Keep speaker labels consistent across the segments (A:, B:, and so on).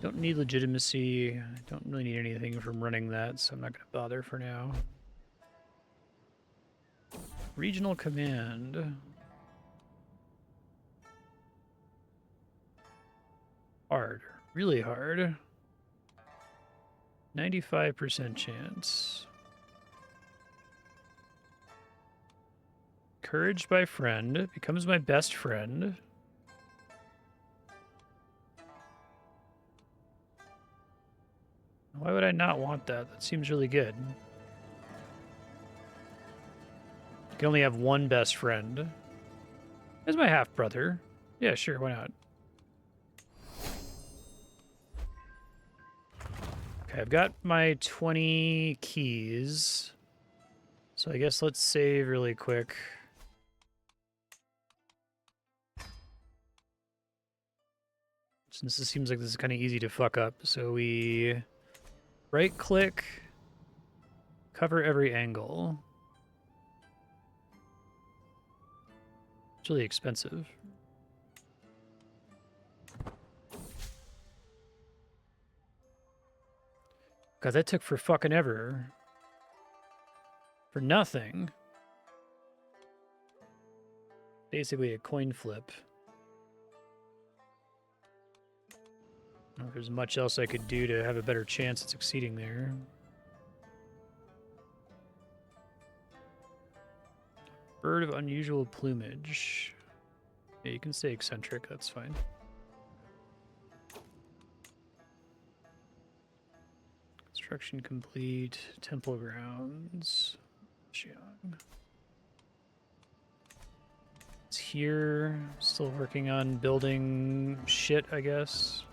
A: Don't need legitimacy. I don't really need anything from running that, so I'm not going to bother for now. Regional command. Hard. Really hard. 95% chance. Encouraged by friend. Becomes my best friend. Why would I not want that? That seems really good. You can only have one best friend. As my half-brother. Yeah, sure, why not? Okay, I've got my 20 keys. So I guess let's save really quick. Since this seems like this is kind of easy to fuck up. So we right-click, cover every angle. It's really expensive. God, that took for fucking ever. For nothing. Basically a coin flip. I don't know if there's much else I could do to have a better chance at succeeding there. Bird of unusual plumage. Yeah, you can say eccentric, that's fine. Construction complete. Temple grounds. Xiang. It's here. Still working on building shit, I guess.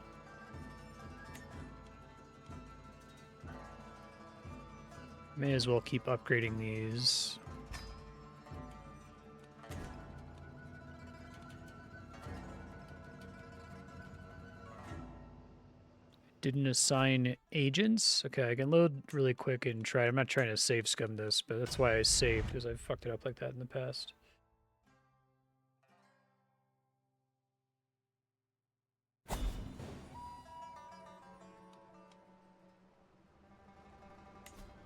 A: May as well keep upgrading these. Didn't assign agents. Okay, I can load really quick and try. I'm not trying to save scum this, but that's why I saved, because I've fucked it up like that in the past.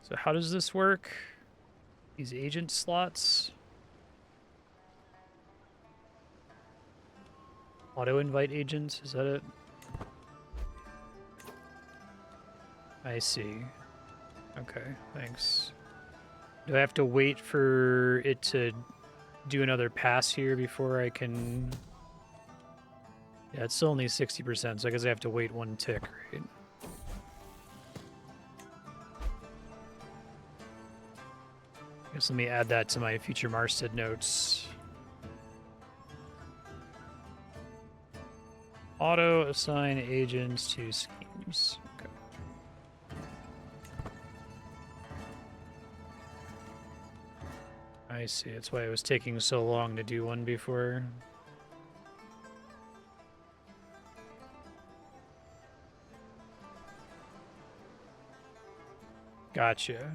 A: So how does this work? These agent slots. Auto-invite agents, is that it? I see. Okay, thanks. Do I have to wait for it to do another pass here before I can... Yeah, it's still only 60%, so I guess I have to wait one tick, right? I guess let me add that to my future Marstead notes. Auto-assign agents to schemes. Okay. I see, that's why it was taking so long to do one before. Gotcha.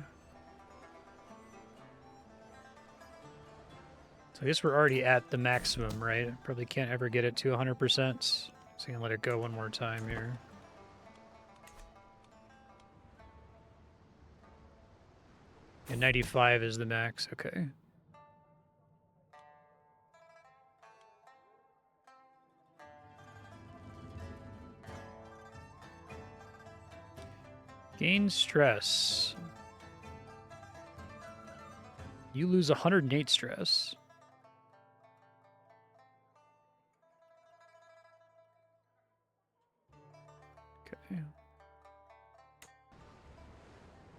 A: So I guess we're already at the maximum, right? Probably can't ever get it to 100%. So I'm gonna let it go one more time here. And 95 is the max, okay. Gain stress. You lose 108 stress. Okay.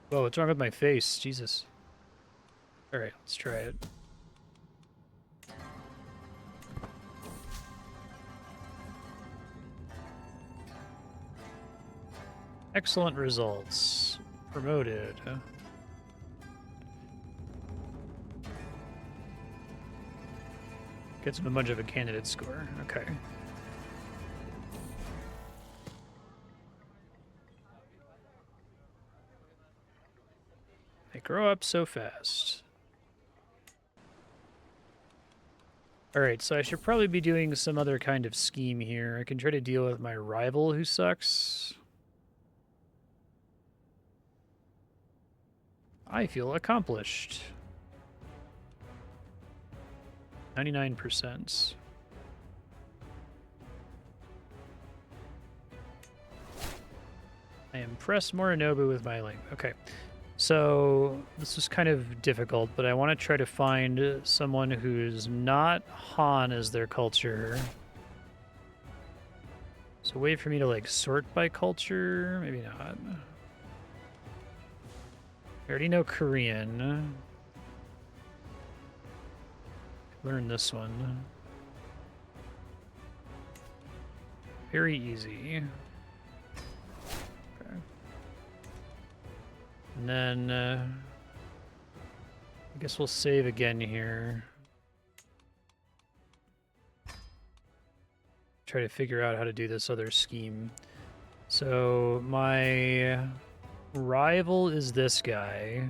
A: Whoa, what's wrong with my face? Jesus. Alright, let's try it. Excellent results. Promoted. Gets him a bunch of a candidate score. Okay. They grow up so fast. Alright, so I should probably be doing some other kind of scheme here. I can try to deal with my rival who sucks. I feel accomplished. 99%. I impress Morinobu with my link. Okay. So this is kind of difficult, but I want to try to find someone who's not Han as their culture. So wait for me to like sort by culture. Maybe not. I already know Korean. Learn this one. Very easy. Okay. And then I guess we'll save again here. Try to figure out how to do this other scheme. So my rival is this guy.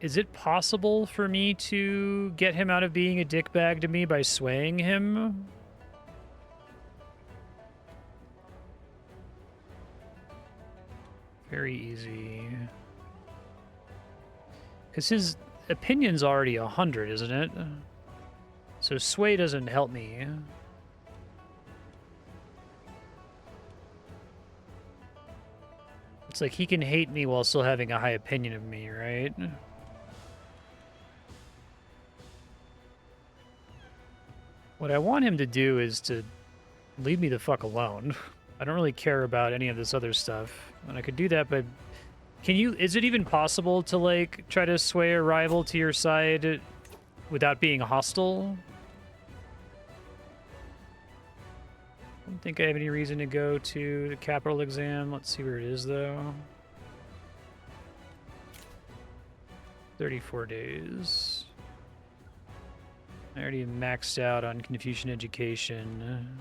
A: Is it possible for me to get him out of being a dickbag to me by swaying him? Very easy. Because his opinion's already 100, isn't it? So sway doesn't help me. It's like he can hate me while still having a high opinion of me, right? What I want him to do is to leave me the fuck alone. I don't really care about any of this other stuff. And I could do that, but is it even possible to like try to sway a rival to your side without being hostile? I don't think I have any reason to go to the capital exam. Let's see where it is though. 34 days. I already maxed out on Confucian education.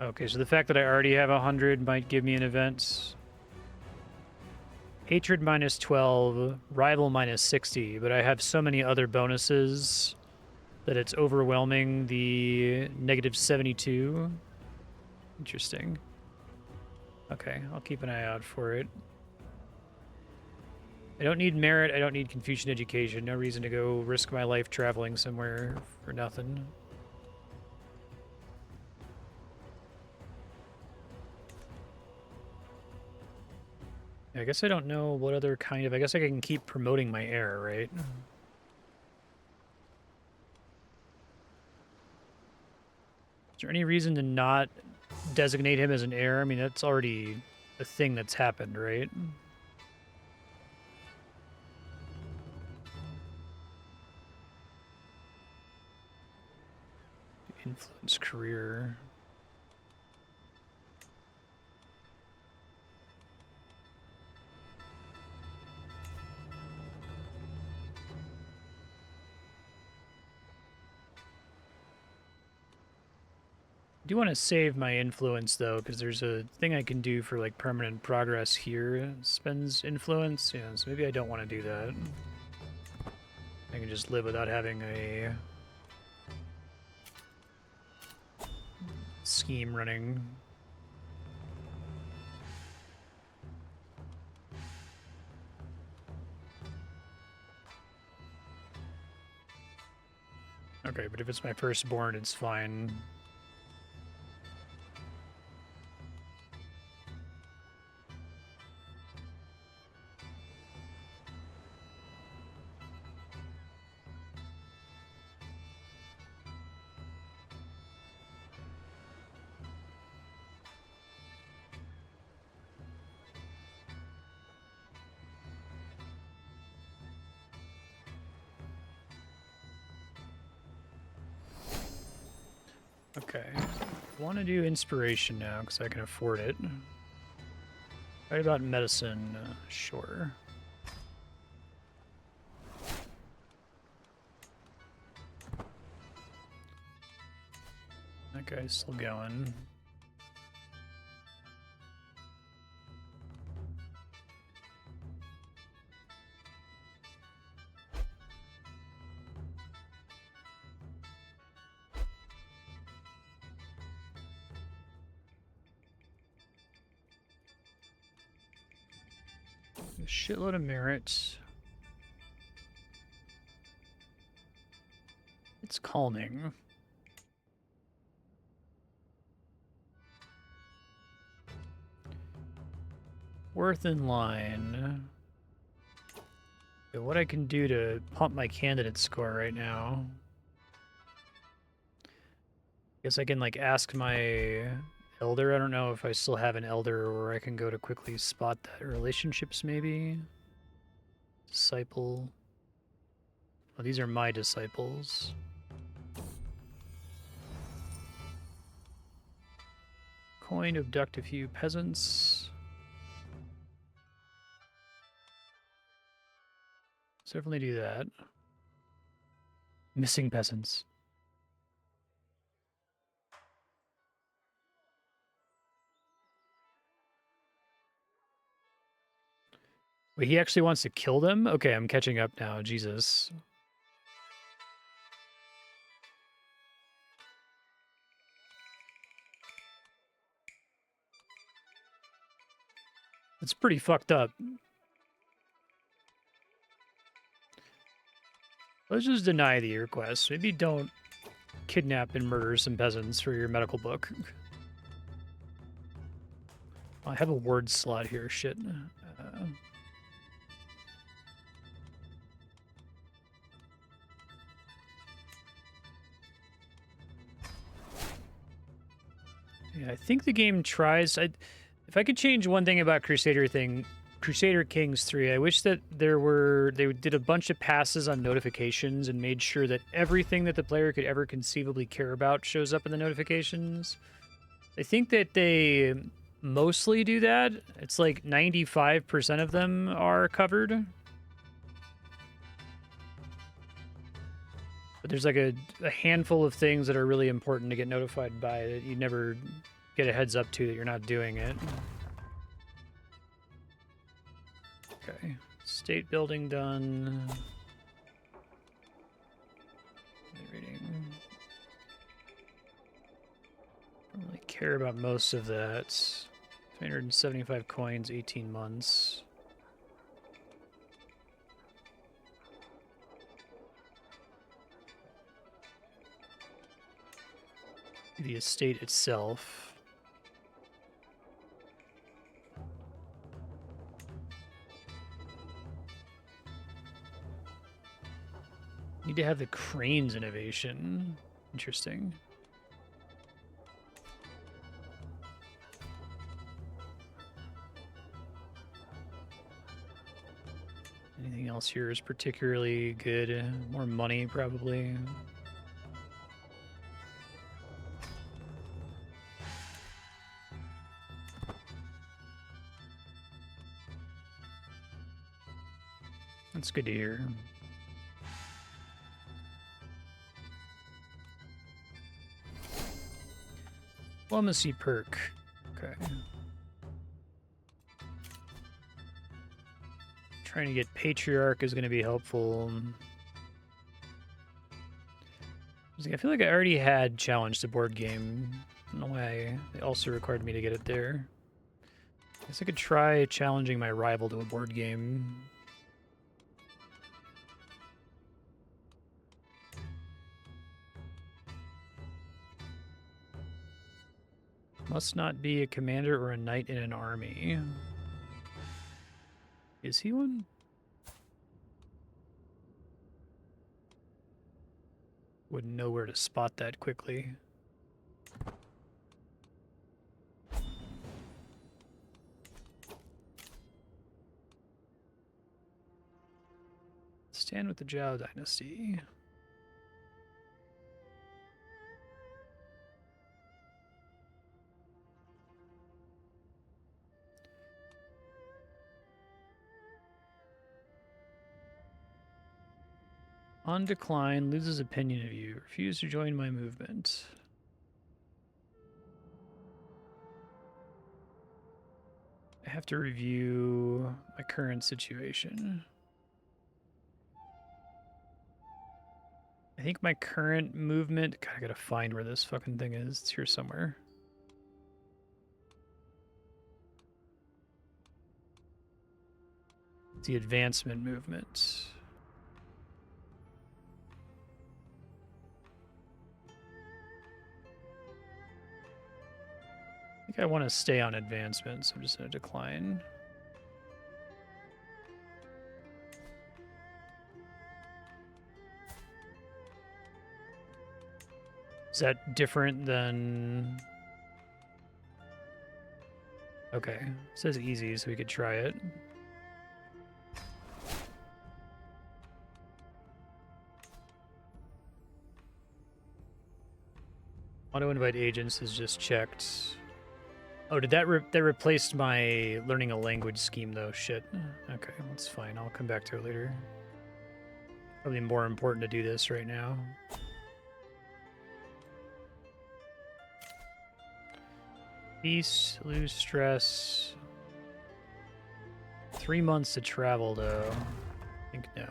A: Okay, so the fact that I already have 100 might give me an event. Hatred minus 12, rival minus 60, but I have so many other bonuses that it's overwhelming the negative 72. Interesting. Okay, I'll keep an eye out for it. I don't need merit, I don't need Confucian education. No reason to go risk my life traveling somewhere for nothing. I guess I don't know what other kind of... I guess I can keep promoting my heir, right? Is there any reason to not designate him as an heir? I mean, that's already a thing that's happened, right? Influence career... I do want to save my influence, though, because there's a thing I can do for, like, permanent progress here. It spends influence, yeah, so maybe I don't want to do that. I can just live without having a scheme running. Okay, but if it's my firstborn, it's fine. Okay, I want to do inspiration now because I can afford it. Right about medicine, sure. That guy's still going. A shitload of merit. It's calming. Worth in line. What I can do to pump my candidate score right now. Guess I can like ask my elder. I don't know if I still have an elder where I can go to quickly spot that. Relationships maybe. Disciple. Oh, these are my disciples. Coin, abduct a few peasants. Certainly do that. Missing peasants. Wait, he actually wants to kill them? Okay, I'm catching up now. Jesus. It's pretty fucked up. Let's just deny the request. Maybe don't kidnap and murder some peasants for your medical book. I have a word slot here. Shit. Yeah, I think the game tries. If I could change one thing about Crusader Kings 3, I wish that they did a bunch of passes on notifications and made sure that everything that the player could ever conceivably care about shows up in the notifications. I think that they mostly do that. It's like 95% of them are covered. But there's like a handful of things that are really important to get notified by that you never get a heads up to that you're not doing it. Okay, state building done. Reading. Don't really care about most of that. 375 coins, 18 months. The estate itself. Need to have the cranes innovation. Interesting. Anything else here is particularly good? More money, probably. That's good to hear. Diplomacy perk. Okay. Trying to get Patriarch is going to be helpful. I feel like I already had challenged the board game. I don't know why they also required me to get it there. I guess I could try challenging my rival to a board game. Must not be a commander or a knight in an army. Is he one? Wouldn't know where to spot that quickly. Stand with the Zhao dynasty. On decline, loses opinion of you. Refuse to join my movement. I have to review my current situation. I think my current movement... God, I gotta find where this fucking thing is. It's here somewhere. The advancement movement. I think I want to stay on advancement, so I'm just going to decline. Is that different than... Okay, it says easy, so we could try it. Auto-invite agents is just checked. Oh, did that that replaced my learning a language scheme, though? Shit. Okay, that's fine. I'll come back to it later. Probably more important to do this right now. Peace, lose stress. 3 months to travel, though. I think no.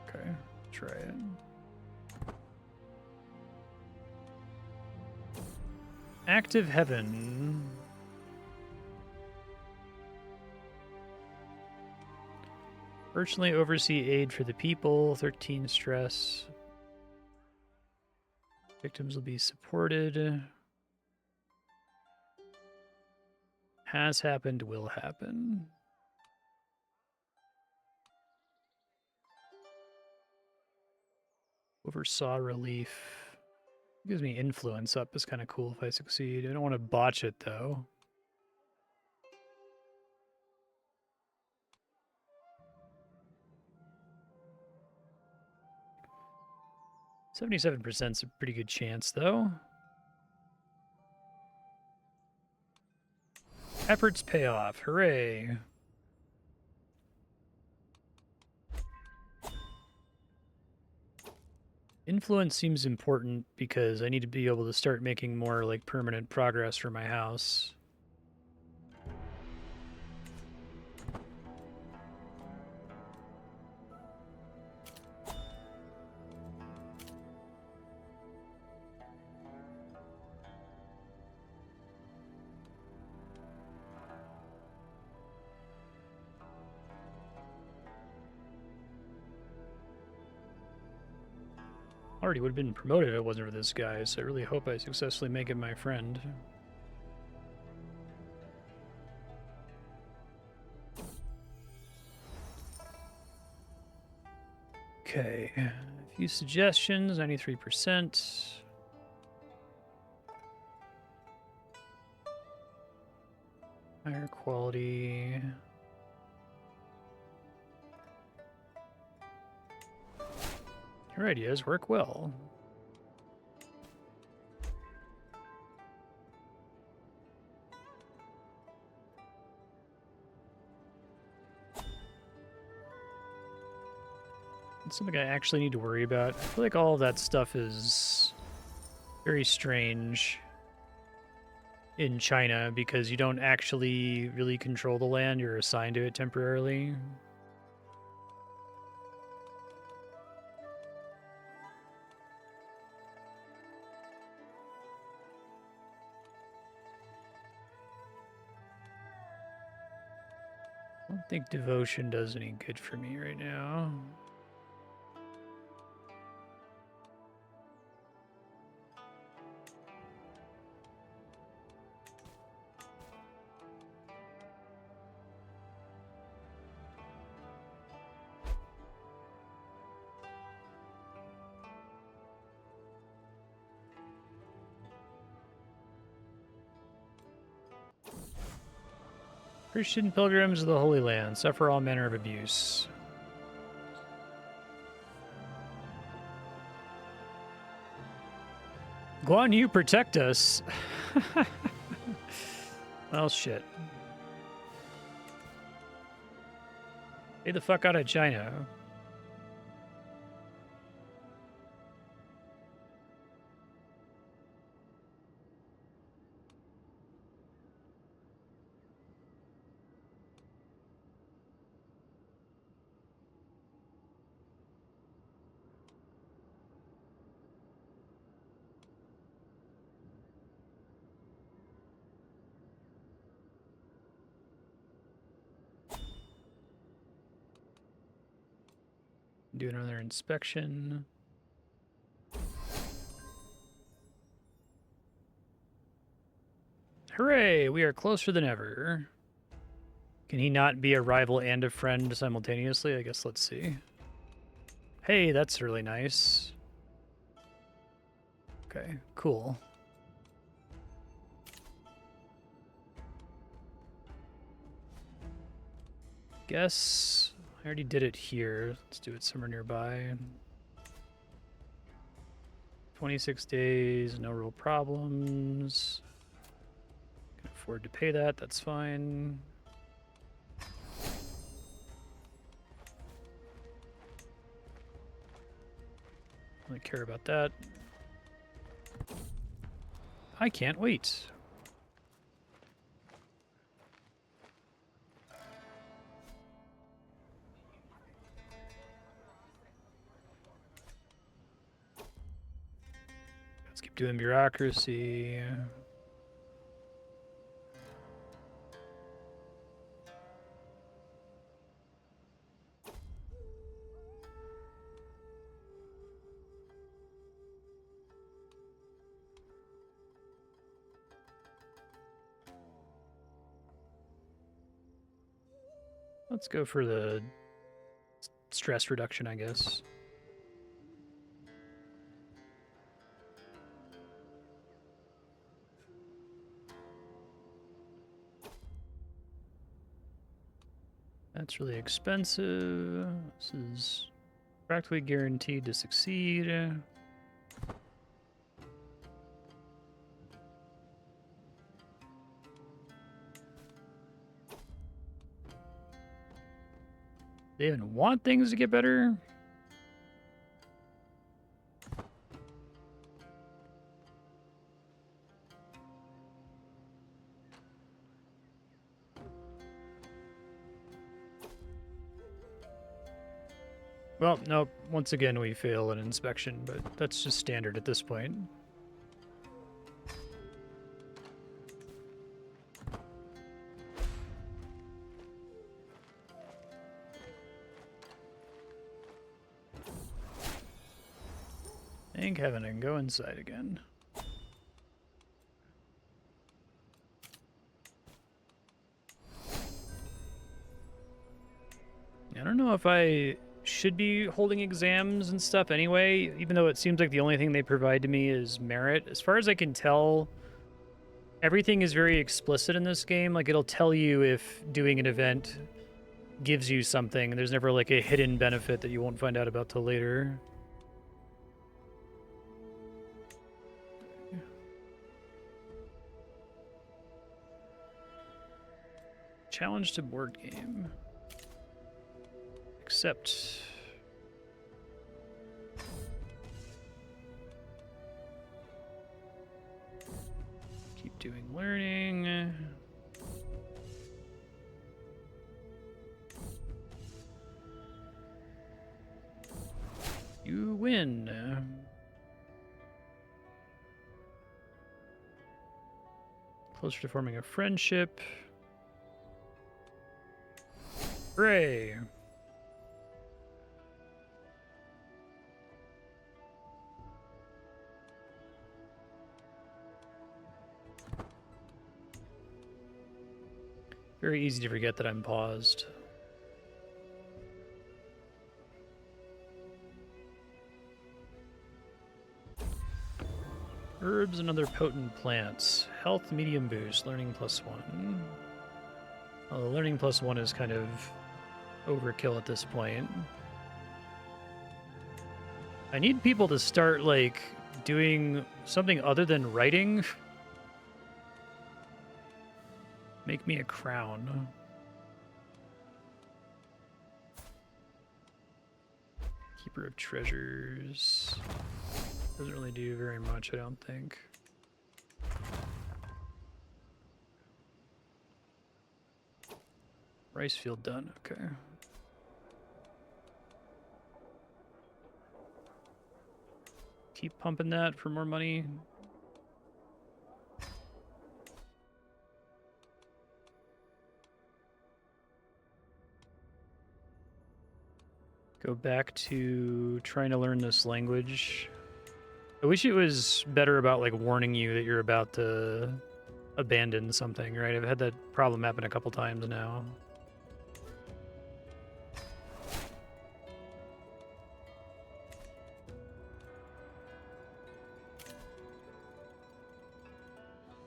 A: Okay, try it. Active heaven. Virtually oversee aid for the people. 13 stress. Victims will be supported. Has happened, will happen. Oversaw relief. Gives me influence up is kind of cool if I succeed. I don't want to botch it though. %77% is a pretty good chance though. Efforts pay off. Hooray. Influence seems important because I need to be able to start making more like permanent progress for my house. Already would have been promoted if it wasn't for this guy, so I really hope I successfully make him my friend. Okay, a few suggestions, 93%. Higher quality. Your ideas work well. It's something I actually need to worry about. I feel like all of that stuff is very strange in China because you don't actually really control the land, you're assigned to it temporarily. I don't think devotion does any good for me right now. Christian pilgrims of the Holy Land suffer all manner of abuse. Guan Yu, protect us. Well, shit. Stay the fuck out of China. Do another inspection. Hooray! We are closer than ever. Can he not be a rival and a friend simultaneously? I guess let's see. Hey, that's really nice. Okay, cool. Guess I already did it here. Let's do it somewhere nearby. 26 days, no real problems. Can afford to pay that, that's fine. I don't care about that. I can't wait. Let's keep doing bureaucracy. Let's go for the stress reduction, I guess. That's really expensive. This is practically guaranteed to succeed. They even want things to get better? Well, nope. Once again, we fail an inspection, but that's just standard at this point. Thank heaven I can go inside again. I don't know if I should be holding exams and stuff anyway, even though it seems like the only thing they provide to me is merit. As far as I can tell, everything is very explicit in this game. Like, it'll tell you if doing an event gives you something. There's never, like, a hidden benefit that you won't find out about till later. Challenge to board game. Accept. Keep doing learning. You win. Closer to forming a friendship. Hooray! Very easy to forget that I'm paused. Herbs and other potent plants. Health medium boost. Learning +1. Well, the learning +1 is kind of overkill at this point. I need people to start, like, doing something other than writing. Make me a crown. Keeper of treasures. Doesn't really do very much, I don't think. Rice field done, okay. Keep pumping that for more money. Go back to trying to learn this language. I wish it was better about like warning you that you're about to abandon something, right? I've had that problem happen a couple times now.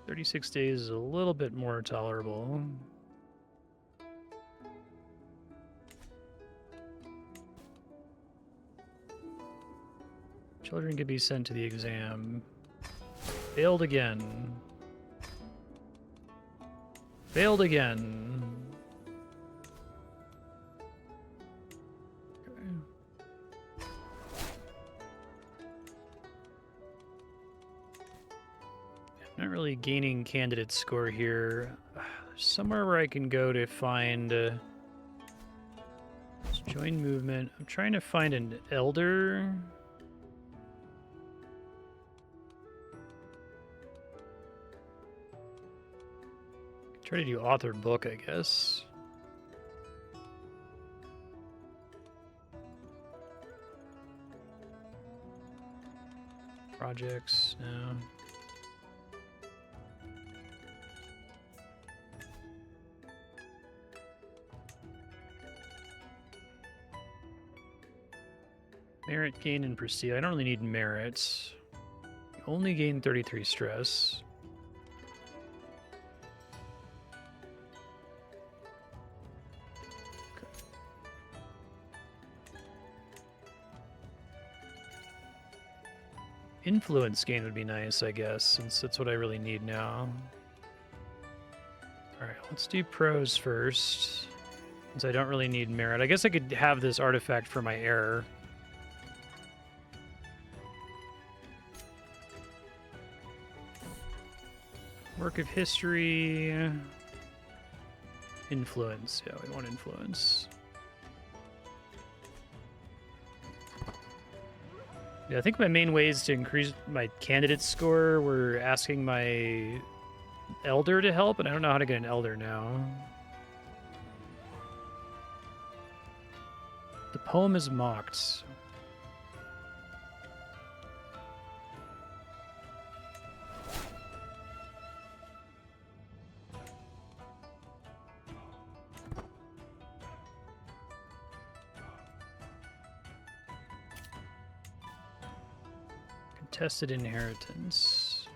A: "36 days is a little bit more tolerable. Children can be sent to the exam. Failed again. Failed again. Okay. I'm not really gaining candidate score here. Somewhere where I can go to find join movement. I'm trying to find an elder. Try to do authored book, I guess. Projects, no. Merit gain and prestige. I don't really need merits. Only gain 33 stress. Influence gain would be nice, I guess, since that's what I really need now. Alright, let's do pros first, since I don't really need merit. I guess I could have this artifact for my heir. Work of history. Influence. Yeah, we want influence. Yeah, I think my main ways to increase my candidate score were asking my elder to help, and I don't know how to get an elder now. The poem is mocked. Contested inheritance.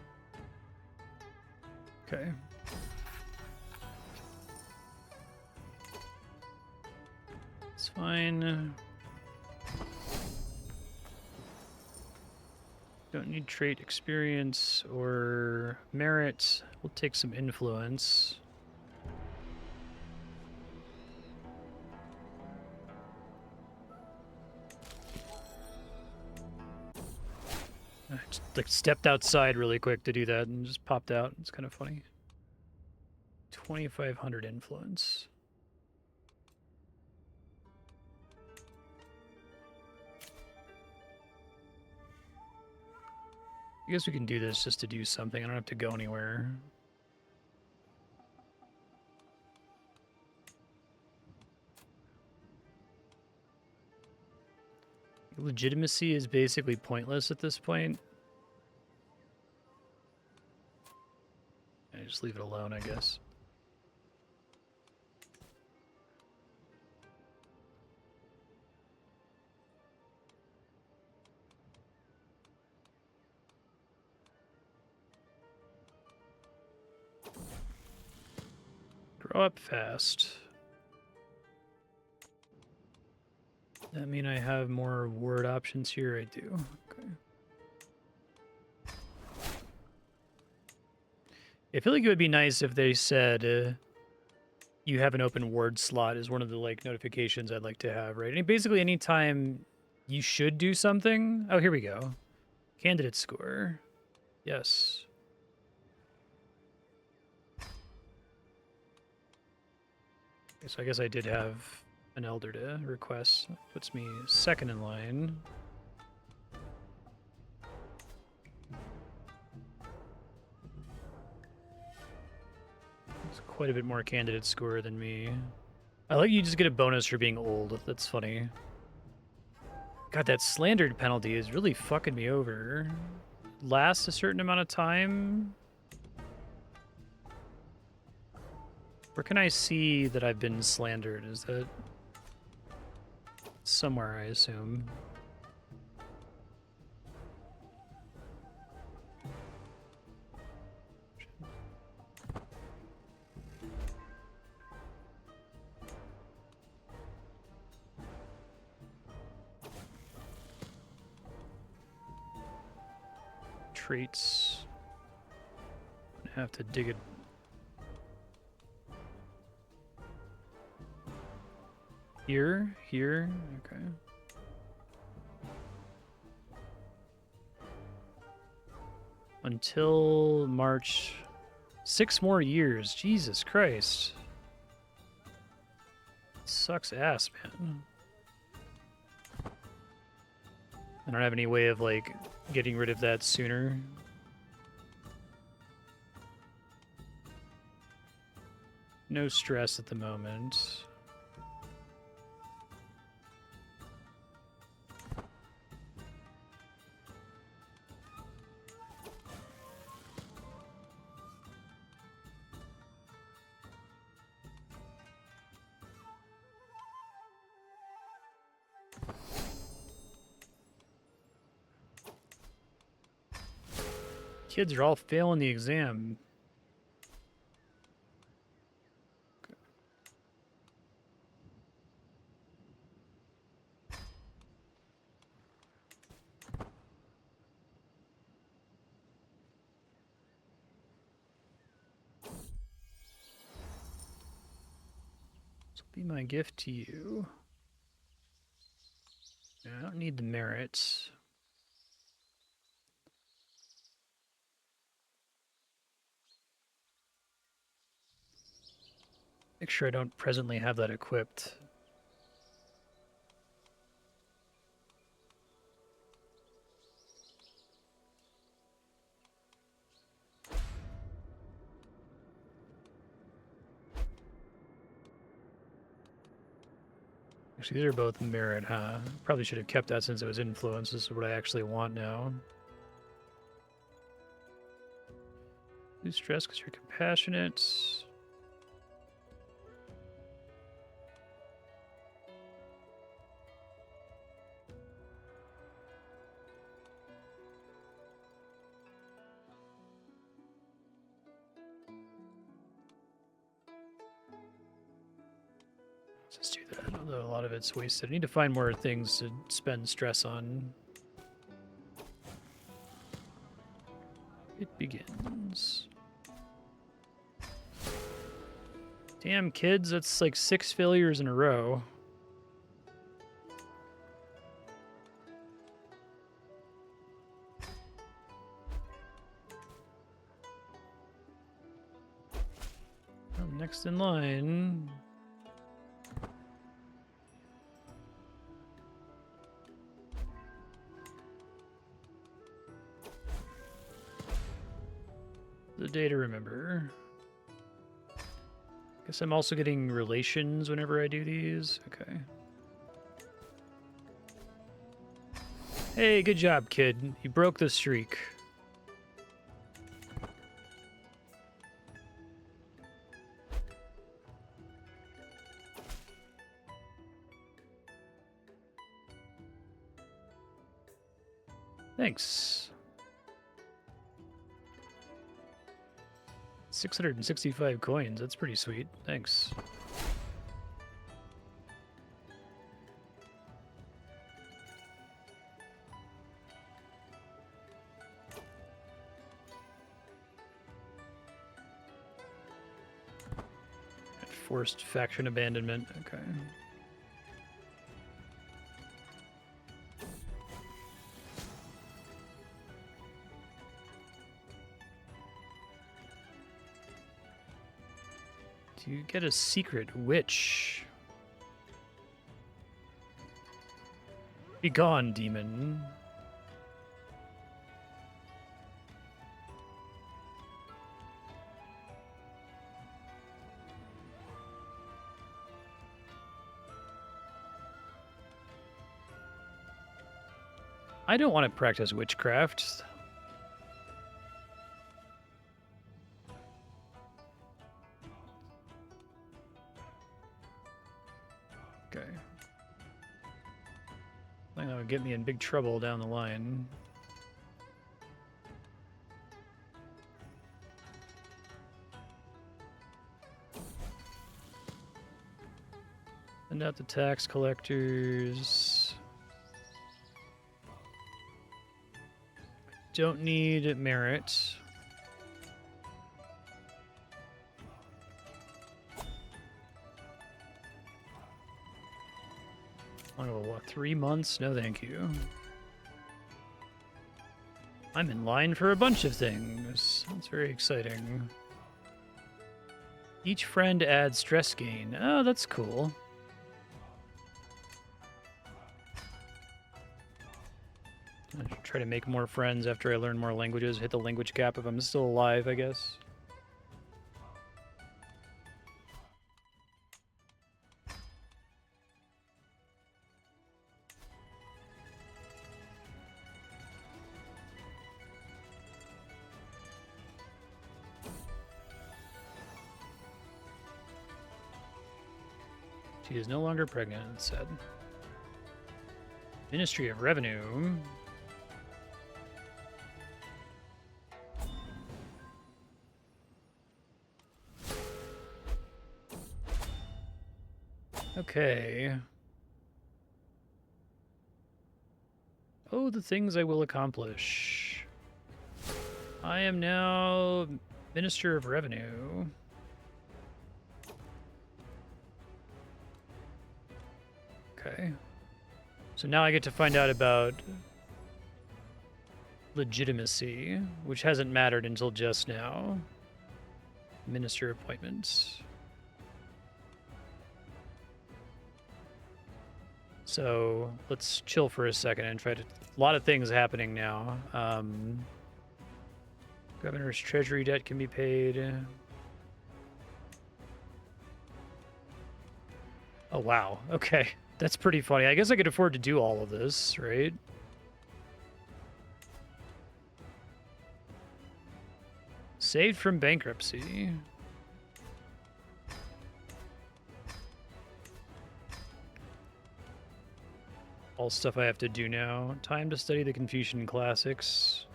A: Okay. It's fine. Don't need trait experience or merit. We'll take some influence. I just like stepped outside really quick to do that and just popped out. It's kind of funny. 2,500 influence. I guess we can do this just to do something. I don't have to go anywhere. Legitimacy is basically pointless at this point. I just leave it alone, I guess. Grow up fast. That mean I have more word options here? I do. Okay. I feel like it would be nice if they said you have an open word slot is one of the like notifications I'd like to have, right? And basically anytime you should do something. Oh, here we go. Candidate score. Yes. Okay, so I guess I did have an elder to request. Puts me second in line. It's quite a bit more candidate score than me. I like you just get a bonus for being old. That's funny. God, that slandered penalty is really fucking me over. Lasts a certain amount of time. Where can I see that I've been slandered? Is that somewhere, I assume? Traits. I have to dig it. Here? Okay. Until March. 6 more years. Jesus Christ. Sucks ass, man. I don't have any way of, like, getting rid of that sooner. No stress at the moment. Kids are all failing the exam. This will be my gift to you. I don't need the merits. Make sure I don't presently have that equipped. Actually, these are both merit, huh? Probably should have kept that since it was influence. This is what I actually want now. Lose stress because you're compassionate. Let's do that, although a lot of it's wasted. I need to find more things to spend stress on. It begins. Damn, kids, that's like 6 failures in a row. Well, next in line. The day to remember. Guess I'm also getting relations whenever I do these. Okay. Hey, good job, kid. You broke the streak. Thanks. 665 coins. That's pretty sweet. Thanks. Forced faction abandonment. Okay. Do you get a secret witch? Be gone, demon. I don't want to practice witchcraft. Okay. I think that would get me in big trouble down the line. Send out the tax collectors. Don't need merit. Oh, what, 3 months? No, thank you. I'm in line for a bunch of things. That's very exciting. Each friend adds stress gain. Oh, that's cool. I should try to make more friends after I learn more languages. Hit the language cap if I'm still alive, I guess. She is no longer pregnant, it said. Ministry of Revenue. Okay. Oh, the things I will accomplish. I am now Minister of Revenue. Okay. So now I get to find out about Legitimacy, which hasn't mattered until just now. Minister appointments. So let's chill for a second and try to... A lot of things happening now. Governor's Treasury debt can be paid. Oh, wow. Okay. That's pretty funny. I guess I could afford to do all of this, right? Saved from bankruptcy. All stuff I have to do now. Time to study the Confucian classics.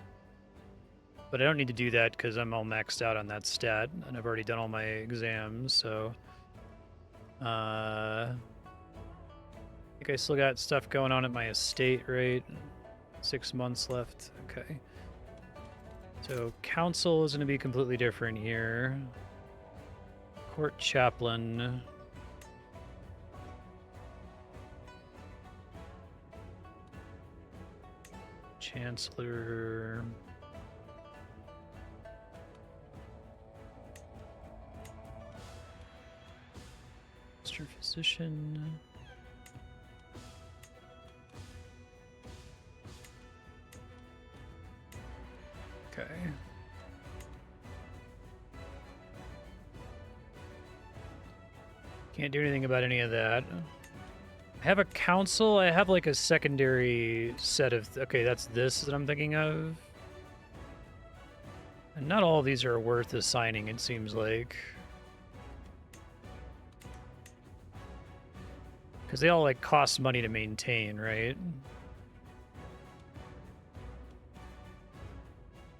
A: But I don't need to do that because I'm all maxed out on that stat, and I've already done all my exams, so... I think I still got stuff going on at my estate, right? 6 months left. Okay. So council is going to be completely different here. Court chaplain. Chancellor. Mr. Physician. Okay. Can't do anything about any of that. I have a council. I have like a secondary set of... Okay, that's this that I'm thinking of. And not all of these are worth assigning, it seems like. Because they all like cost money to maintain, right?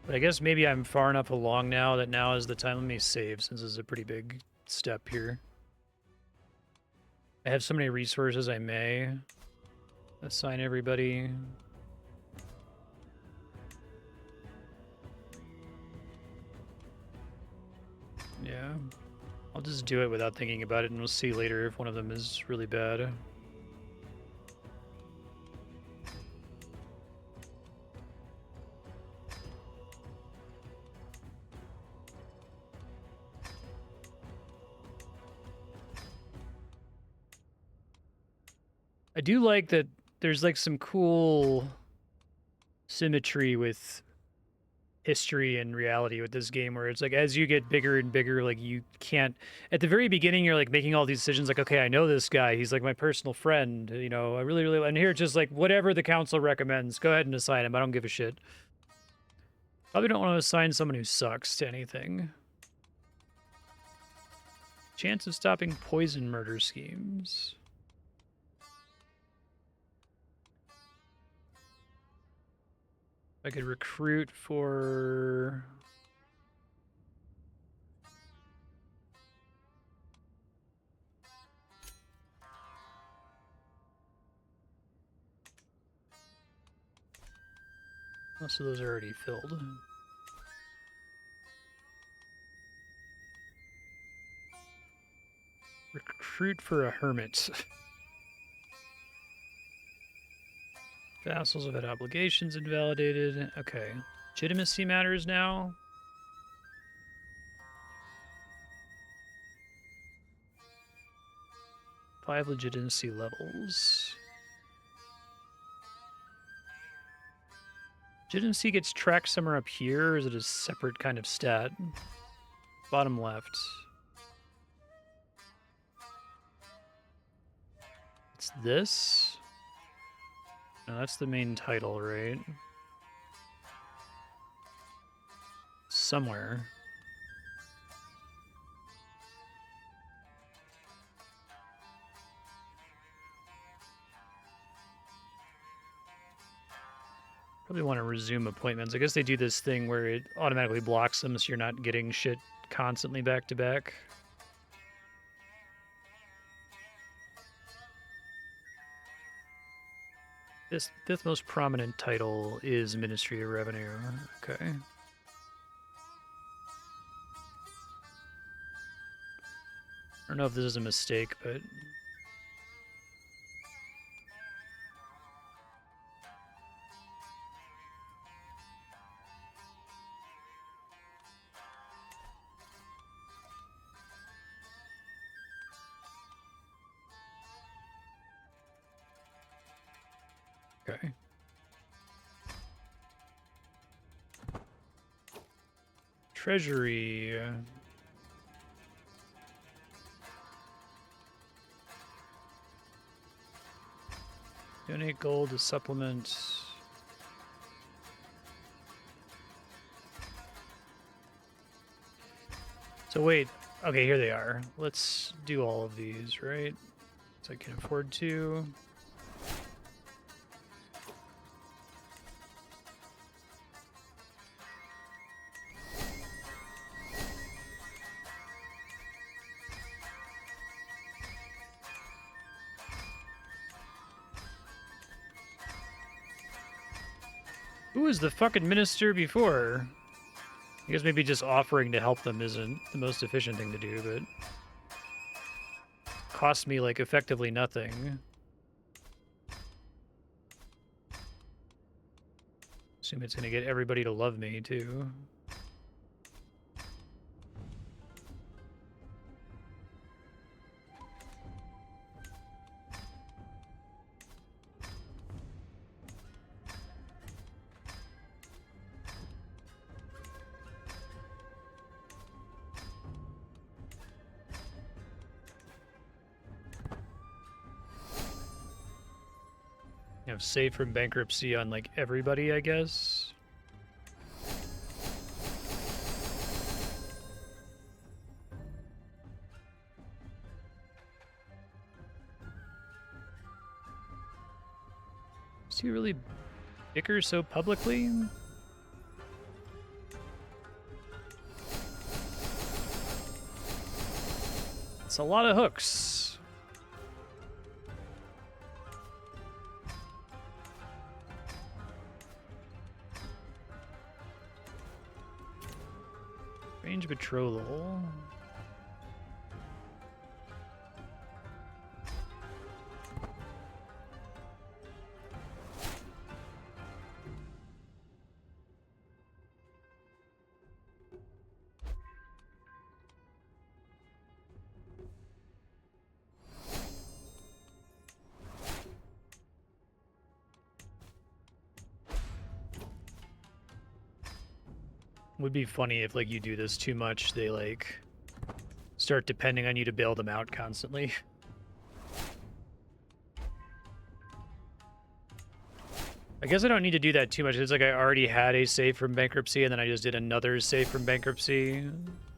A: But I guess maybe I'm far enough along now that now is the time. Let me save, since this is a pretty big step here. I have so many resources I may assign everybody. Yeah. I'll just do it without thinking about it, and we'll see later if one of them is really bad. I do like that there's like some cool symmetry with history and reality with this game where it's like as you get bigger and bigger, like you can't at the very beginning you're like making all these decisions like, okay, I know this guy, he's like my personal friend, you know, I really and here it's just like whatever the council recommends, go ahead and assign him. I don't give a shit. Probably don't want to assign someone who sucks to anything. Chance of stopping poison murder schemes. I could recruit for... Most of those are already filled. Recruit for a hermit. Vassals have had obligations invalidated. Okay. Legitimacy matters now. Five legitimacy levels. Legitimacy gets tracked somewhere up here, or is it a separate kind of stat? Bottom left. It's this? No, that's the main title, right? Somewhere. Probably want to resume appointments. I guess they do this thing where it automatically blocks them so you're not getting shit constantly back to back. This fifth most prominent title is Ministry of Revenue. Okay. I don't know if this is a mistake, but... Okay. Treasury. Donate gold to supplement. So wait, okay, here they are. Let's do all of these, right? So I can afford to. Who was the fucking minister before? I guess maybe just offering to help them isn't the most efficient thing to do, but... Cost me, like, effectively nothing. Assume it's gonna get everybody to love me, too. Have saved from bankruptcy on, like, everybody, I guess. Does he really bicker so publicly? It's a lot of hooks. Range betrothal. Would be funny if, like, you do this too much, they, like, start depending on you to bail them out constantly. I guess I don't need to do that too much. It's like I already had a save from bankruptcy, and then I just did another save from bankruptcy,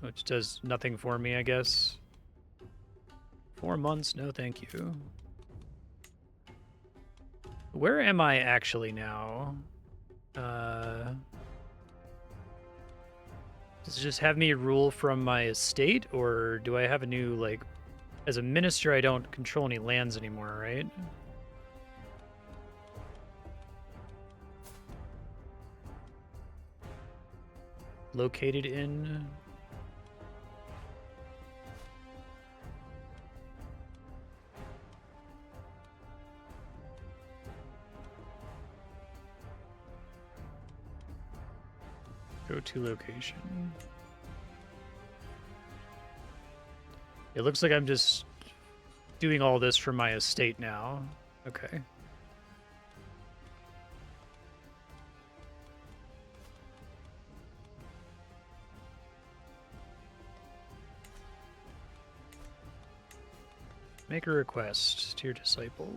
A: which does nothing for me, I guess. 4 months? No, thank you. Where am I actually now? Does it just have me rule from my estate, or do I have a new, like... As a minister, I don't control any lands anymore, right? Located in... Go to location. It looks like I'm just doing all this from my estate now. Okay. Make a request to your disciple.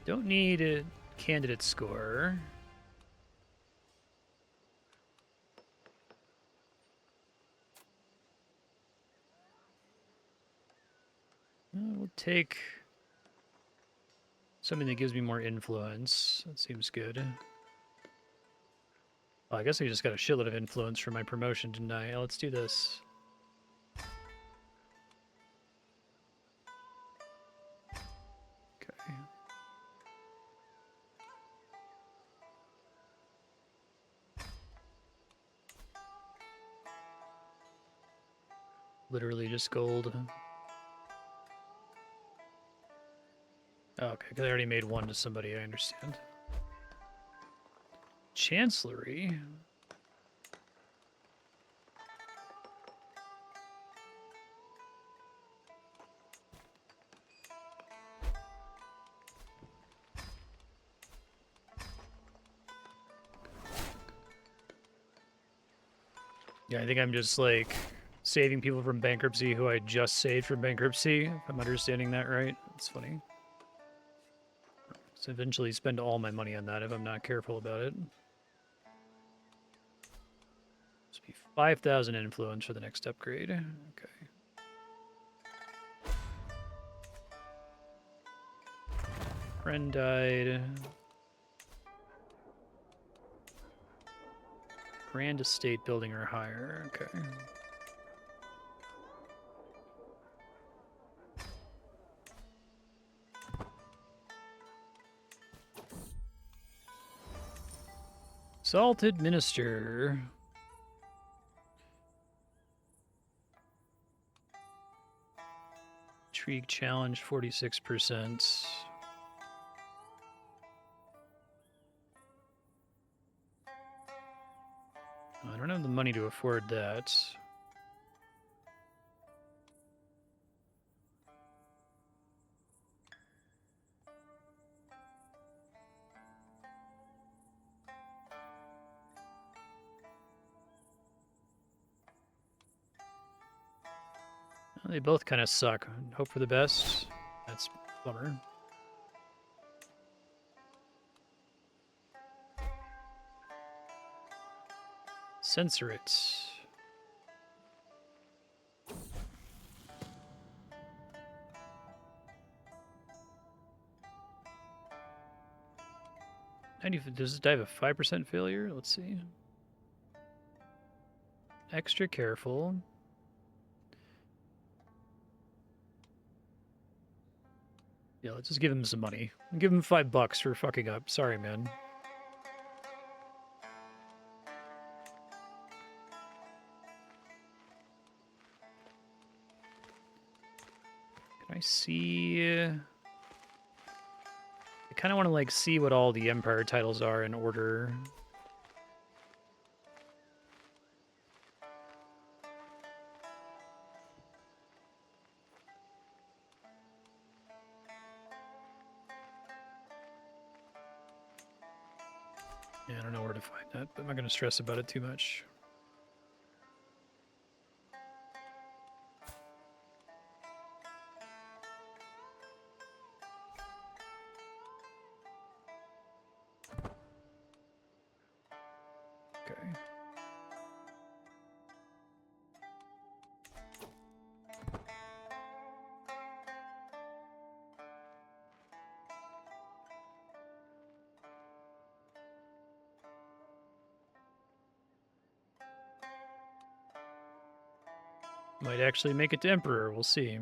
A: Don't need a candidate score. We'll take something that gives me more influence. That seems good. Well, I guess I just got a shitload of influence for my promotion, didn't I? Yeah, let's do this. Okay. Literally just gold. Oh, okay, because I already made one to somebody, I understand. Chancellery? Yeah, I think I'm just, like, saving people from bankruptcy who I just saved from bankruptcy, if I'm understanding that right. It's funny. So eventually spend all my money on that if I'm not careful about it. This be 5,000 influence for the next upgrade. Okay. Friend died. Grand estate building or higher. Okay. Salted Minister. Intrigue challenge 46%. I don't have the money to afford that. Well, they both kind of suck. Hope for the best. That's a bummer. Censor it. Does it have a 5% failure? Let's see. Extra careful. Yeah, let's just give him some money. Give him $5 for fucking up. Sorry, man. Can I see... I kind of want to, like, see what all the Empire titles are in order. Yeah, I don't know where to find that, but I'm not going to stress about it too much. Okay. Might actually make it to Emperor, we'll see.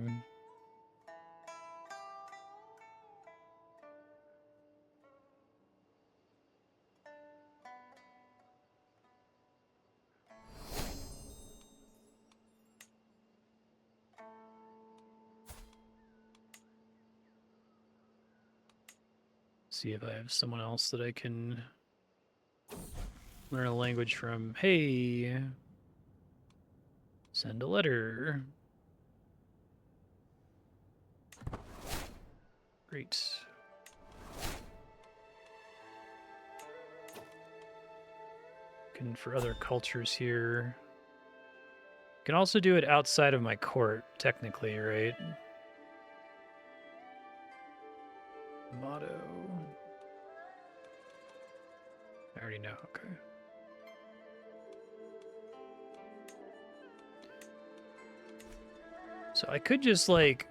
A: See if I have someone else that I can learn a language from. Hey, send a letter. Great. Looking for other cultures here. Can also do it outside of my court, technically, right? Motto. I already know, okay. So I could just, like,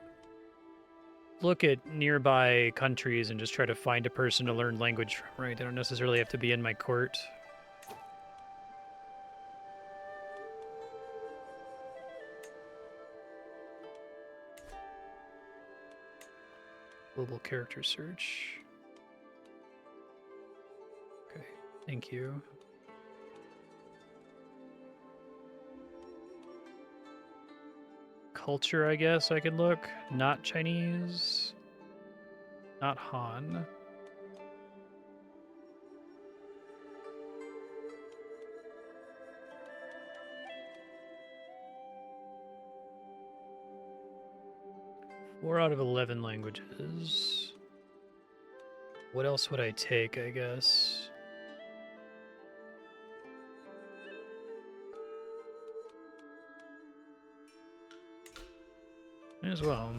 A: look at nearby countries and just try to find a person to learn language from, right? I don't necessarily have to be in my court. Global character search. Okay, thank you. Culture, I guess I could look. Not Chinese. Not Han. Four out of 11 languages. What else would I take, I guess? May as well.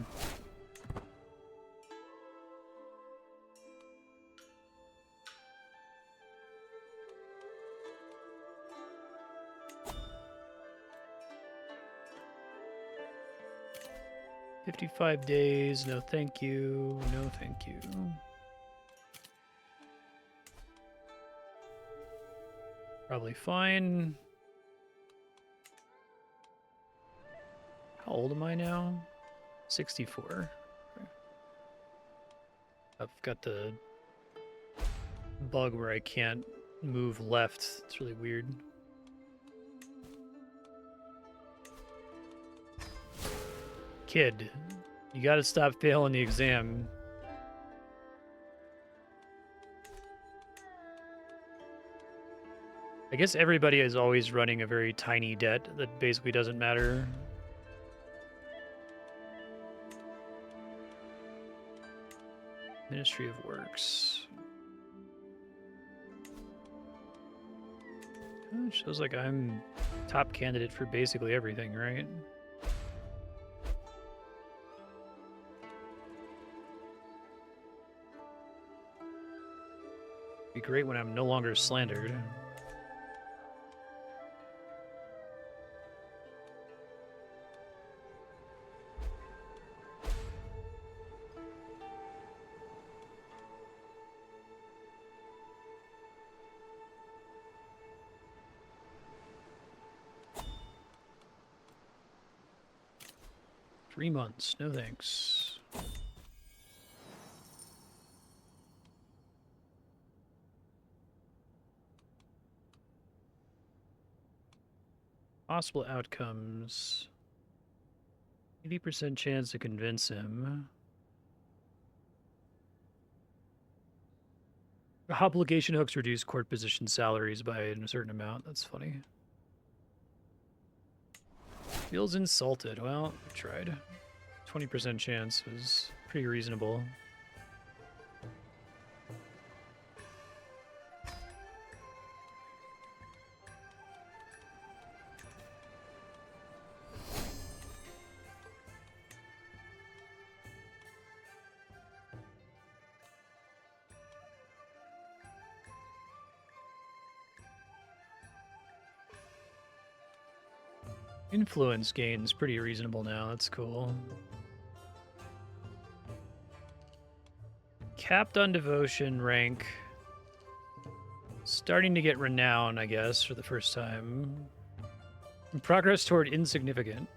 A: "55 days, no thank you, no thank you." Probably fine. How old am I now? 64. Okay. I've got the bug where I can't move left. It's really weird. Kid, you gotta stop failing the exam. I guess everybody is always running a very tiny debt that basically doesn't matter. Ministry of Works. It shows like I'm top candidate for basically everything, right? Be great when I'm no longer slandered. Three months, no thanks. Possible outcomes. 80% chance to convince him. Obligation hooks reduce court position salaries by a certain amount. That's funny. Feels insulted. Well, I tried. 20% chance was pretty reasonable. Influence gain's pretty reasonable now. That's cool. Capped on devotion rank. Starting to get renown, I guess, for the first time. Progress toward insignificant.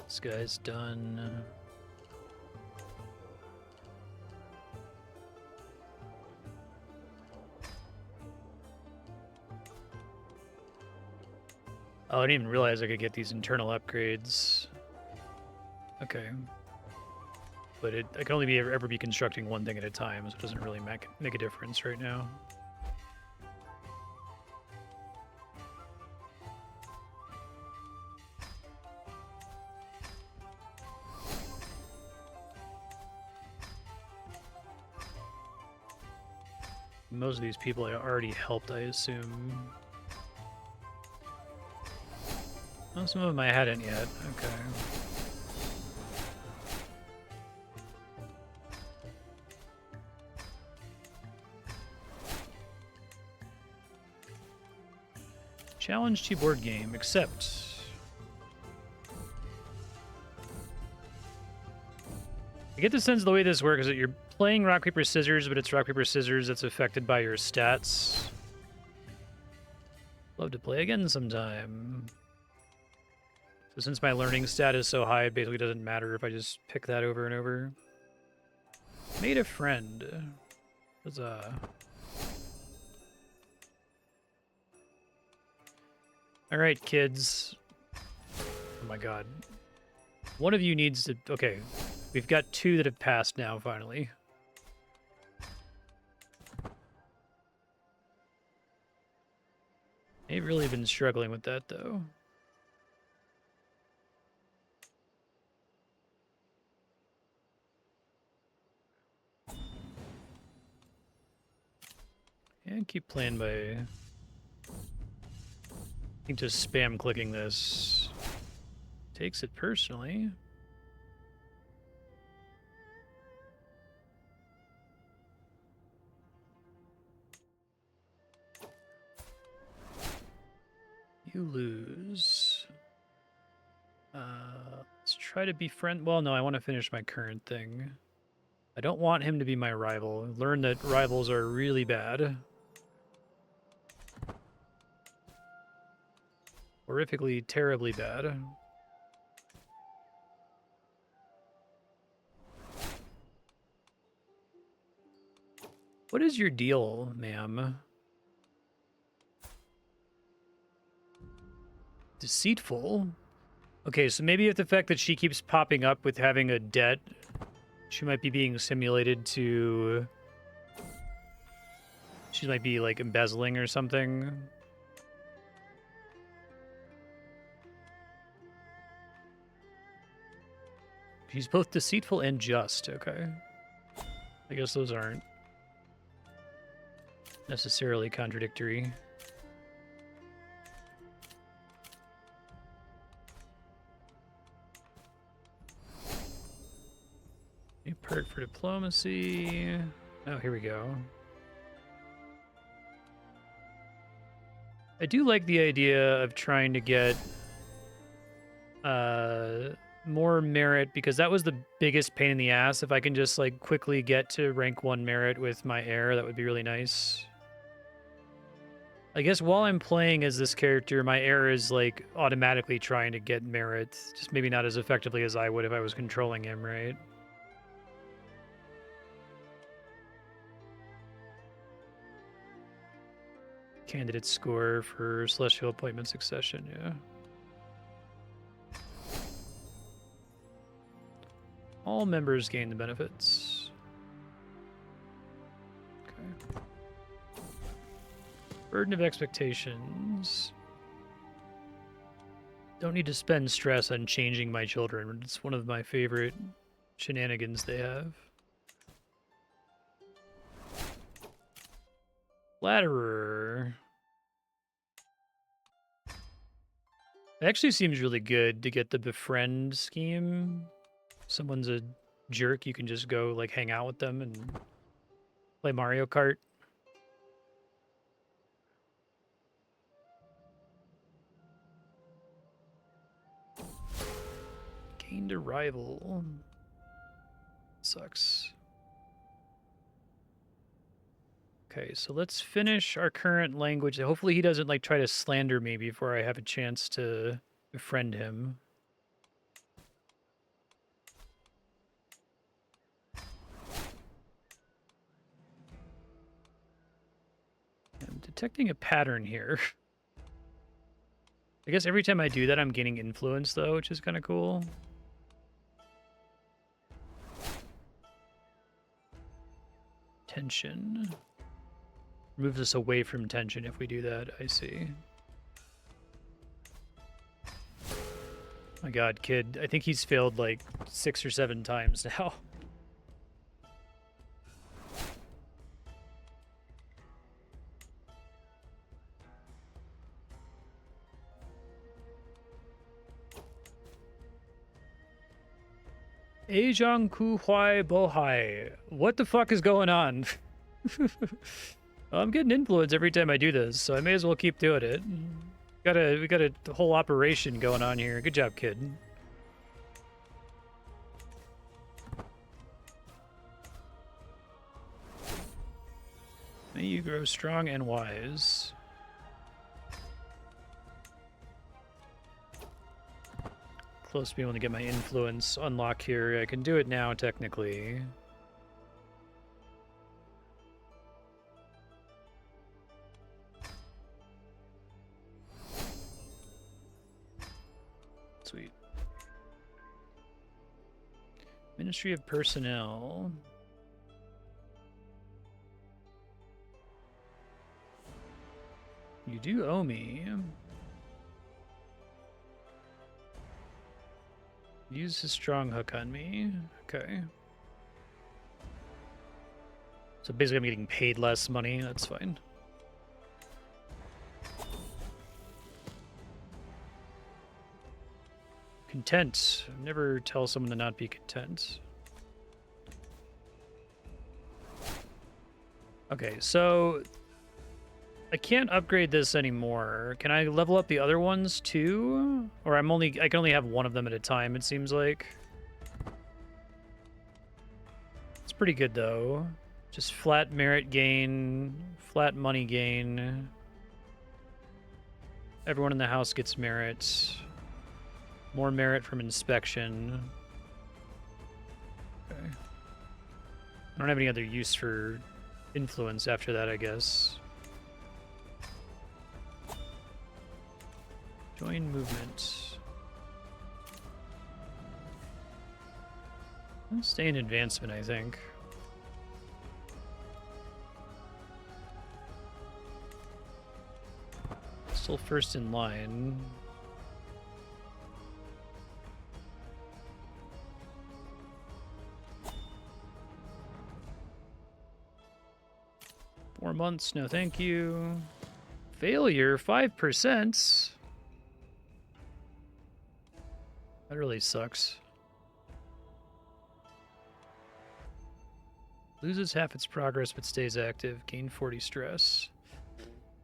A: This guy's done. Oh, I didn't even realize I could get these internal upgrades. Okay. But I can only ever be constructing one thing at a time, so it doesn't really make a difference right now. Most of these people I already helped, I assume. Oh, some of them I hadn't yet. Okay. Challenge to board game. Accept. I get the sense the way this works is that you're playing rock, paper, scissors, but it's rock, paper, scissors that's affected by your stats. Love to play again sometime. So since my learning stat is so high, it basically doesn't matter if I just pick that over and over. Made a friend. Huzzah. Alright, kids. Oh my god. One of you needs to... Okay. We've got two that have passed now, finally. They've really been struggling with that, though. And keep playing by... I think just spam clicking this takes it personally. You lose. Let's try to befriend. Well, no, I want to finish my current thing. I don't want him to be my rival. Learn that rivals are really bad. Horrifically, terribly bad. What is your deal, ma'am? Deceitful? Okay, so maybe if the fact that she keeps popping up with having a debt, she might be being simulated to... She might be, like, embezzling or something. She's both deceitful and just, okay. I guess those aren't necessarily contradictory. New perk for diplomacy. Oh, here we go. I do like the idea of trying to get more merit, because that was the biggest pain in the ass. If I can just like quickly get to rank 1 merit with my heir, that would be really nice. I guess while I'm playing as this character, my heir is like automatically trying to get merit, just maybe not as effectively as I would if I was controlling him, right? Candidate score for Celestial Appointment Succession, yeah. All members gain the benefits. Okay. Burden of expectations. Don't need to spend stress on changing my children. It's one of my favorite shenanigans they have. Flatterer. It actually seems really good to get the Befriend scheme. If someone's a jerk, you can just go like hang out with them and play Mario Kart. Gained a rival. Sucks. Okay, so let's finish our current language. Hopefully he doesn't like try to slander me before I have a chance to befriend him. I'm detecting a pattern here. I guess every time I do that, I'm gaining influence, though, which is kind of cool. Tension. Moves us away from tension if we do that, I see. My god, kid. I think he's failed like 6 or 7 times now. Ejiang Ku Huai Bohai. What the fuck is going on? I'm getting influence every time I do this, so I may as well keep doing it. We got a whole operation going on here. Good job, kid. May you grow strong and wise. Close to being able to get my influence unlock here. I can do it now, technically. Sweet. Ministry of Personnel. You do owe me. Use his strong hook on me. Okay. So basically I'm getting paid less money. That's fine. Content. Never tell someone to not be content. Okay, so I can't upgrade this anymore. Can I level up the other ones too? Or I can only have one of them at a time, it seems like. It's pretty good though. Just flat merit gain, flat money gain. Everyone in the house gets merit. More merit from inspection. Okay. I don't have any other use for influence after that, I guess. Join movement. I'll stay in advancement, I think. Still first in line. Four months, no thank you. Failure, 5%. That really sucks. Loses half its progress but stays active. Gain 40 stress.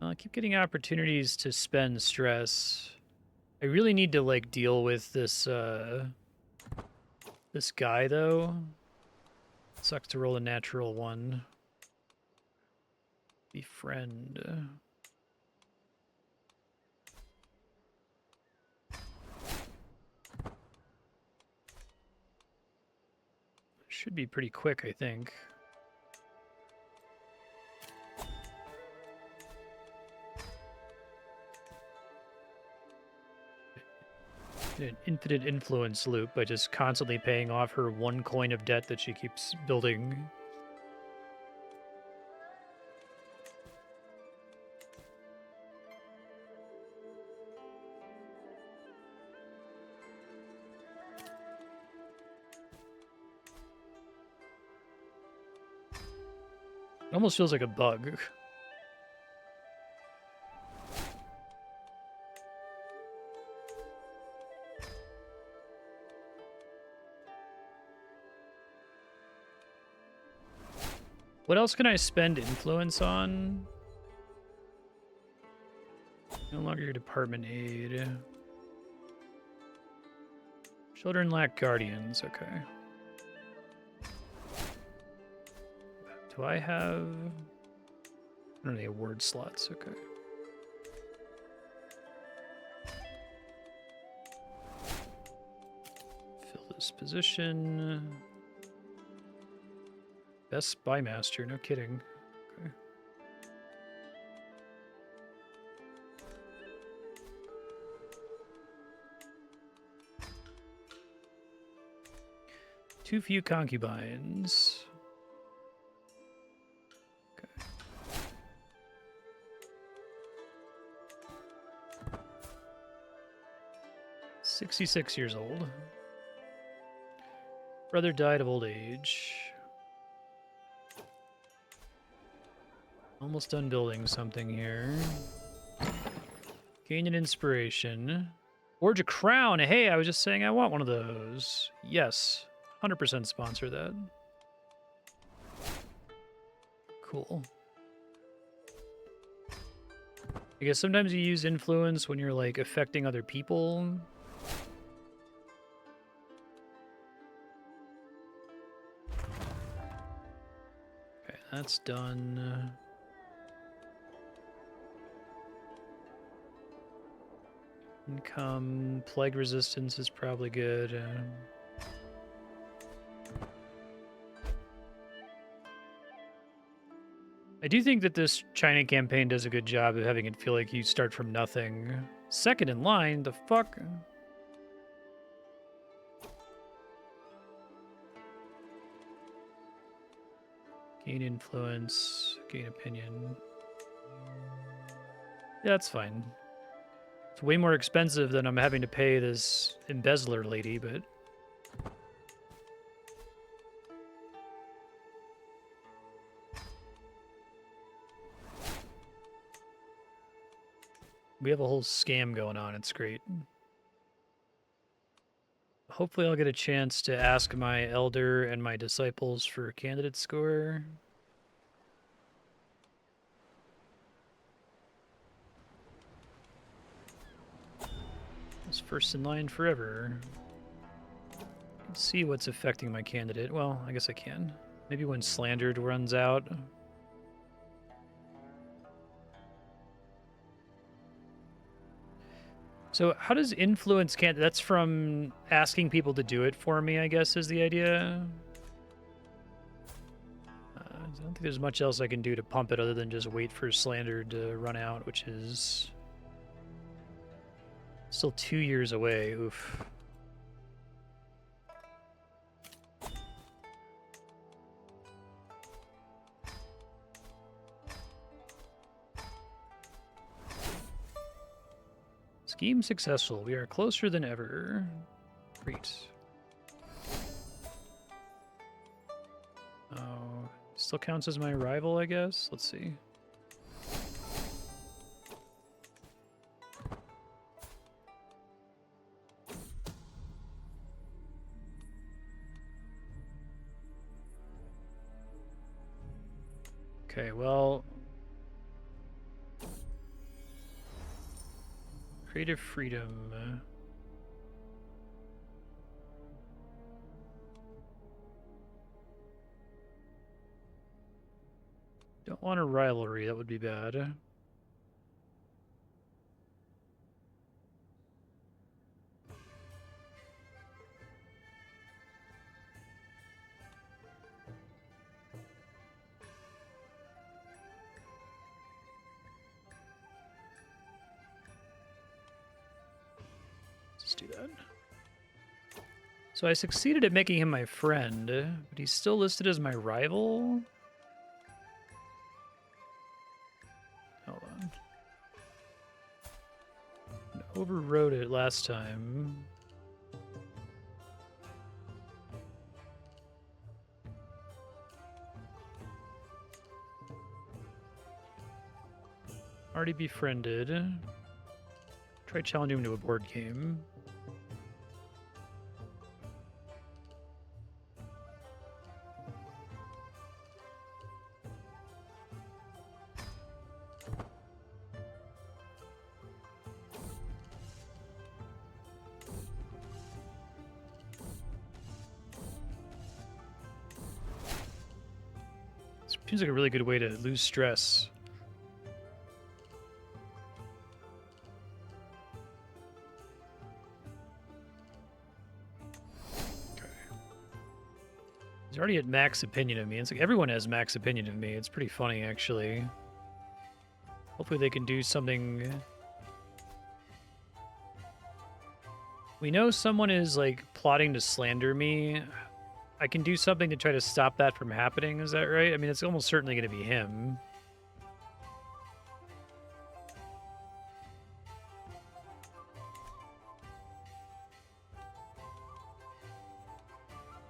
A: I keep getting opportunities to spend stress. I really need to like deal with this this guy though. Sucks to roll a natural one. Befriend. Should be pretty quick, I think. An infinite influence loop by just constantly paying off her 1 coin of debt that she keeps building. It almost feels like a bug. What else can I spend influence on? No longer your department aid. Children lack guardians. Okay. Do I have... I don't know, award slots. Okay. Fill this position. Best Spymaster, no kidding. Okay. Too few concubines. Okay. 66 years old. Brother died of old age. Almost done building something here. Gain an inspiration. Forge a crown. Hey, I was just saying I want one of those. Yes. 100% sponsor that. Cool. I guess sometimes you use influence when you're like affecting other people. Okay, that's done. Income, plague resistance is probably good. I do think that this China campaign does a good job of having it feel like you start from nothing. Second in line, the fuck? Gain influence, gain opinion. Yeah, that's fine. It's way more expensive than I'm having to pay this embezzler lady, but... we have a whole scam going on. It's great. Hopefully I'll get a chance to ask my elder and my disciples for a candidate score. It's first in line forever. Let's see what's affecting my candidate. Well, I guess I can. Maybe when slandered runs out. So how does influence that's from asking people to do it for me, I guess, is the idea. I don't think there's much else I can do to pump it other than just wait for slander to run out, which is still 2 years away. Oof. Scheme successful. We are closer than ever. Great. Oh, still counts as my rival, I guess. Let's see. Okay, well... creative freedom. Don't want a rivalry, that would be bad. Let's do that. So I succeeded at making him my friend, but he's still listed as my rival? Hold on. I overrode it last time. Already befriended. Try challenging him to a board game. Seems like a really good way to lose stress. Okay. He's already at max opinion of me. It's like everyone has max opinion of me. It's pretty funny, actually. Hopefully they can do something. We know someone is, like, plotting to slander me. I can do something to try to stop that from happening, is that right? I mean, it's almost certainly going to be him.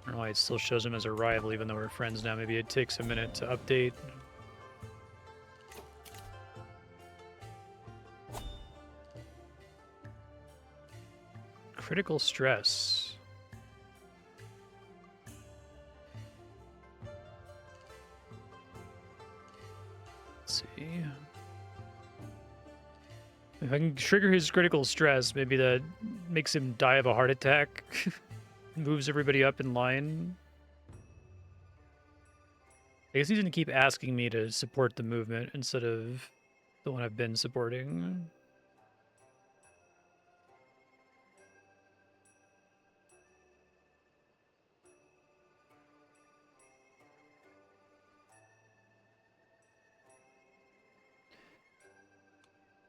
A: I don't know why it still shows him as a rival, even though we're friends now. Maybe it takes a minute to update. Critical stress. Let's see. If I can trigger his critical stress, maybe that makes him die of a heart attack. Moves everybody up in line. I guess he's going to keep asking me to support the movement instead of the one I've been supporting.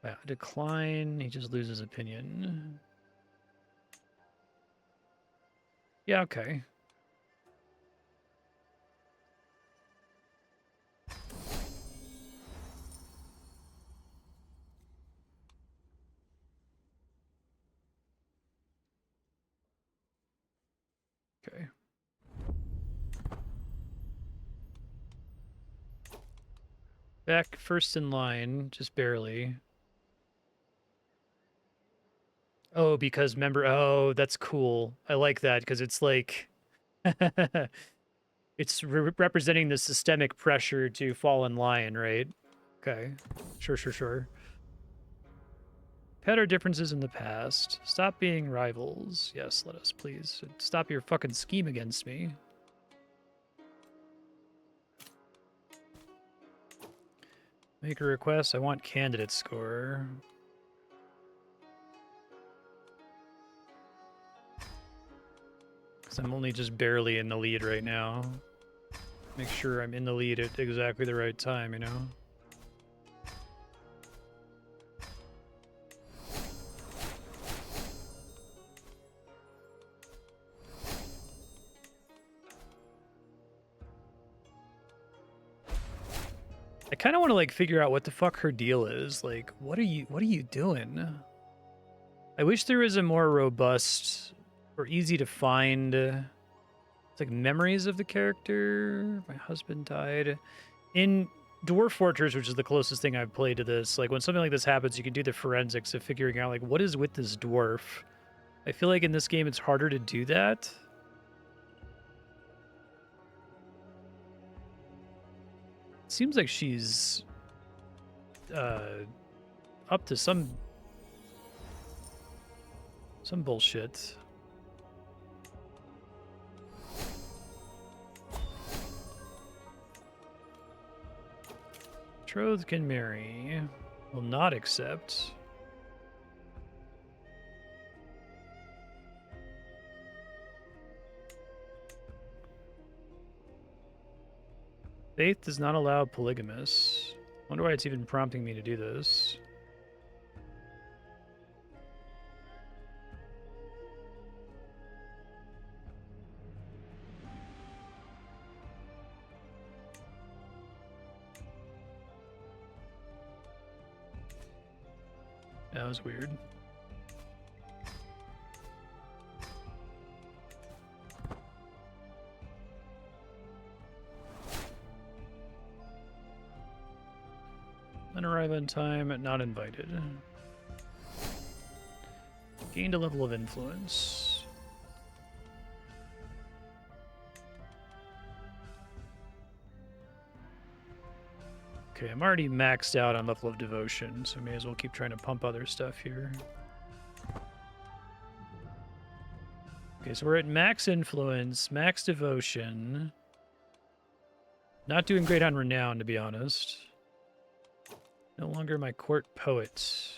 A: Wow, decline. He just loses opinion. Yeah, okay. Okay. Back first in line, just barely. Oh, because member. Oh, that's cool. I like that because it's like. It's representing the systemic pressure to fall in line, right? Okay. Sure. Had our differences in the past. Stop being rivals. Yes, let us, please. Stop your fucking scheme against me. Make a request. I want candidate score. Because I'm only just barely in the lead right now. Make sure I'm in the lead at exactly the right time, you know? I kind of want to like figure out what the fuck her deal is. Like, what are you doing? I wish there was a more robust or easy to find it's like memories of the character. My husband died in Dwarf Fortress, which is the closest thing I've played to this. Like when something like this happens, you can do the forensics of figuring out like what is with this dwarf. I feel like in this game it's harder to do that. It seems like she's up to some bullshit. Betrothed can marry. Will not accept. Faith does not allow polygamous. Wonder why it's even prompting me to do this. That was weird. Arrive on time, not invited. Gained a level of influence. Okay, I'm already maxed out on level of devotion, so may as well keep trying to pump other stuff here. Okay, so we're at max influence, max devotion. Not doing great on renown, to be honest. No longer my court poet.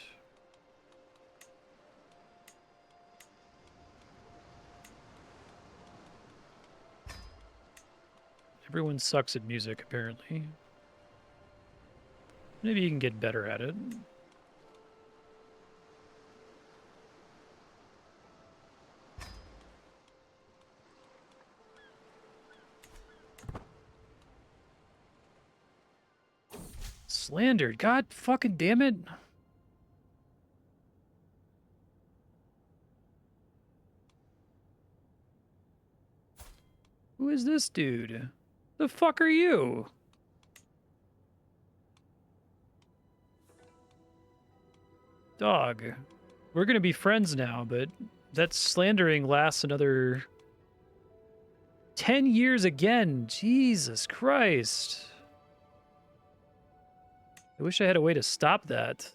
A: Everyone sucks at music, apparently. Maybe you can get better at it. Slandered. God fucking damn it. Who is this dude? The fuck are you? Dog. We're gonna be friends now, but that slandering lasts another 10 years again. Jesus Christ. I wish I had a way to stop that.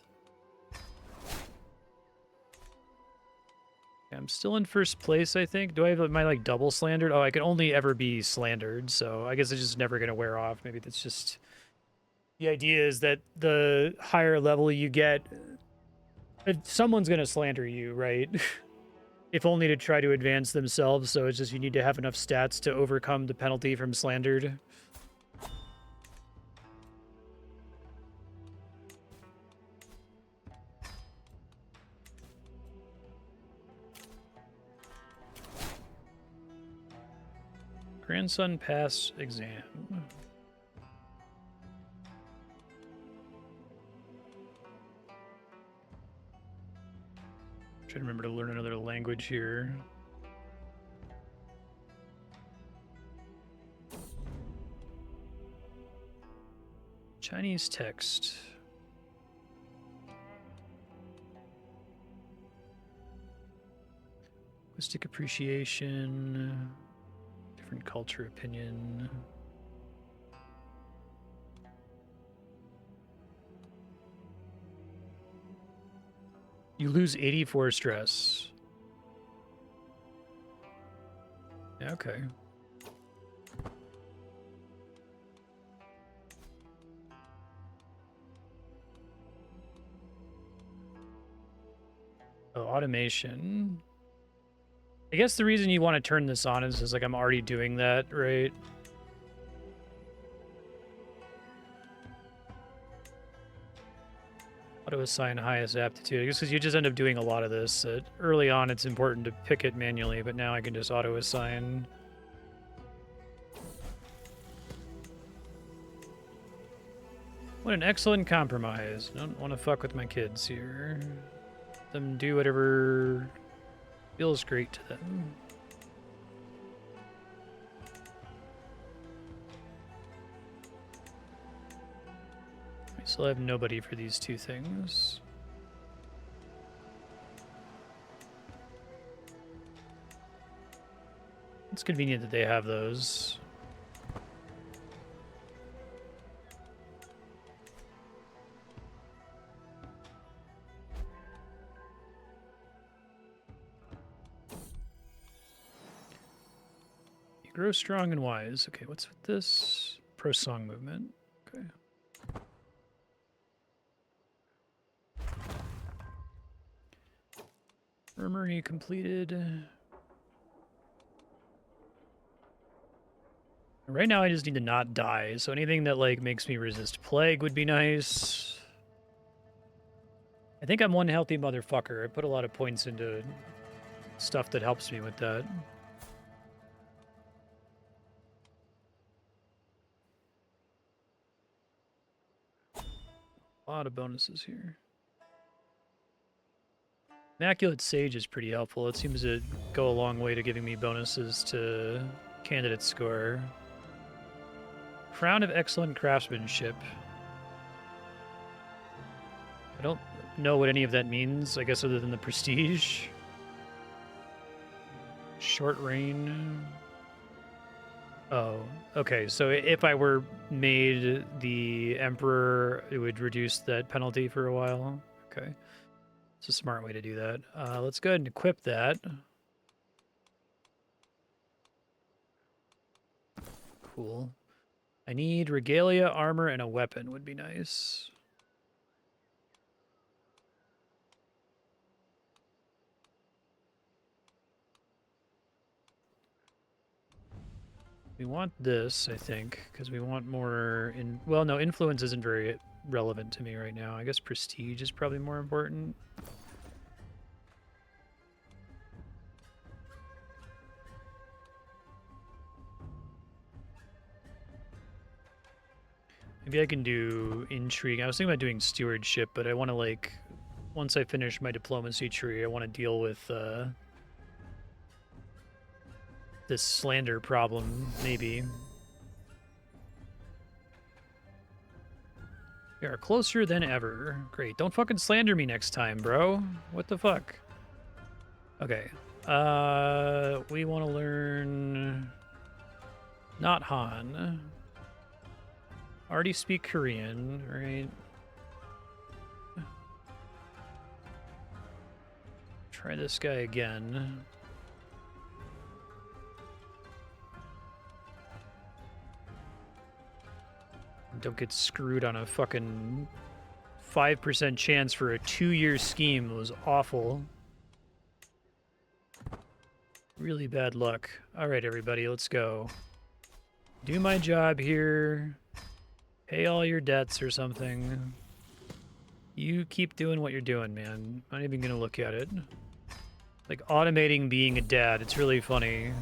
A: I'm still in first place, I think. Do I have my, like, double slandered? Oh, I can only ever be slandered, so I guess it's just never going to wear off. Maybe that's just... The idea is that the higher level you get, someone's going to slander you, right? If only to try to advance themselves, so it's just you need to have enough stats to overcome the penalty from slandered. Grandson pass exam. Try to remember to learn another language here. Chinese text. Linguistic appreciation. Different culture opinion. You lose 84 stress. Yeah, okay. Oh, automation. I guess the reason you want to turn this on is like I'm already doing that, right? Auto-assign highest aptitude. I guess because you just end up doing a lot of this. Early on, it's important to pick it manually, but now I can just auto-assign. What an excellent compromise. Don't want to fuck with my kids here. Let them do whatever feels great to them. I still have nobody for these two things. It's convenient that they have those. You grow strong and wise. Okay, what's with this? Pro song movement. Okay. Armory completed. Right now I just need to not die, so anything that like makes me resist plague would be nice. I think I'm one healthy motherfucker. I put a lot of points into stuff that helps me with that. A lot of bonuses here. Immaculate Sage is pretty helpful. It seems to go a long way to giving me bonuses to candidate score. Crown of Excellent Craftsmanship. I don't know what any of that means, I guess, other than the prestige. Short reign. Oh, okay. So if I were made the Emperor, it would reduce that penalty for a while. Okay. It's a smart way to do that. Let's go ahead and equip that. Cool. I need regalia, armor, and a weapon would be nice. We want this, I think, because we want more in... Well, no, influence isn't very relevant to me right now. I guess prestige is probably more important. Maybe I can do intrigue. I was thinking about doing stewardship, but I want to, like, once I finish my diplomacy tree, I want to deal with this slander problem, maybe. We are closer than ever. Great. Don't fucking slander me next time, bro. What the fuck? Okay. We want to learn... Not Han. Already speak Korean, right? Try this guy again. Don't get screwed on a fucking 5% chance for a 2-year scheme. It was awful. Really bad luck. All right, everybody, let's go. Do my job here. Pay all your debts or something. You keep doing what you're doing, man. I'm not even gonna look at it. Like automating being a dad. It's really funny.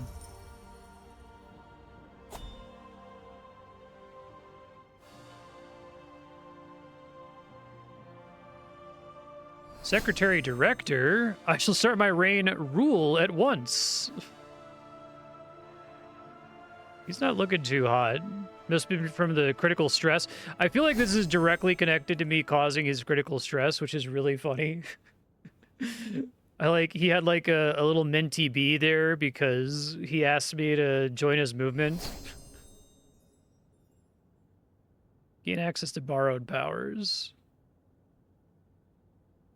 A: Secretary Director, I shall start my reign rule at once. He's not looking too hot. Must be from the critical stress. I feel like this is directly connected to me causing his critical stress, which is really funny. He had like a little mentee bee there because he asked me to join his movement. Gain access to borrowed powers.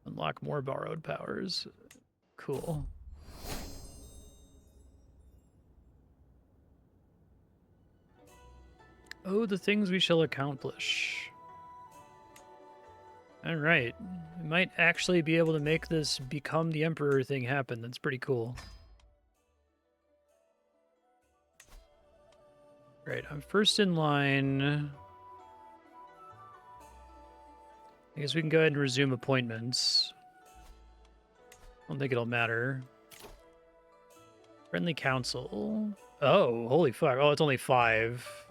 A: Unlock more borrowed powers. Cool. Oh, the things we shall accomplish. All right. We might actually be able to make this become the Emperor thing happen. That's pretty cool. Right, I'm first in line. I guess we can go ahead and resume appointments. I don't think it'll matter. Friendly council. Oh, holy fuck. Oh, it's only 5.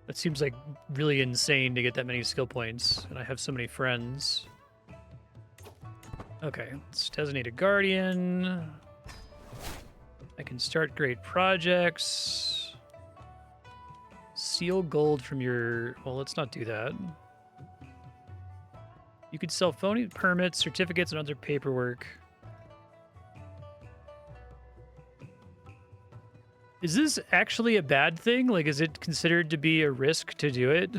A: That seems like really insane to get that many skill points, and I have so many friends. Okay, let's designate a guardian. I can start great projects. Seal gold from your... Well, let's not do that. You could sell phony permits, certificates, and other paperwork. Is this actually a bad thing? Like, is it considered to be a risk to do it?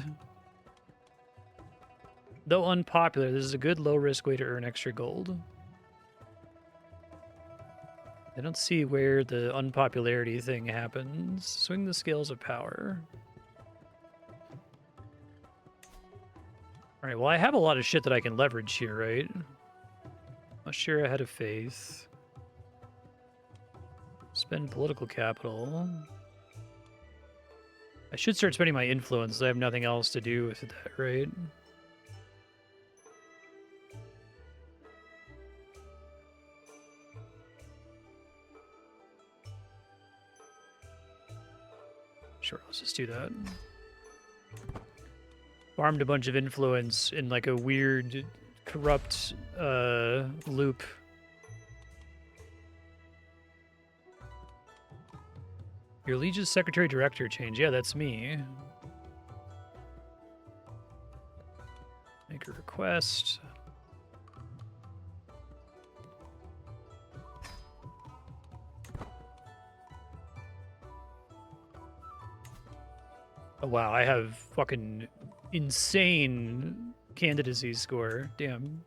A: Though unpopular, this is a good low-risk way to earn extra gold. I don't see where the unpopularity thing happens. Swing the scales of power. Alright, well, I have a lot of shit that I can leverage here, right? Share ahead of faith. Spend political capital. I should start spending my influence. I have nothing else to do with that, right? Sure, let's just do that. Farmed a bunch of influence in like a weird, corrupt loop. Your Liege's Secretary Director change. Yeah, that's me. Make a request. Oh, wow, I have fucking insane candidacy score. Damn.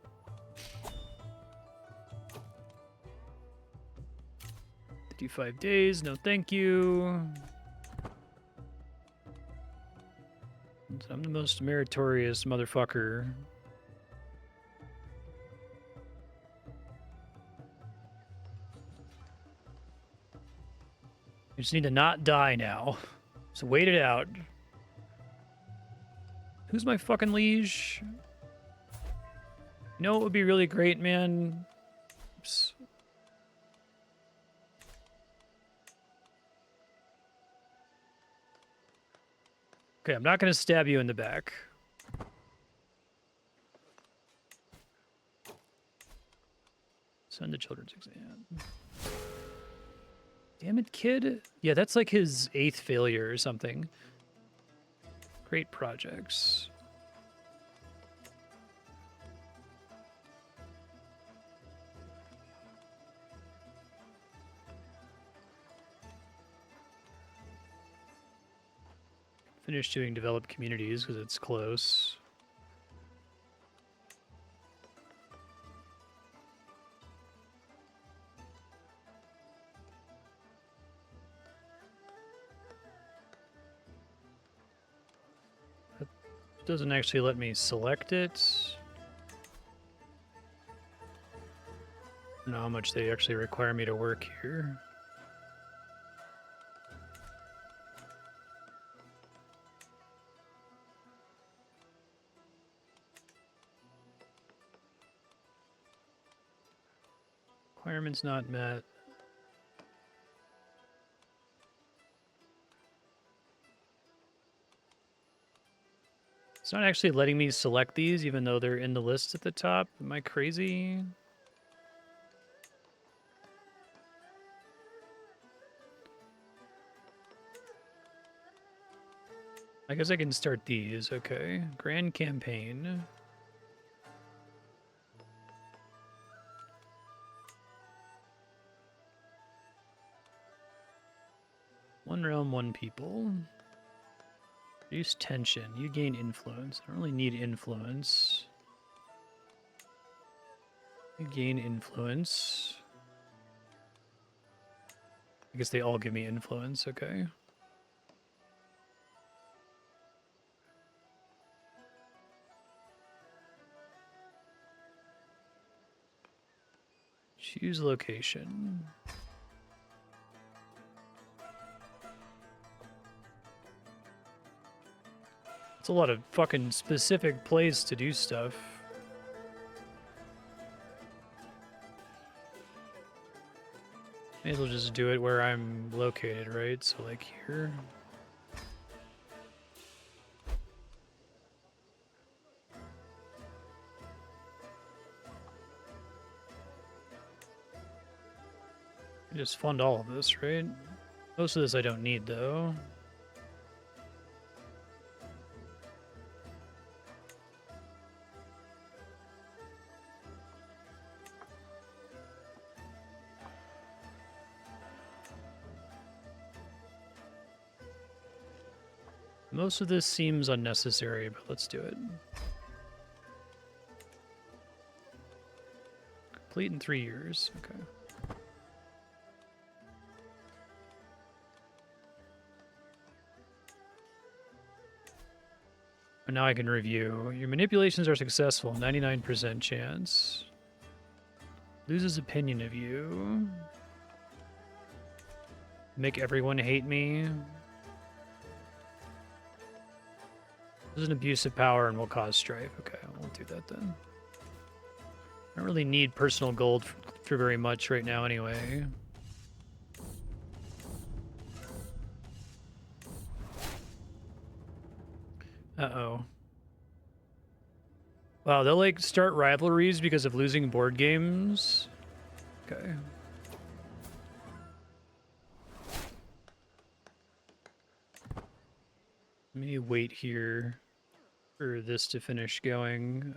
A: Do 5 days. No, thank you. I'm the most meritorious motherfucker. You just need to not die now. So wait it out. Who's my fucking liege? You know what would be really great, man? Oops. Okay, I'm not going to stab you in the back. Send the children's exam. Damn it, kid. Yeah, that's like his 8th failure or something. Great projects. Finish doing developed communities because it's close. That doesn't actually let me select it. I don't know how much they actually require me to work here. Requirements not met. It's not actually letting me select these, even though they're in the list at the top. Am I crazy? I guess I can start these. Okay. Grand campaign. One realm, one people. Reduce tension. You gain influence. I don't really need influence. You gain influence. I guess they all give me influence. Okay. Choose location. It's a lot of fucking specific place to do stuff. May as well just do it where I'm located, right? So like here. Just fund all of this, right? Most of this I don't need, though. Most of this seems unnecessary, but let's do it. Complete in 3 years. Okay. And now I can review. Your manipulations are successful. 99% chance. Loses opinion of you. Make everyone hate me. This is an abuse of power and will cause strife. Okay, I won't do that then. I don't really need personal gold for very much right now anyway. Uh-oh. Wow, they'll like start rivalries because of losing board games. Okay. Let me wait here for this to finish going.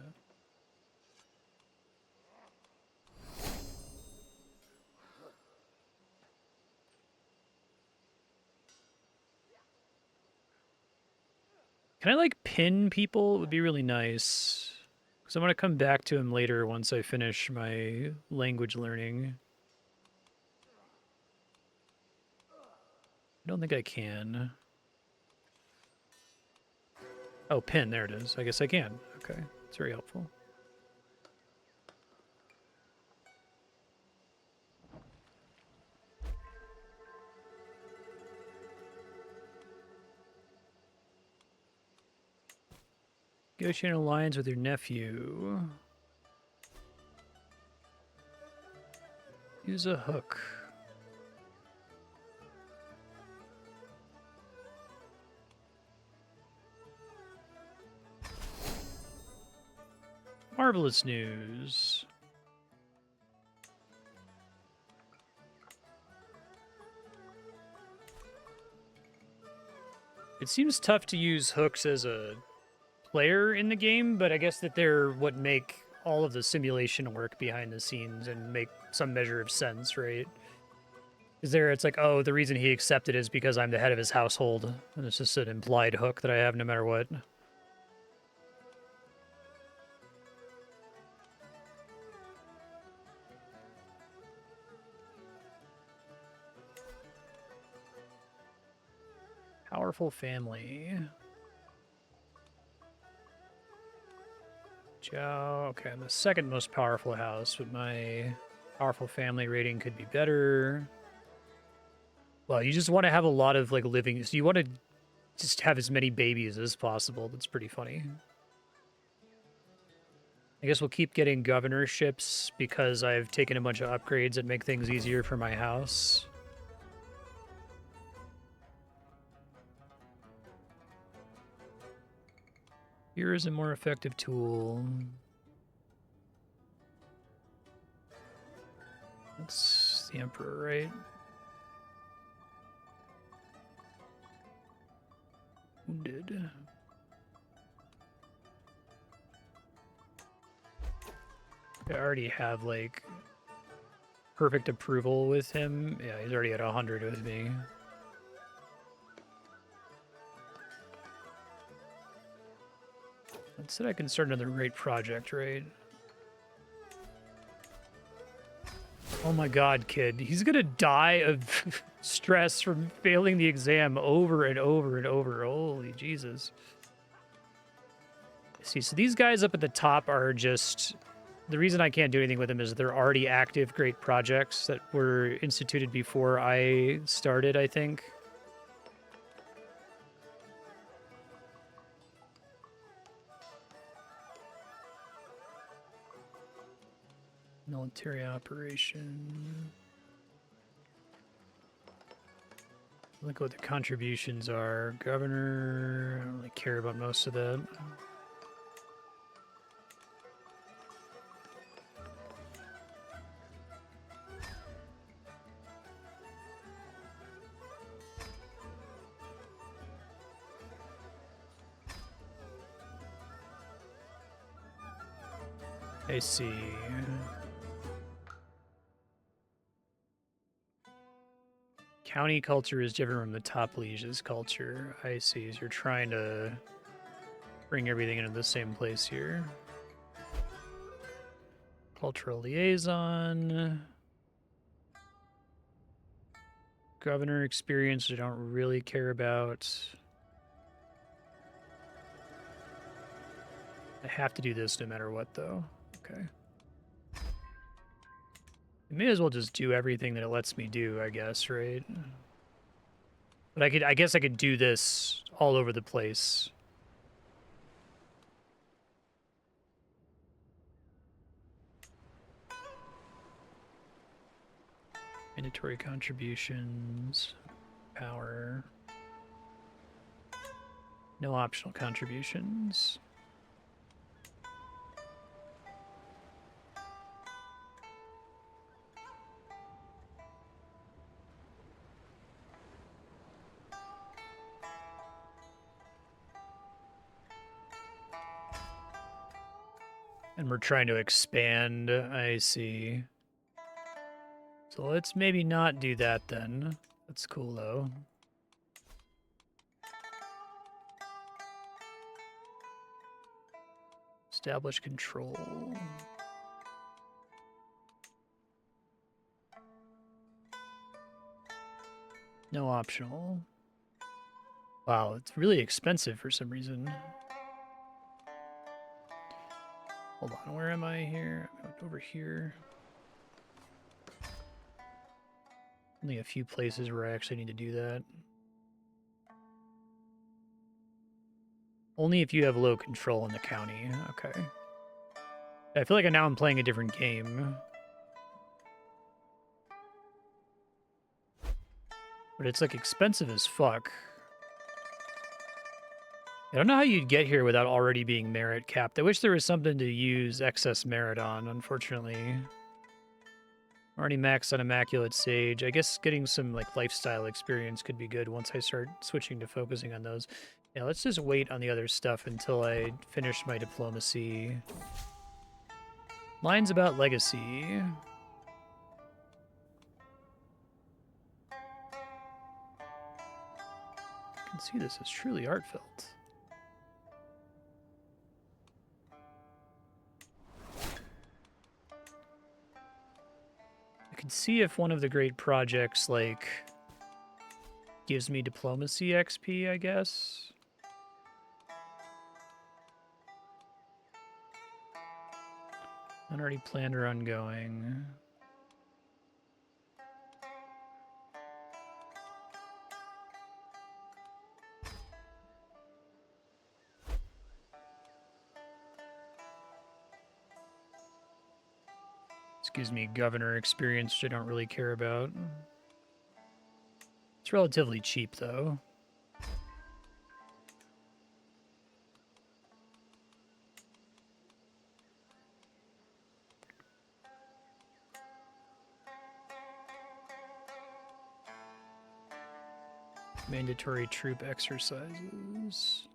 A: Can I like pin people? It would be really nice. Because I'm going to come back to him later once I finish my language learning. I don't think I can. Oh, pin, there it is. I guess I can. Okay, it's very helpful. Negotiate an alliance with your nephew. Use a hook. Marvelous news. It seems tough to use hooks as a player in the game, but I guess that they're what make all of the simulation work behind the scenes and make some measure of sense, right? Is there, it's like, oh, the reason he accepted is because I'm the head of his household, and it's just an implied hook that I have no matter what. Powerful family. Joe, okay, I'm the second most powerful house, but my powerful family rating could be better. Well, you just want to have a lot of, like, living, so you want to just have as many babies as possible. That's pretty funny. I guess we'll keep getting governorships because I've taken a bunch of upgrades that make things easier for my house. Here is a more effective tool. That's the Emperor, right? Wounded. I already have, like, perfect approval with him. Yeah, he's already at 100 with me. That said, I can start another great project, right? Oh my god, kid. He's gonna die of stress from failing the exam over and over and over. Holy Jesus. See, so these guys up at the top are just... The reason I can't do anything with them is they're already active great projects that were instituted before I started, I think. Military operation. Look what the contributions are. Governor, I don't really care about most of that. I see. County culture is different from the top liege's culture. I see. So you're trying to bring everything into the same place here. Cultural liaison. Governor experience I don't really care about. I have to do this no matter what, though. Okay. I may as well just do everything that it lets me do, I guess, right? But I guess I could do this all over the place. Mandatory contributions, power. No optional contributions. And we're trying to expand, I see. So let's maybe not do that then. That's cool though. Establish control. No optional. Wow, it's really expensive for some reason. Hold on, where am I here? Over here. Only a few places where I actually need to do that. Only if you have low control in the county. Okay. I feel like now I'm playing a different game. But it's like expensive as fuck. I don't know how you'd get here without already being merit capped. I wish there was something to use excess merit on, unfortunately. Already maxed on Immaculate Sage. I guess getting some like lifestyle experience could be good once I start switching to focusing on those. Yeah, let's just wait on the other stuff until I finish my diplomacy. Lines about legacy. I can see this as truly heartfelt. I can see if one of the great projects, like, gives me diplomacy XP, I guess. I'm already planned or ongoing. This gives me governor experience, which I don't really care about. It's relatively cheap, though. Mandatory troop exercises.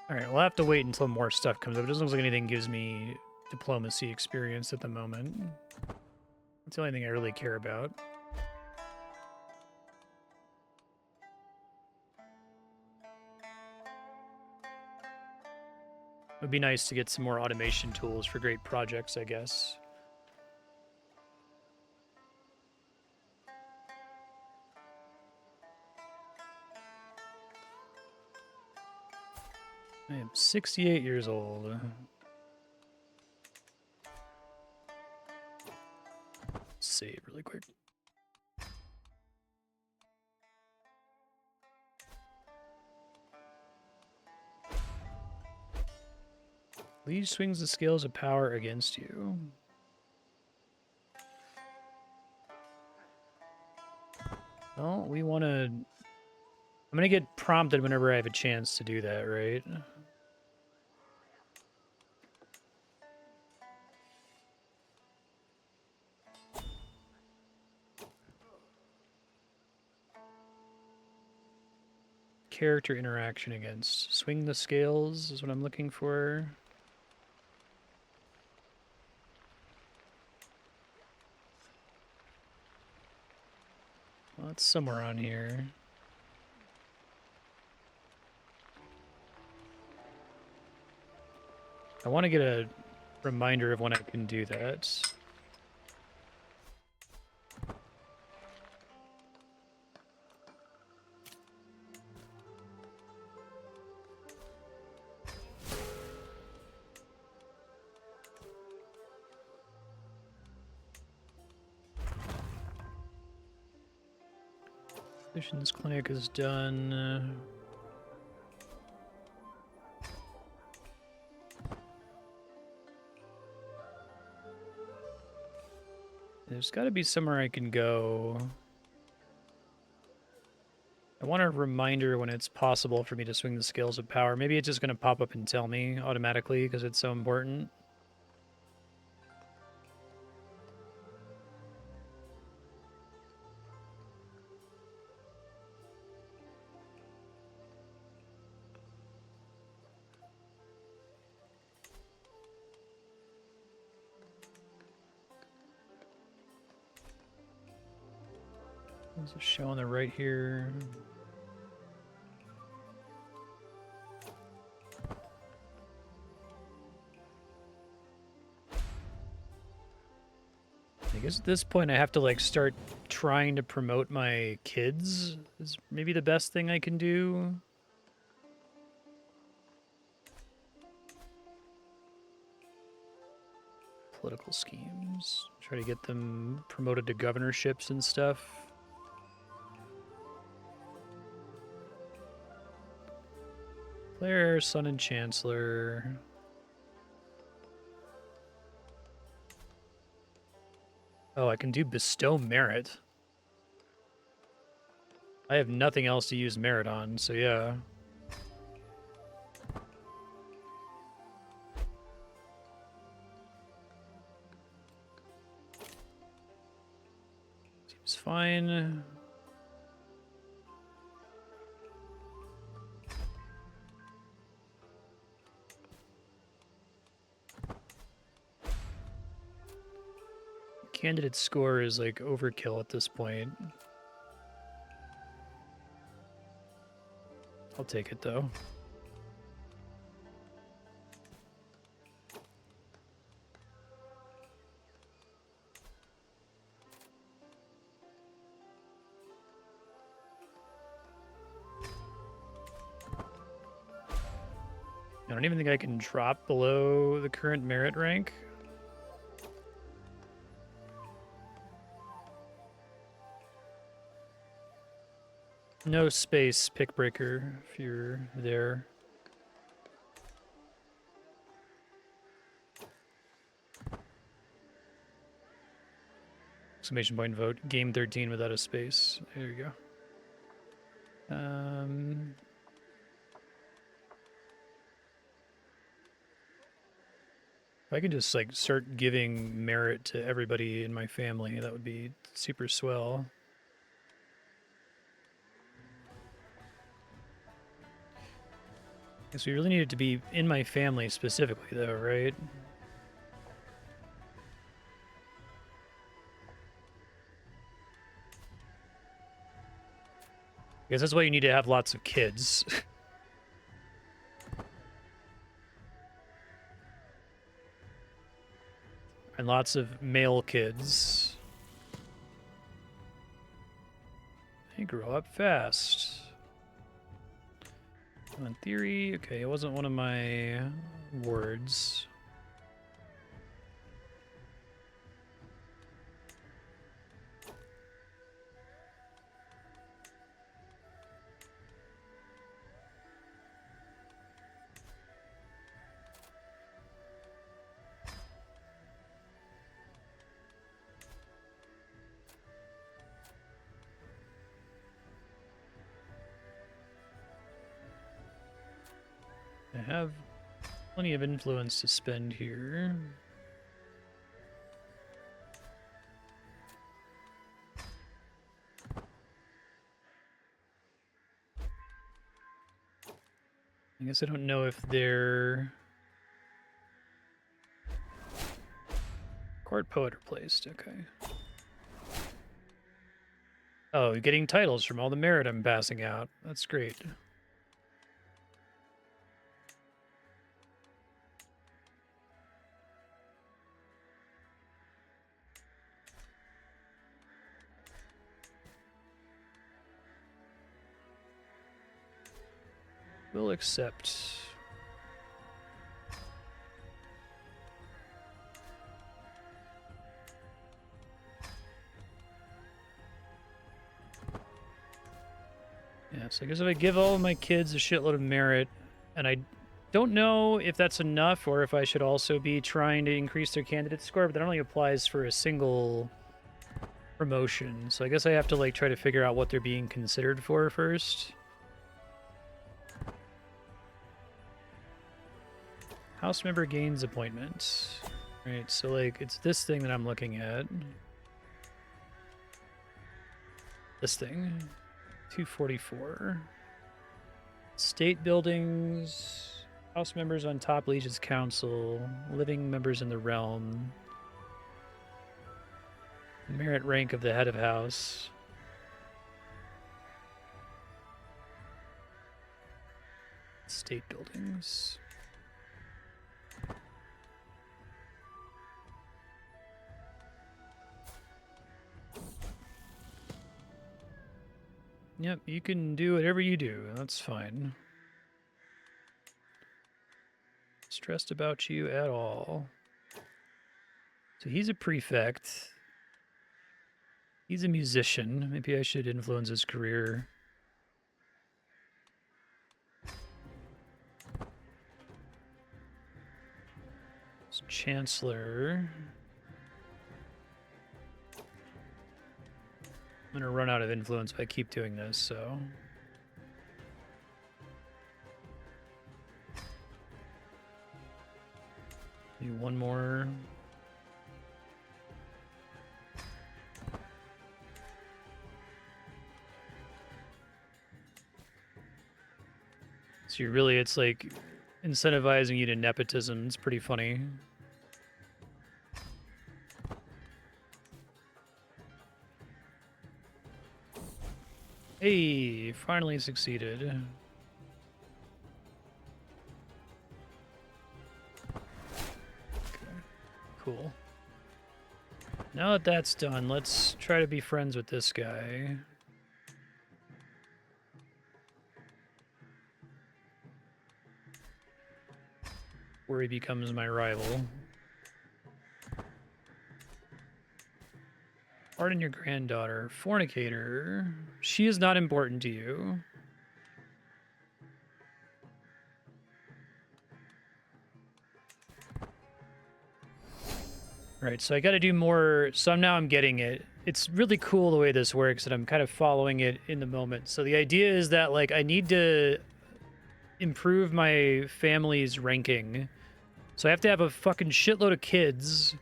A: Alright, we'll have to wait until more stuff comes up. It doesn't look like anything gives me diplomacy experience at the moment. That's the only thing I really care about. It would be nice to get some more automation tools for great projects, I guess. I am 68 years old. Save really quick. Liege swings the scales of power against you. Well, we want to... I'm going to get prompted whenever I have a chance to do that, right? Character interaction against. Swing the scales is what I'm looking for. Well, it's somewhere on here. I want to get a reminder of when I can do that. Physician's clinic is done. There's got to be somewhere I can go. I want a reminder when it's possible for me to swing the scales of power. Maybe it's just going to pop up and tell me automatically because it's so important. There's a show on the right here. I guess at this point I have to like start trying to promote my kids is maybe the best thing I can do. political schemes. Try to get them promoted to governorships and stuff. Player, son, and Chancellor. Oh, I can do bestow merit. I have nothing else to use merit on, so yeah. Seems fine. Candidate score is like overkill at this point. I'll take it though. I don't even think I can drop below the current merit rank. No space, pickbreaker, if you're there. Exclamation point vote. Game 13 without a space. There you go. If I could just like start giving merit to everybody in my family, that would be super swell. Guess we really need it to be in my family specifically, though, right? Because that's why you need to have lots of kids. And lots of male kids. They grow up fast. In theory, okay, it wasn't one of my words. I have plenty of influence to spend here. I guess I don't know if they're court poet replaced. Okay. Oh, getting titles from all the merit I'm passing out. That's great. We'll accept. Yeah, so I guess if I give all of my kids a shitload of merit, and I don't know if that's enough or if I should also be trying to increase their candidate score, but that only applies for a single promotion. So I guess I have to like try to figure out what they're being considered for first. House member gains appointment. Right, so like it's this thing that I'm looking at. This thing. 244. State buildings. House members on top Legion's council. Living members in the realm. Merit rank of the head of house. State buildings. Yep, you can do whatever you do. That's fine. Stressed about you at all. So he's a prefect. He's a musician. Maybe I should influence his career. It's Chancellor. I'm gonna run out of influence if I keep doing this, so. Maybe one more. So really, it's like incentivizing you to nepotism. It's pretty funny. Hey, finally succeeded. Okay, cool. Now that that's done, let's try to be friends with this guy. Where he becomes my rival. Pardon your granddaughter. Fornicator. She is not important to you. Right, so I got to do more. So now I'm getting it. It's really cool the way this works, and I'm kind of following it in the moment. So the idea is that, like, I need to improve my family's ranking. So I have to have a fucking shitload of kids.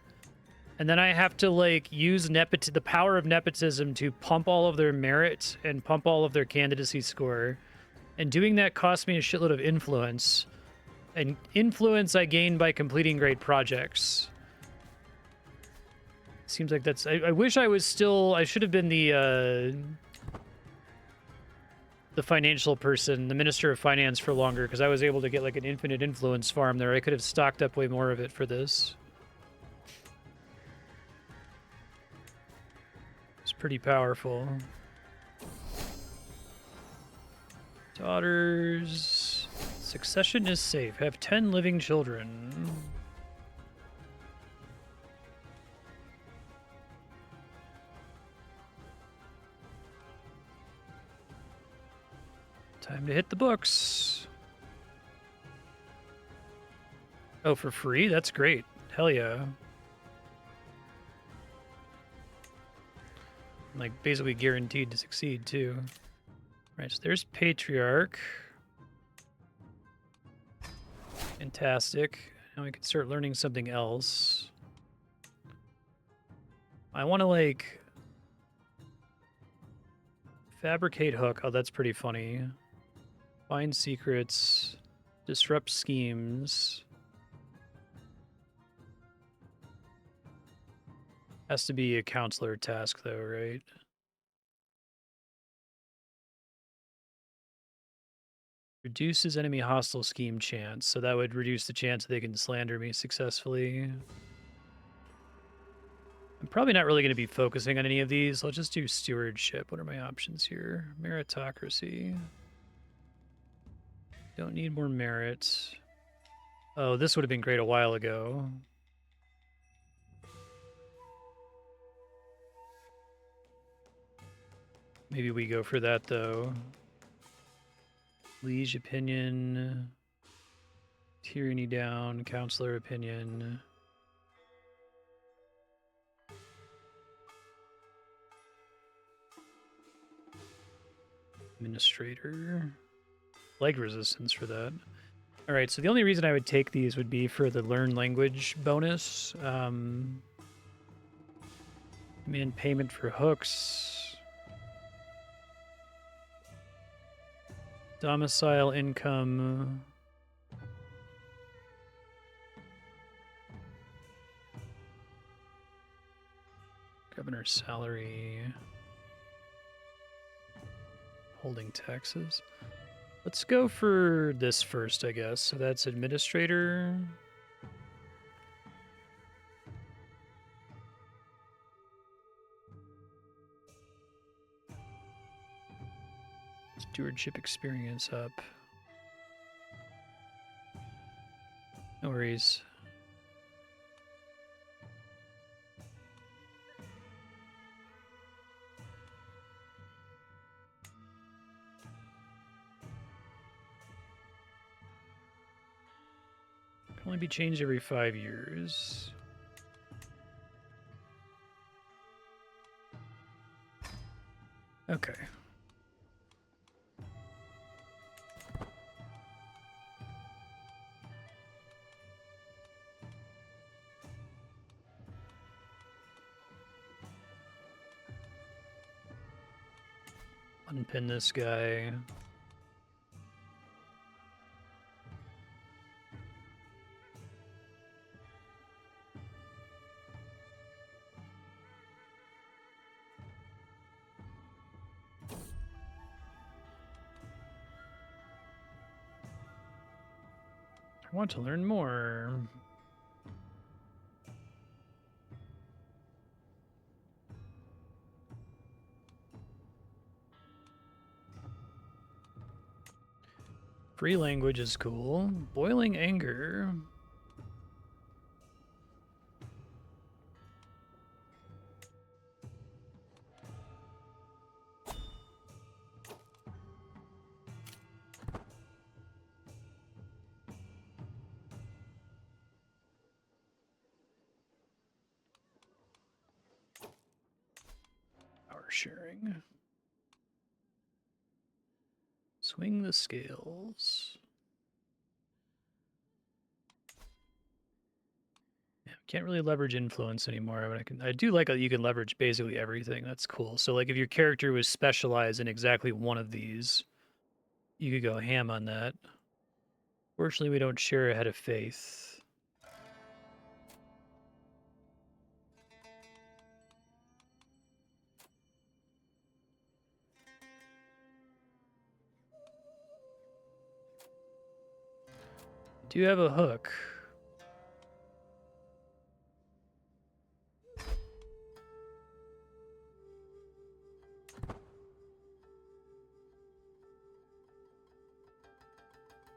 A: And then I have to, like, use the power of nepotism to pump all of their merit and pump all of their candidacy score. And doing that costs me a shitload of influence. And influence I gain by completing great projects. Seems like that's... I wish I was still... I should have been the financial person, the Minister of Finance for longer, because I was able to get, like, an infinite influence farm there. I could have stocked up way more of it for this. Pretty powerful. Daughters. Succession is safe. Have 10 living children. Time to hit the books. Oh, for free? That's great. Hell yeah. Like, basically guaranteed to succeed, too. Right, so there's Patriarch. Fantastic. Now we can start learning something else. I want to, like... fabricate hook. Oh, that's pretty funny. Find secrets. Disrupt schemes. Has to be a counselor task, though, right? Reduces enemy hostile scheme chance, so that would reduce the chance they can slander me successfully. I'm probably not really going to be focusing on any of these. I'll just do stewardship. What are my options here? Meritocracy. Don't need more merit. Oh, this would have been great a while ago. Maybe we go for that, though. Liege opinion. Tyranny down. Counselor opinion. Administrator. Leg resistance for that. All right, so the only reason I would take these would be for the learn language bonus. Demand payment for hooks. Domicile income. Governor's salary. Holding taxes. Let's go for this first, I guess. So that's administrator. Stewardship experience up. No worries. Only be changed every 5 years. Okay. Unpin this guy. I want to learn more. Free language is cool. Boiling anger. Power sharing. Swing the scales. Yeah, can't really leverage influence anymore, but I do like that you can leverage basically everything. That's cool. So like if your character was specialized in exactly one of these, you could go ham on that. Fortunately, we don't share a head of faith. Do you have a hook?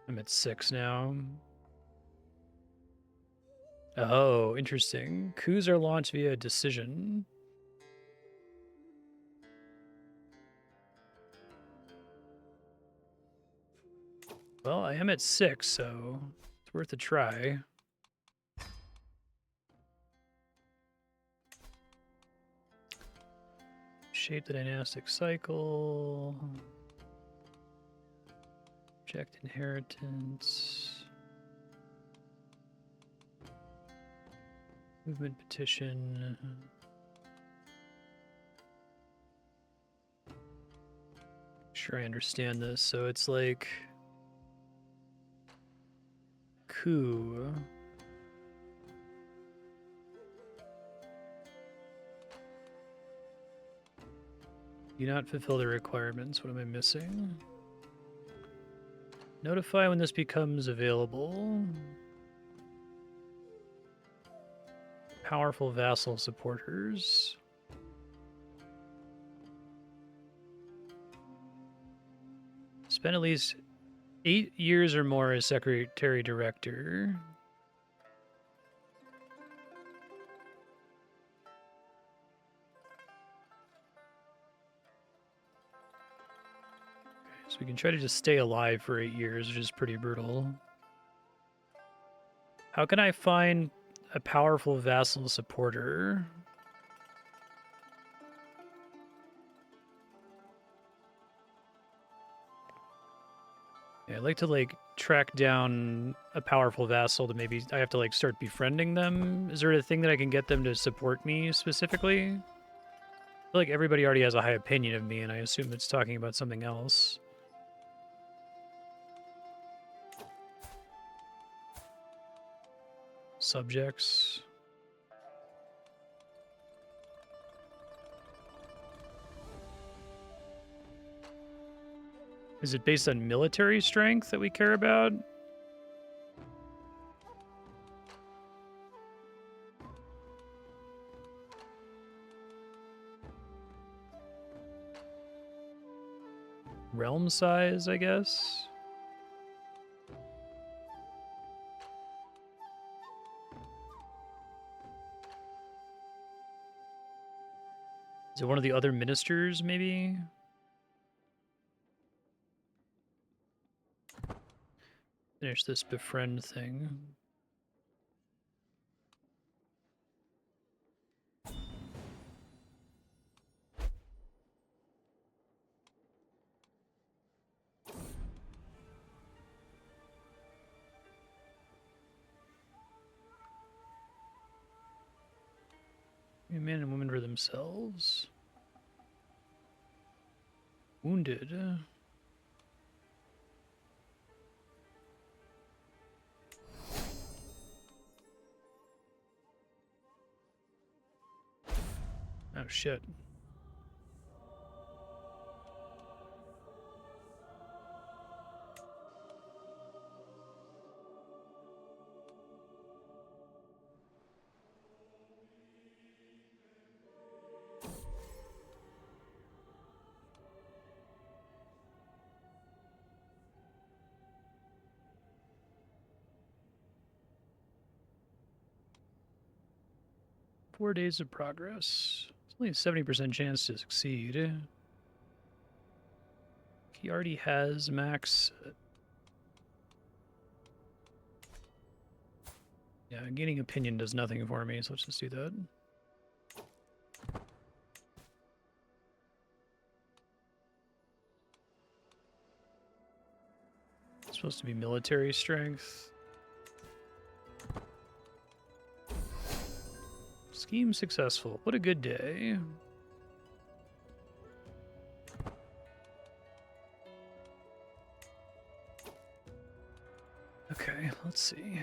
A: I'm at 6 now. Oh, interesting. Coups are launched via decision. Well, I am at 6, so it's worth a try. Shape the dynastic cycle. Object inheritance. Movement petition. Sure, I understand this. So it's like coup. Do not fulfill the requirements. What am I missing? Notify when this becomes available. Powerful vassal supporters. Spend at least 8 years or more as secretary director. Okay, so we can try to just stay alive for 8 years, which is pretty brutal. How can I find a powerful vassal supporter? Yeah, I'd like to like track down a powerful vassal to maybe I have to like start befriending them. Is there a thing that I can get them to support me specifically? I feel like everybody already has a high opinion of me, and I assume it's talking about something else. Subjects. Is it based on military strength that we care about? Realm size, I guess? Is it one of the other ministers, maybe? Finish this befriend thing. Men and women for themselves. Wounded. Oh shit. Four days of progress. It's only a 70% chance to succeed. He already has max. Yeah, gaining opinion does nothing for me, so let's just do that. It's supposed to be military strength. Scheme successful. What a good day. Okay, let's see.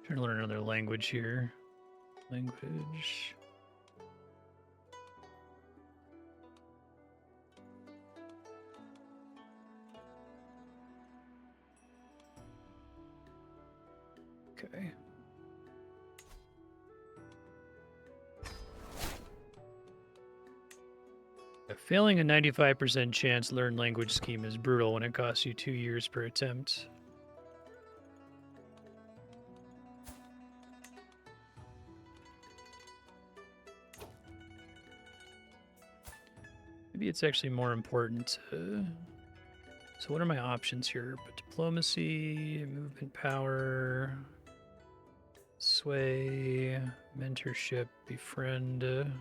A: Trying to learn another language here. Language. Okay. Failing a 95% chance learn language scheme is brutal when it costs you 2 years per attempt. Maybe it's actually more important to... So what are my options here? But diplomacy, movement power, sway, mentorship, befriend,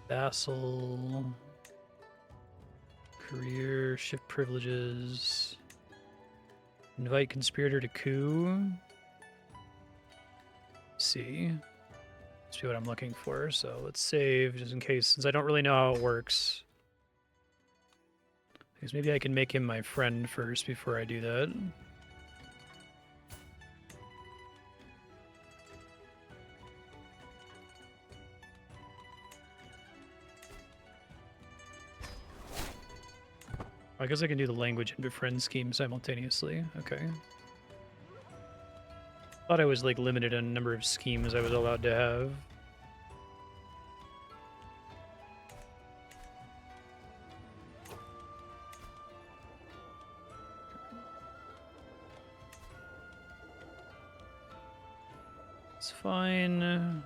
A: vassal, career, shift privileges, invite conspirator to coup. See. Must be what I'm looking for, so let's save just in case, since I don't really know how it works. Because maybe I can make him my friend first before I do that. I guess I can do the language and befriend scheme simultaneously. Okay. Thought I was like limited on number of schemes I was allowed to have. It's fine.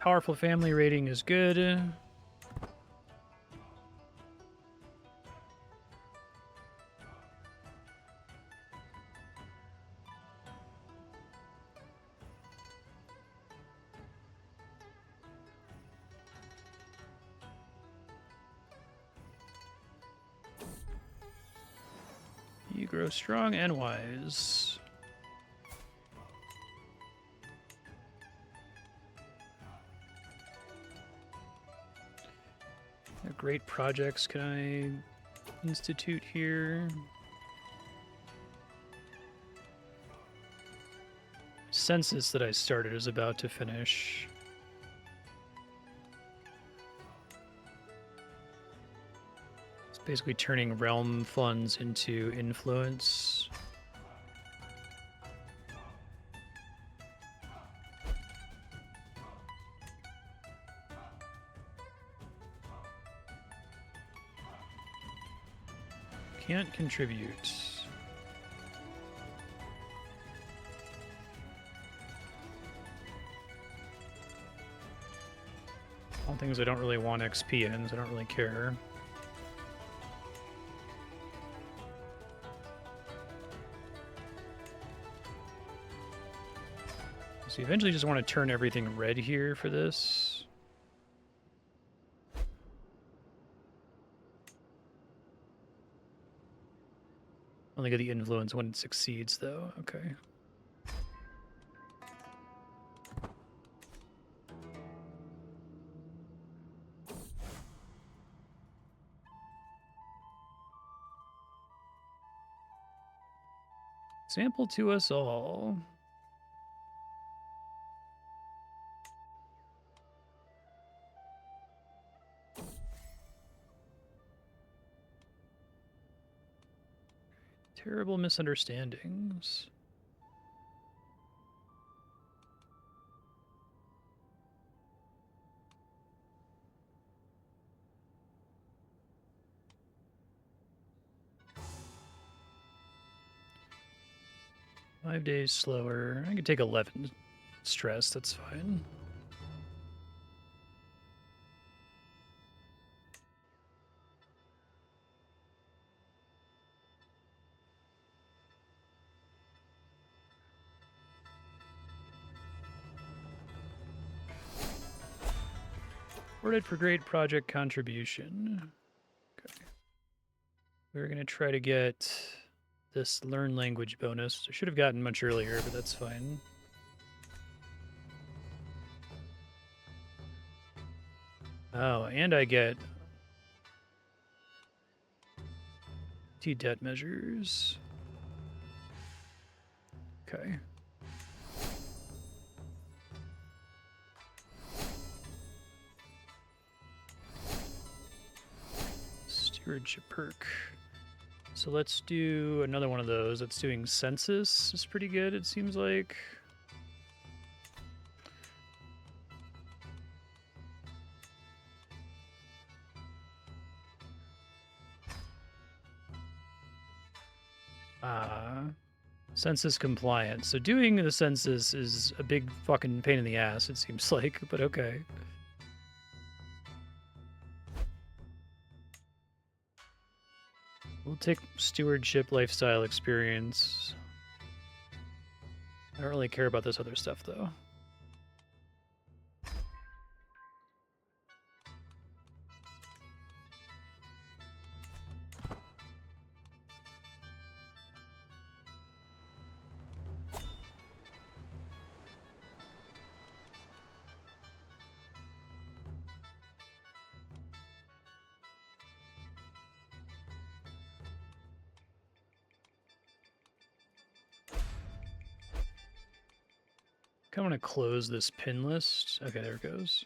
A: Powerful family rating is good. You grow strong and wise. What great projects can I institute here? Census that I started is about to finish. It's basically turning realm funds into influence. Can't contribute. All things I don't really want XP in, so I don't really care. So you eventually just want to turn everything red here for this. Only get the influence when it succeeds, though. Okay. Sample to us all. Terrible misunderstandings. Five days slower. I could take 11 stress, that's fine. Awarded for great project contribution. Okay. We're going to try to get this learn language bonus. I should have gotten much earlier, but that's fine. Oh, and I get T-debt measures. Okay. Stewardship perk. So let's do another one of those. That's doing Census. It's pretty good, it seems like. Census compliance. So doing the census is a big fucking pain in the ass, it seems like, but okay. We'll take stewardship lifestyle experience. I don't really care about this other stuff, though. I want to close this pin list. Okay, there it goes.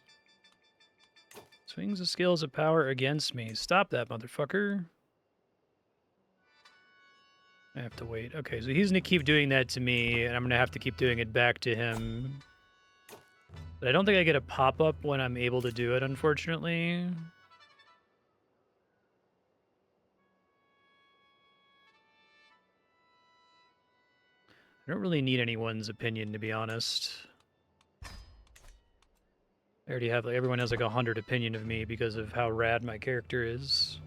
A: Swings the scales of power against me. Stop that, motherfucker. I have to wait. Okay, so he's going to keep doing that to me, and I'm going to have to keep doing it back to him. But I don't think I get a pop-up when I'm able to do it, unfortunately. I don't really need anyone's opinion, to be honest. I already have, like, everyone has like 100 opinion of me because of how rad my character is.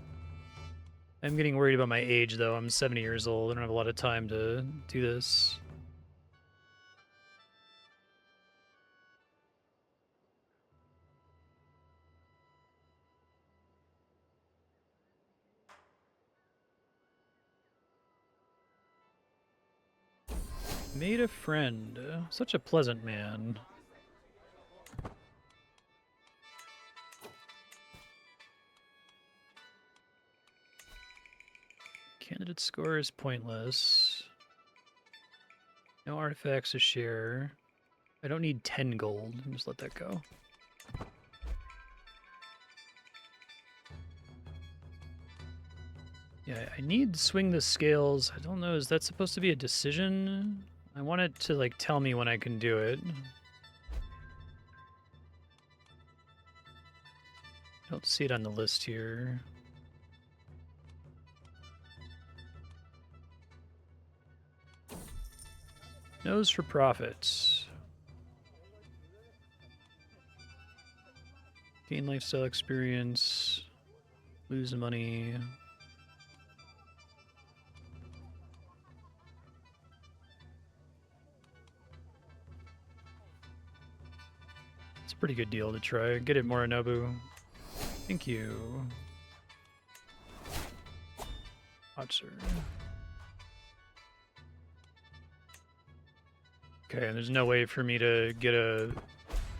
A: I'm getting worried about my age, though. I'm 70 years old. I don't have a lot of time to do this. Made a friend. Such a pleasant man. Candidate score is pointless. No artifacts to share. I don't need 10 gold. Just let that go. Yeah, I need to swing the scales. I don't know, is that supposed to be a decision? I want it to, like, tell me when I can do it. I don't see it on the list here. Nose for profits. Gain lifestyle experience. Lose money. It's a pretty good deal to try. Get it, Morinobu. Thank you. Hot sir. Okay, and there's no way for me to get a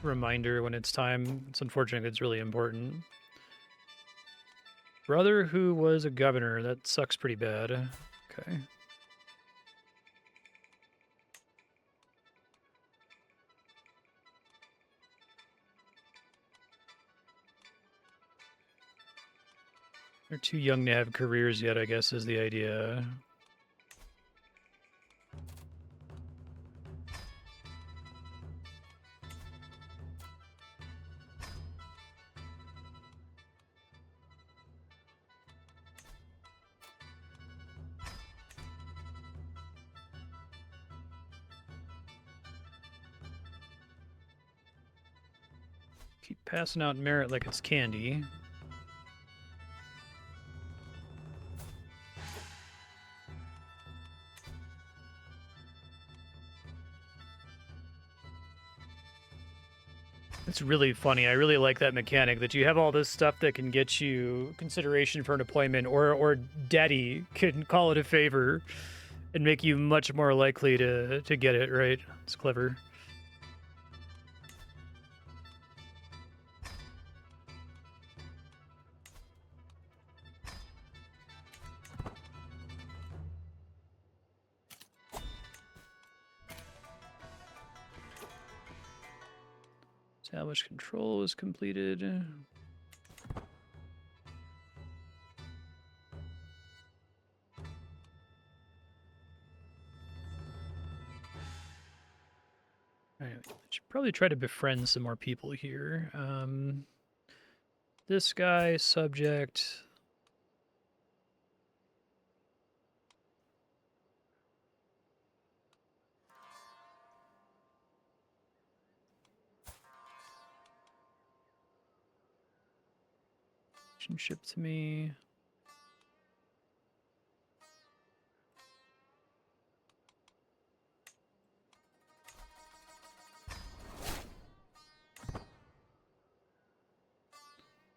A: reminder when it's time. It's unfortunate. It's really important. Brother who was a governor. That sucks pretty bad. Okay. They're too young to have careers yet, I guess, is the idea. Keep passing out merit like it's candy. It's really funny. I really like that mechanic that you have all this stuff that can get you consideration for an appointment, or daddy can call it a favor and make you much more likely to get it, right? It's clever. Establish control was completed. Alright, I should probably try to befriend some more people here. This guy, subject. Relationship to me.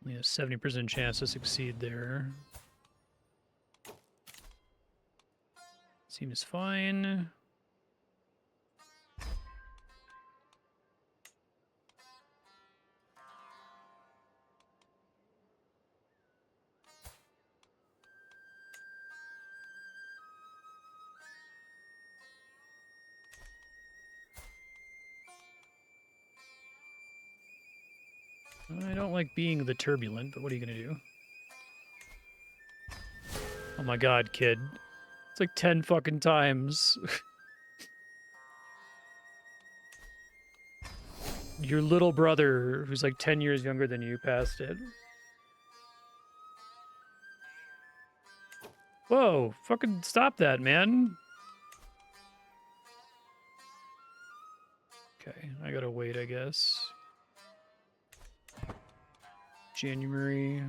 A: Only a 70% chance to succeed there. Seems fine. I don't like being the turbulent, but what are you gonna do? Oh my god, kid. It's like 10 fucking times. Your little brother, who's like 10 years younger than you, passed it. Whoa, fucking stop that, man. Okay, I gotta wait, I guess. January.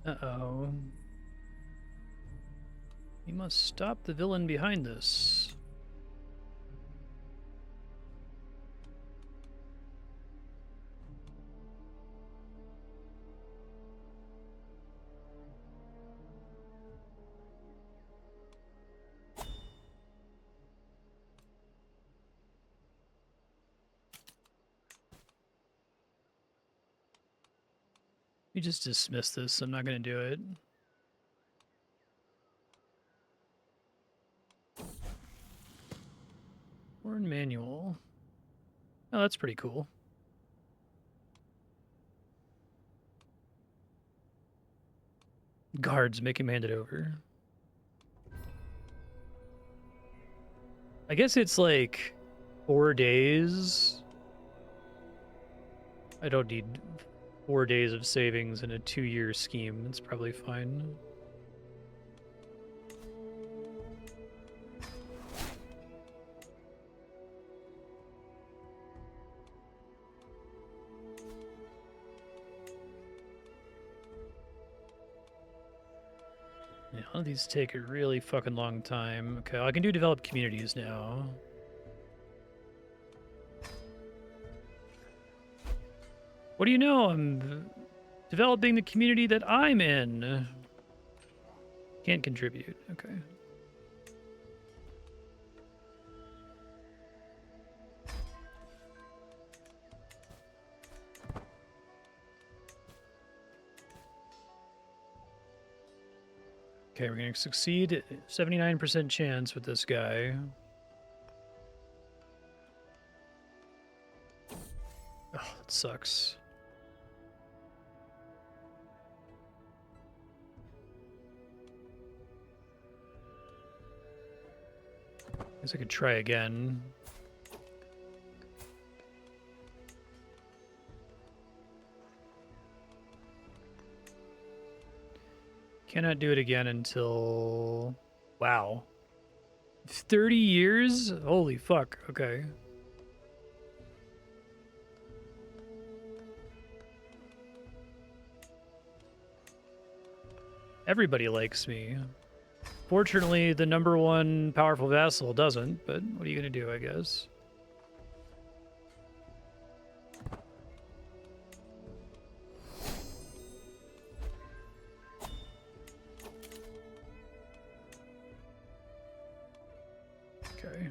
A: Uh-oh. We must stop the villain behind this. We just dismiss this. I'm not going to do it. Foreign manual. Oh, that's pretty cool. Guards, make him hand it over. I guess it's like 4 days. I don't need 4 days of savings in a 2-year scheme. It's probably fine. Yeah, all of these take a really fucking long time. Okay, I can do develop communities now. What do you know? I'm developing the community that I'm in. Can't contribute. Okay. Okay, we're going to succeed. 79% chance with this guy. Oh, it sucks. Guess I could try again. Cannot do it again until... Wow. 30 years? Holy fuck. Okay. Everybody likes me. Fortunately, the #1 powerful vassal doesn't, but what are you gonna do, I guess? Okay.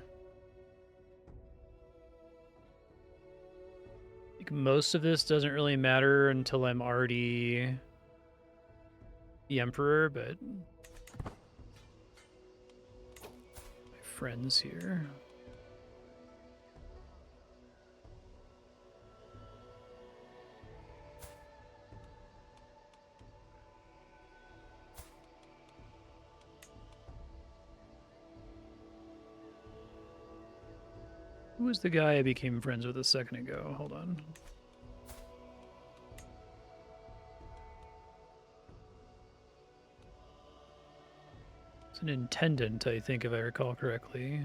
A: I think most of this doesn't really matter until I'm already the Emperor, but... friends here. Who was the guy I became friends with a second ago? Hold on. It's an intendant, I think, if I recall correctly.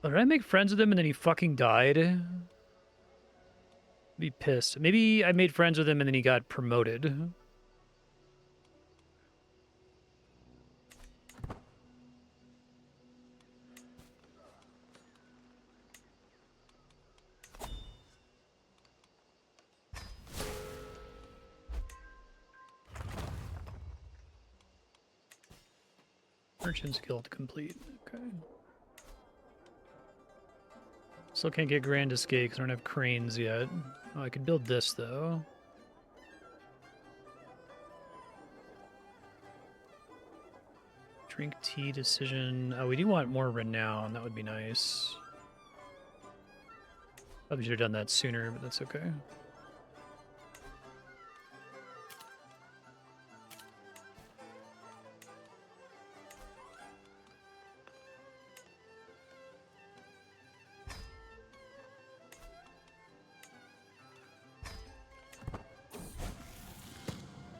A: Oh, did I make friends with him and then he fucking died? I'd be pissed. Maybe I made friends with him and then he got promoted. Merchant's Guild complete. Okay. Still can't get Grand Escape because I don't have cranes yet. Oh, I could build this, though. Drink tea decision. Oh, we do want more renown. That would be nice. Probably should have done that sooner, but that's okay.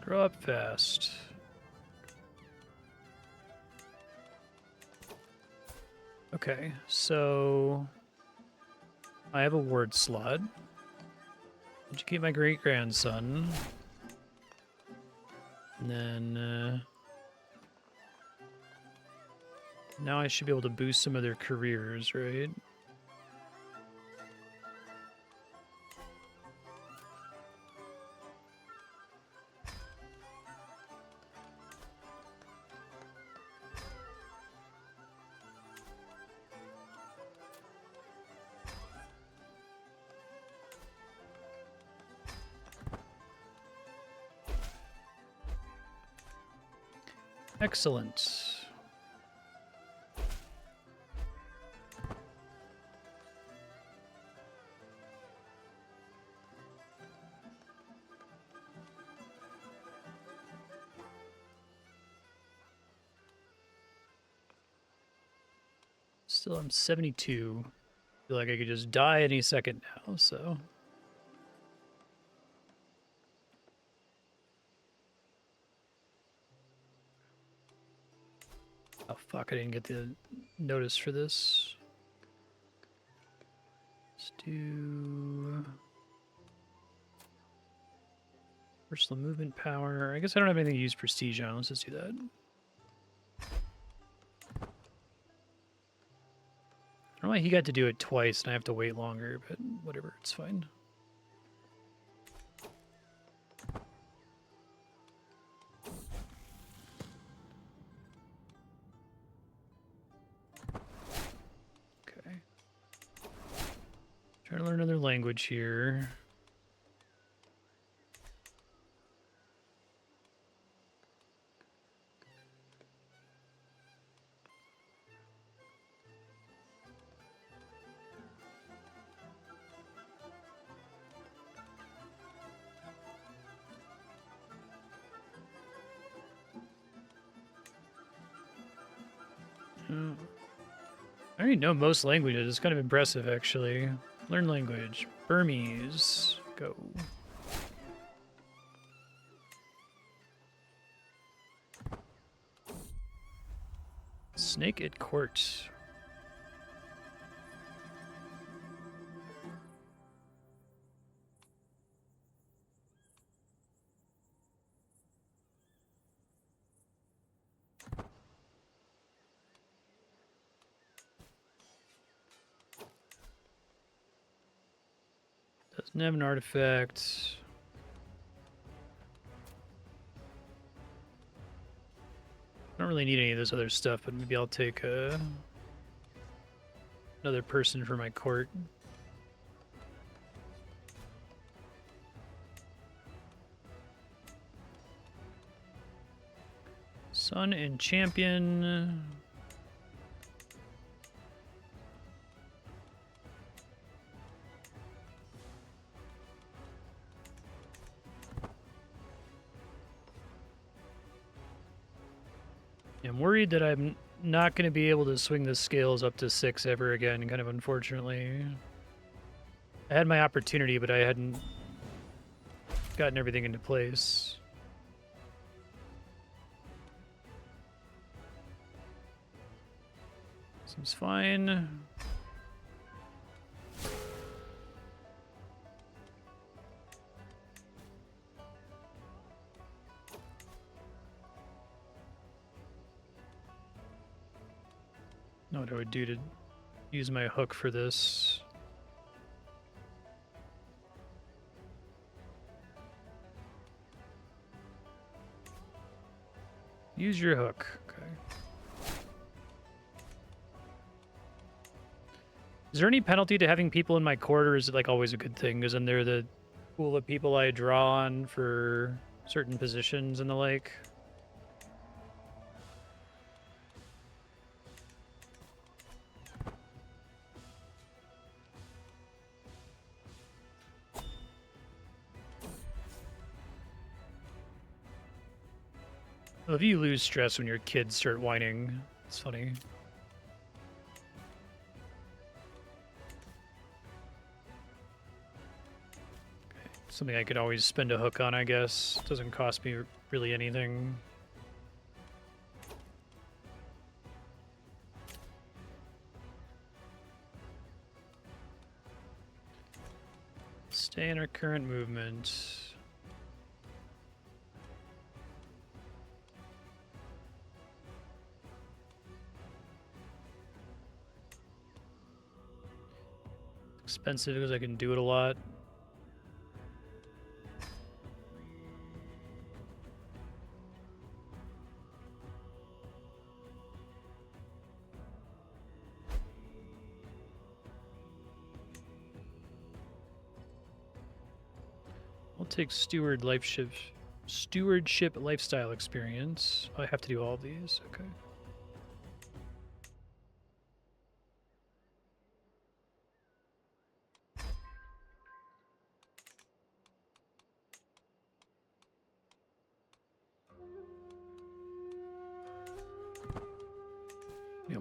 A: Grow up fast. Okay, so I have a word slot. Educate my great-grandson. And then now I should be able to boost some of their careers, right? Excellent. Still, I'm 72. Feel like I could just die any second now, so. Oh, fuck, I didn't get the notice for this. Let's do personal movement power. I guess I don't have anything to use prestige on. Let's just do that. I don't know why he got to do it twice and I have to wait longer, but whatever, it's fine. Okay. Trying to learn another language here. I already know most languages. It's kind of impressive, actually. Learn language. Burmese. Go. Snake at court. Doesn't have an artifact. I don't really need any of this other stuff, but maybe I'll take another person for my court. Sun and champion. I'm worried that I'm not going to be able to swing the scales up to 6 ever again, kind of unfortunately. I had my opportunity, but I hadn't gotten everything into place. Seems fine. Know what I would do to use my hook for this. Use your hook. Okay. Is there any penalty to having people in my court, or is it like always a good thing? Because then they're the pool of people I draw on for certain positions and the like. Well, if you lose stress when your kids start whining, it's funny. Okay. Something I could always spend a hook on, I guess. Doesn't cost me really anything. Stay in our current movement. Expensive because I can do it a lot. I'll take stewardship lifestyle experience. I have to do all of these. Okay.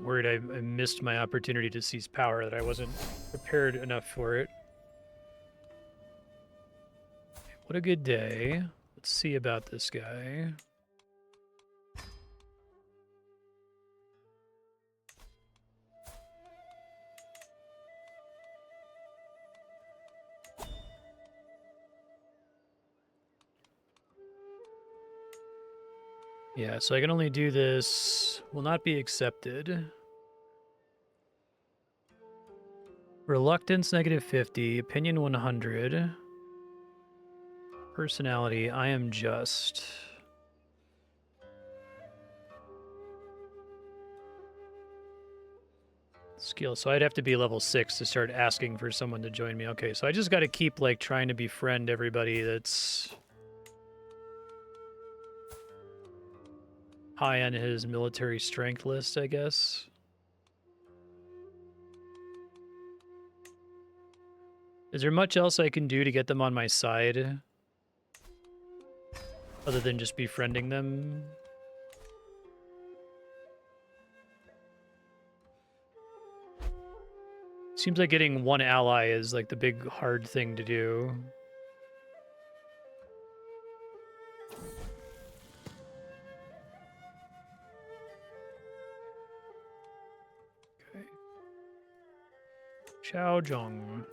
A: worried I missed my opportunity to seize power, that I wasn't prepared enough for it. What a good day. Let's see about this guy. Yeah, so I can only do this. Will not be accepted. Reluctance, -50. Opinion, 100. Personality, I am just. Skill, so I'd have to be level 6 to start asking for someone to join me. Okay, so I just got to keep, like, trying to befriend everybody that's high on his military strength list, I guess. Is there much else I can do to get them on my side? Other than just befriending them? Seems like getting one ally is, like, the big hard thing to do. Okay. Chao Zhong.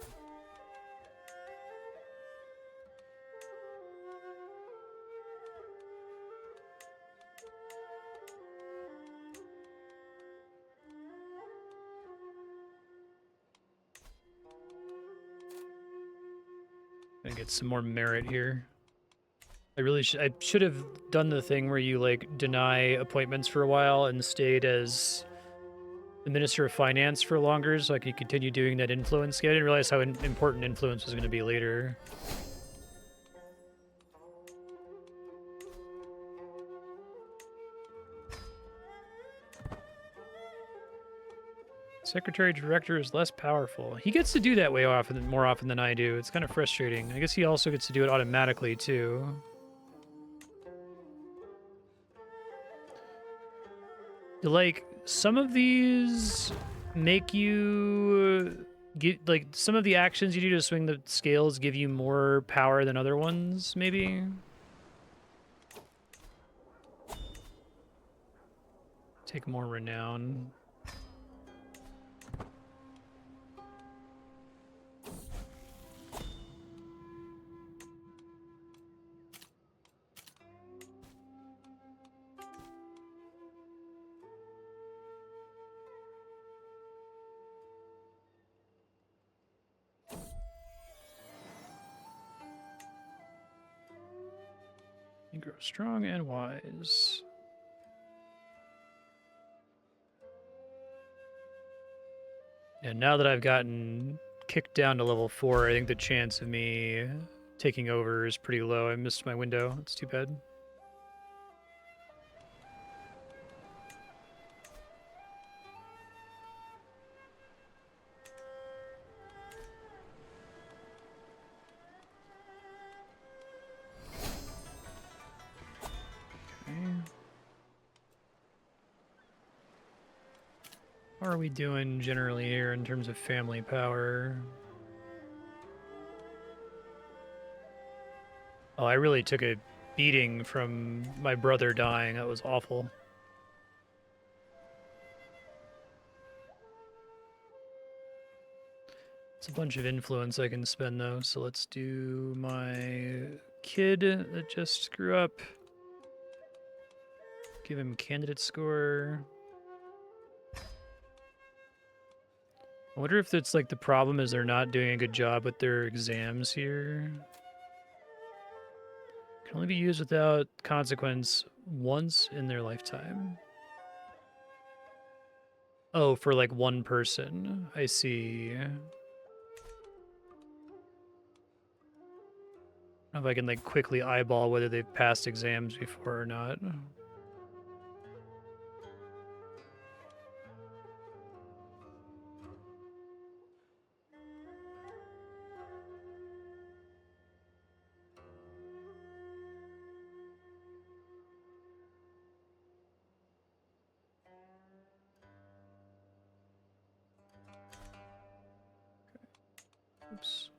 A: Gonna get some more merit here. I should have done the thing where you, like, deny appointments for a while and stayed as the Minister of Finance for longer so I could continue doing that influence. Yeah, I didn't realize how important influence was going to be later. Secretary Director is less powerful. He gets to do that more often than I do. It's kind of frustrating. I guess he also gets to do it automatically, too. Like, some of these make you get, like, some of the actions you do to swing the scales give you more power than other ones, maybe? Take more renown. You grow strong and wise. And now that I've gotten kicked down to level 4, I think the chance of me taking over is pretty low. I missed my window. It's too bad. How are we doing generally here in terms of family power? Oh, I really took a beating from my brother dying. That was awful. It's a bunch of influence I can spend, though, so let's do my kid that just screw up. Give him candidate score. I wonder if it's like the problem is they're not doing a good job with their exams here. Can only be used without consequence once in their lifetime. Oh, for like one person. I see. I don't know if I can like quickly eyeball whether they've passed exams before or not. Oops.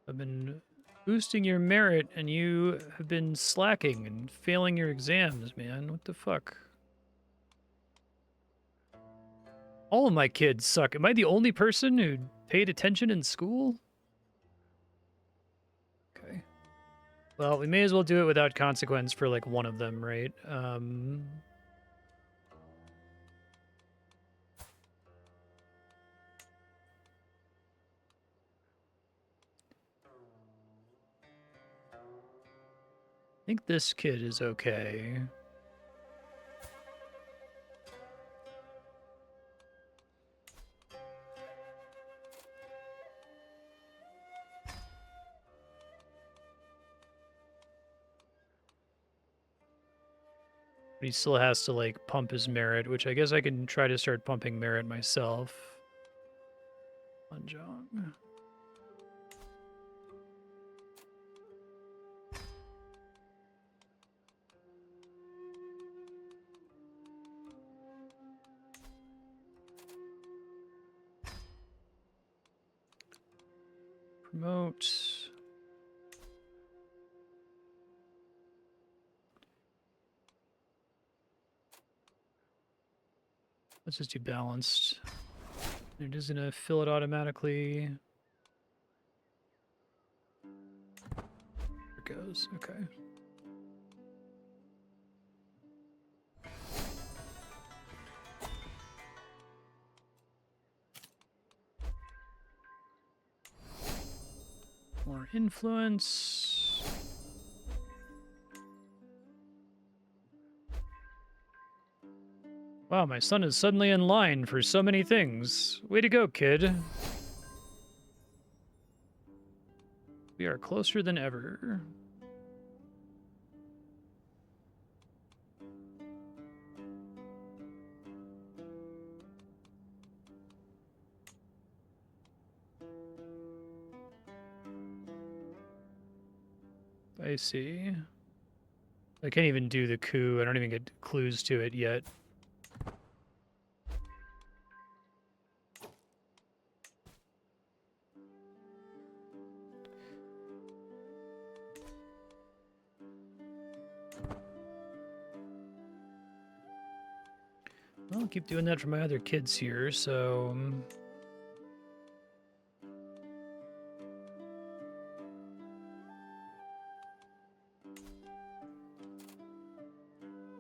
A: I've been boosting your merit, and you have been slacking and failing your exams, man. What the fuck? All of my kids suck. Am I the only person who paid attention in school? Okay. Well, we may as well do it without consequence for, like, one of them, right? I think this kid is okay. But he still has to, like, pump his merit, which I guess I can try to start pumping merit myself. Anjong. Promote. Let's just do balanced. It is gonna fill it automatically. There it goes. Okay. More influence. Wow, my son is suddenly in line for so many things. Way to go, kid. We are closer than ever. I see. I can't even do the coup. I don't even get clues to it yet. Well, I'll keep doing that for my other kids here, so...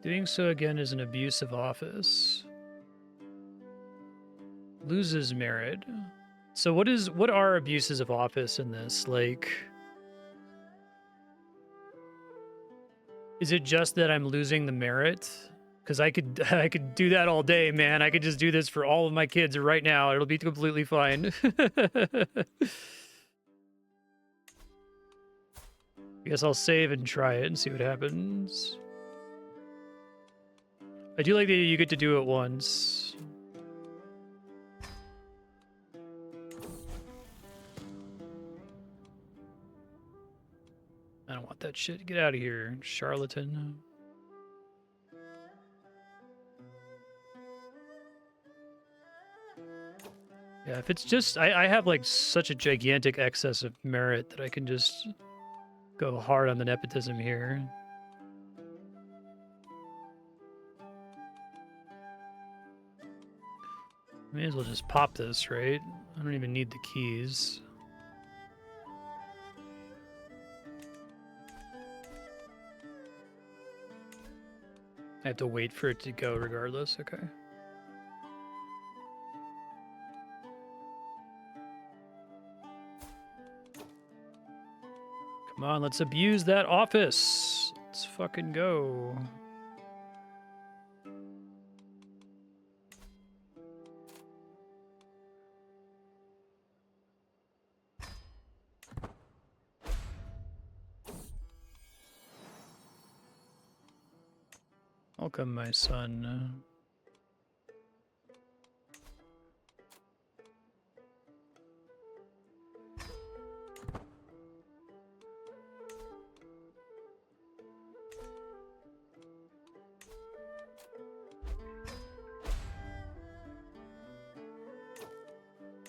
A: Doing so again is an abuse of office. Loses merit. So what are abuses of office in this? Like, is it just that I'm losing the merit? Because I could do that all day, man. I could just do this for all of my kids right now. It'll be completely fine. I guess I'll save and try it and see what happens. I do like that you get to do it once. I don't want that shit. Get out of here, charlatan. Yeah, if it's just... I have, like, such a gigantic excess of merit that I can just go hard on the nepotism here. May as well just pop this, right? I don't even need the keys. I have to wait for it to go regardless, okay. Come on, let's abuse that office. Let's fucking go. Welcome, my son.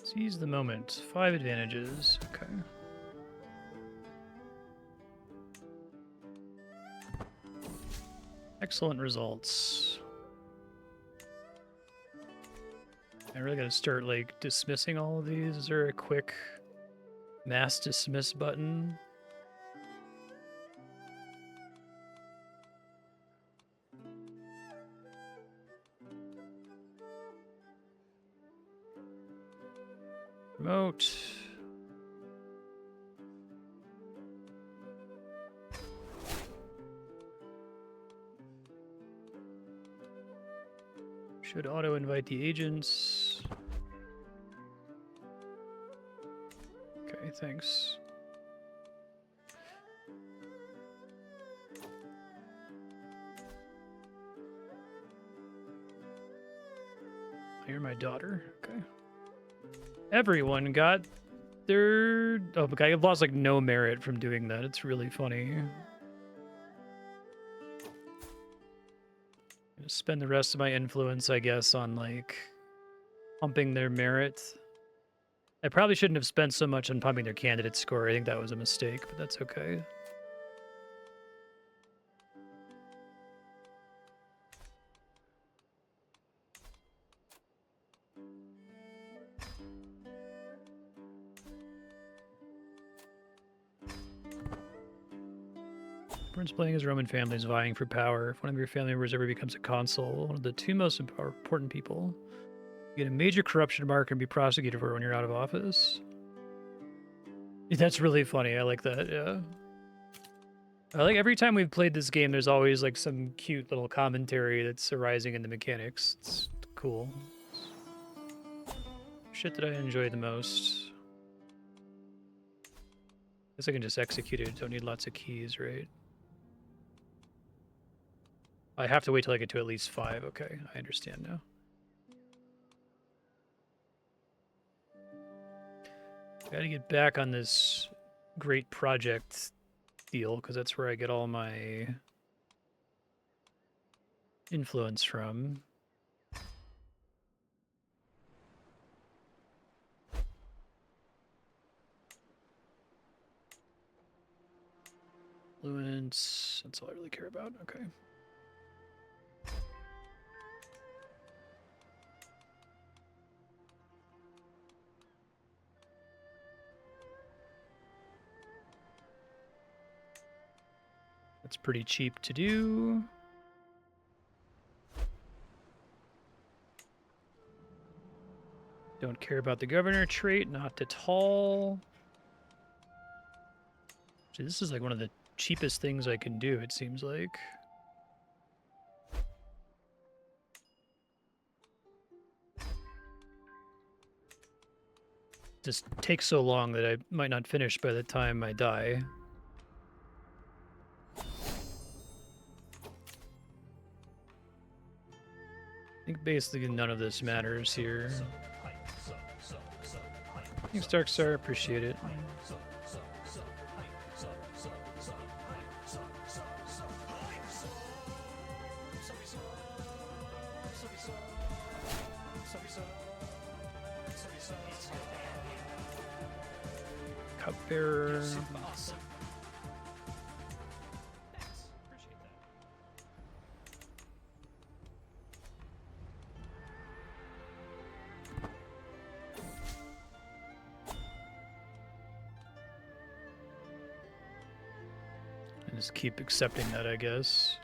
A: Seize the moment. 5 advantages. Okay. Excellent results. I really gotta start, like, dismissing all of these. Is there a quick mass dismiss button? Promote. Should auto-invite the agents. Okay, thanks. You're my daughter. Okay. Everyone got their... Oh, okay, I've lost, like, no merit from doing that. It's really funny. Spend the rest of my influence, I guess, on, like, pumping their merit. I probably shouldn't have spent so much on pumping their candidate score. I think that was a mistake, but that's okay. Everyone's playing as Roman families vying for power. If one of your family members ever becomes a consul, one of the 2 most important people, you get a major corruption mark and be prosecuted for it when you're out of office. That's really funny. I like that, yeah. I like every time we've played this game, there's always, like, some cute little commentary that's arising in the mechanics. It's cool. Shit that I enjoy the most. Guess I can just execute it. Don't need lots of keys, right? I have to wait till I get to at least 5. Okay, I understand now. Gotta get back on this great project deal, because that's where I get all my influence from. Influence, that's all I really care about. Okay. That's pretty cheap to do. Don't care about the governor trait, not at all. See, this is like one of the cheapest things I can do, it seems like. Just takes so long that I might not finish by the time I die. I think basically none of this matters here. Thanks, Darkstar. Appreciate it. Cupbearer. Just keep accepting that, I guess.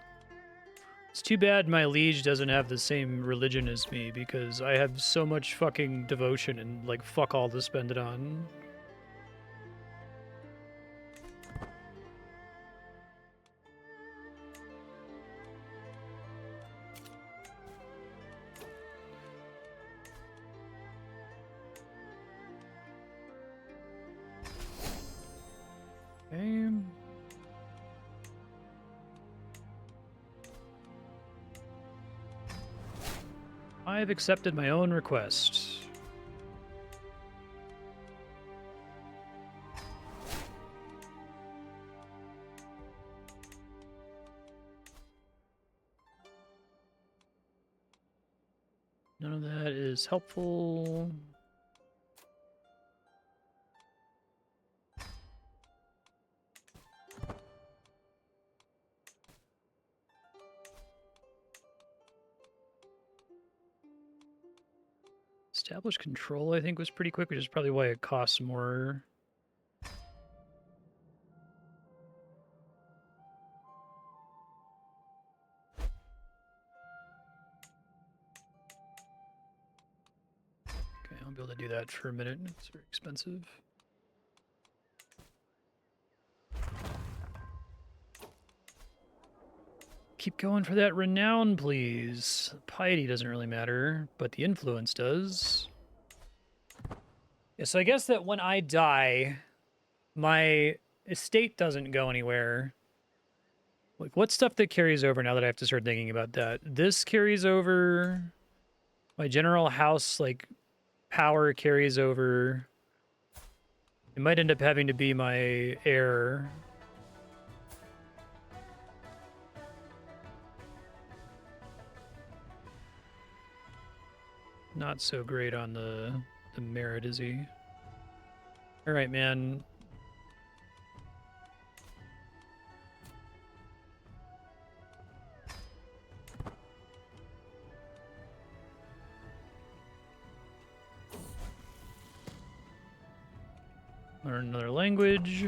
A: It's too bad my liege doesn't have the same religion as me, because I have so much fucking devotion and, like, fuck all to spend it on. Okay. I've accepted my own request. None of that is helpful. Establish control, I think, was pretty quick, which is probably why it costs more. Okay, I'll be able to do that for a minute. It's very expensive. Keep going for that renown, please. Piety doesn't really matter, but the influence does. Yeah, so I guess that when I die, my estate doesn't go anywhere. Like, what's stuff that carries over now that I have to start thinking about that? This carries over. My general house, like, power carries over. It might end up having to be my heir. Not so great on the merit, is he? All right, man. Learn another language.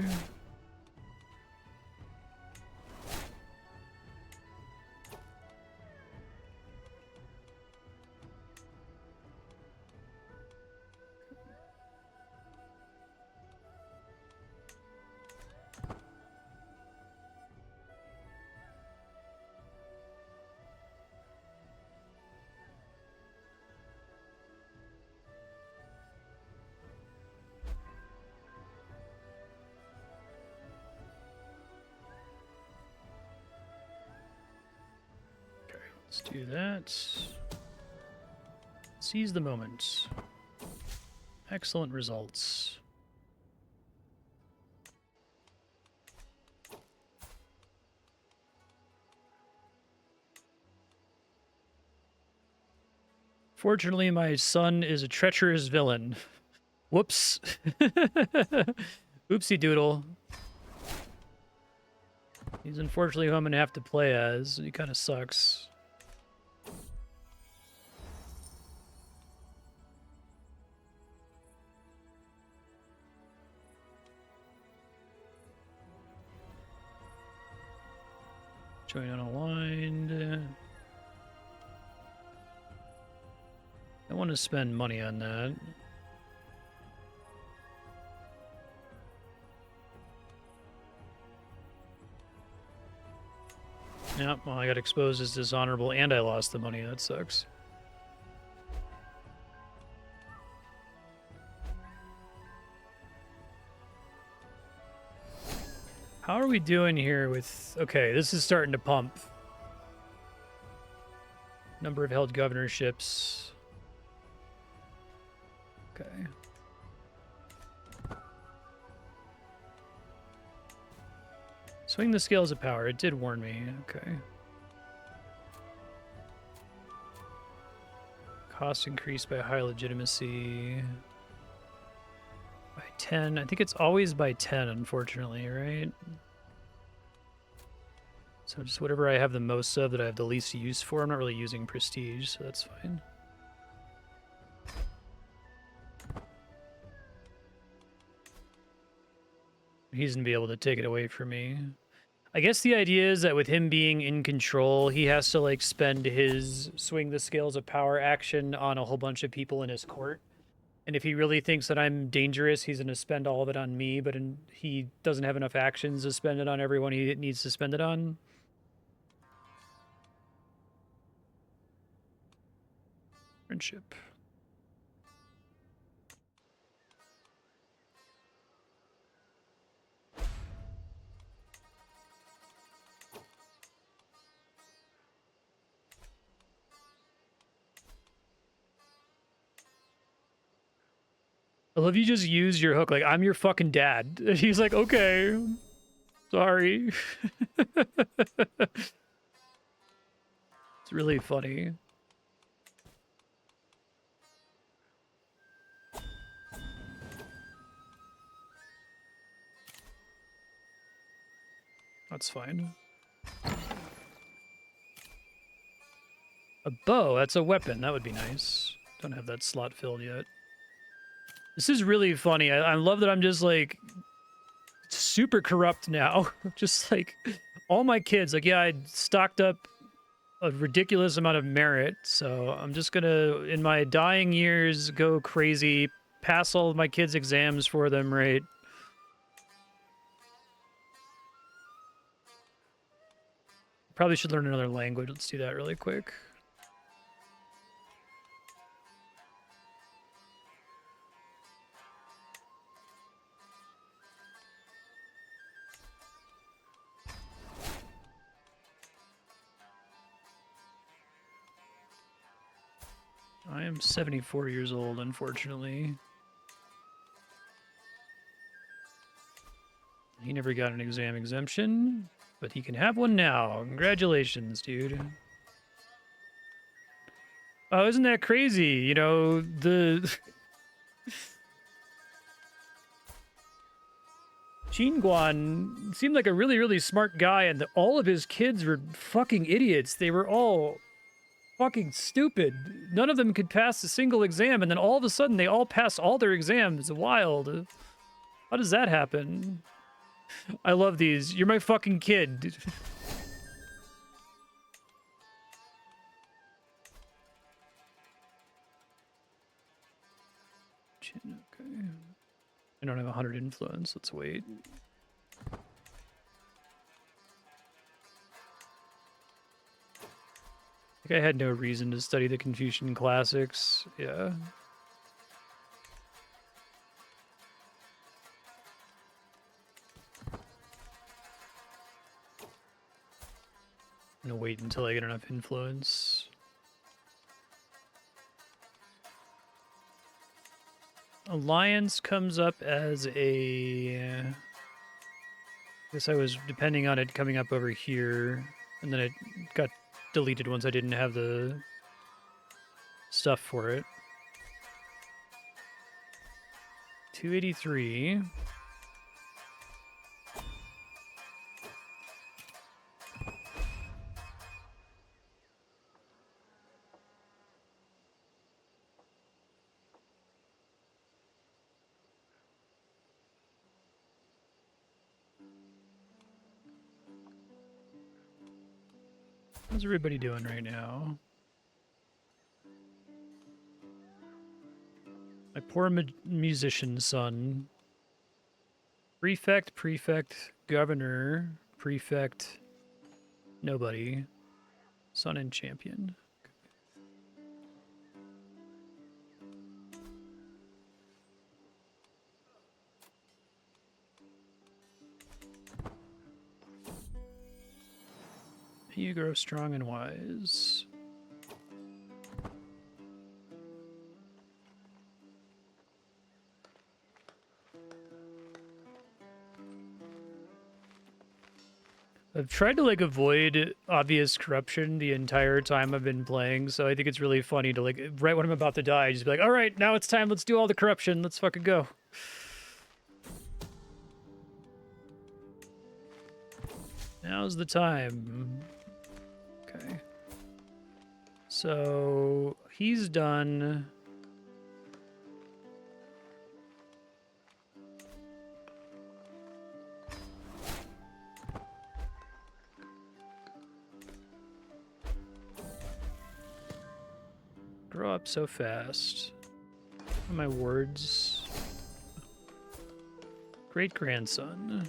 A: Let's do that. Seize the moment. Excellent results. Fortunately, my son is a treacherous villain. Whoops. Oopsie doodle. He's unfortunately who I'm going to have to play as. He kind of sucks. Join unaligned. I want to spend money on that. Yep, well, I got exposed as dishonorable and I lost the money. That sucks. How are we doing here with... Okay, this is starting to pump. Number of held governorships. Okay. Swing the scales of power. It did warn me. Okay. Cost increased by high legitimacy. By 10. I think it's always by 10, unfortunately, right? So just whatever I have the most of that I have the least use for. I'm not really using prestige, so that's fine. He's gonna be able to take it away from me. I guess the idea is that with him being in control, he has to like spend his swing the scales of power action on a whole bunch of people in his court. And if he really thinks that I'm dangerous, he's going to spend all of it on me, but he doesn't have enough actions to spend it on everyone he needs to spend it on. Friendship. I love you just use your hook like, I'm your fucking dad. And he's like, okay, sorry. It's really funny. That's fine. A bow, that's a weapon. That would be nice. Don't have that slot filled yet. This is really funny. I love that I'm just like super corrupt now. Just like all my kids, like, yeah, I stocked up a ridiculous amount of merit, so I'm just gonna, in my dying years, go crazy, pass all of my kids' exams for them, right? Probably should learn another language. Let's do that really quick. I am 74 years old, unfortunately. He never got an exam exemption, but he can have one now. Congratulations, dude. Oh, isn't that crazy? You know, the... Guan seemed like a really, really smart guy, and all of his kids were fucking idiots. They were all fucking stupid. None of them could pass a single exam, and then all of a sudden they all pass all their exams. Wild. How does that happen? I love these. You're my fucking kid. Okay. I don't have 100 influence. Let's wait. I think I had no reason to study the Confucian classics. Yeah. I'm gonna wait until I get enough influence. Alliance comes up as a... I guess I was depending on it coming up over here, and then it got deleted once I didn't have the stuff for it. 283. How's everybody doing right now? My poor musician son. Prefect, prefect, governor, prefect, nobody. Son and champion. You grow strong and wise. I've tried to like avoid obvious corruption the entire time I've been playing, so I think it's really funny to like right when I'm about to die, just be like, all right, now it's time, let's do all the corruption, let's fucking go. Now's the time. Okay. So he's done. Grow up so fast. What are my words? Great grandson.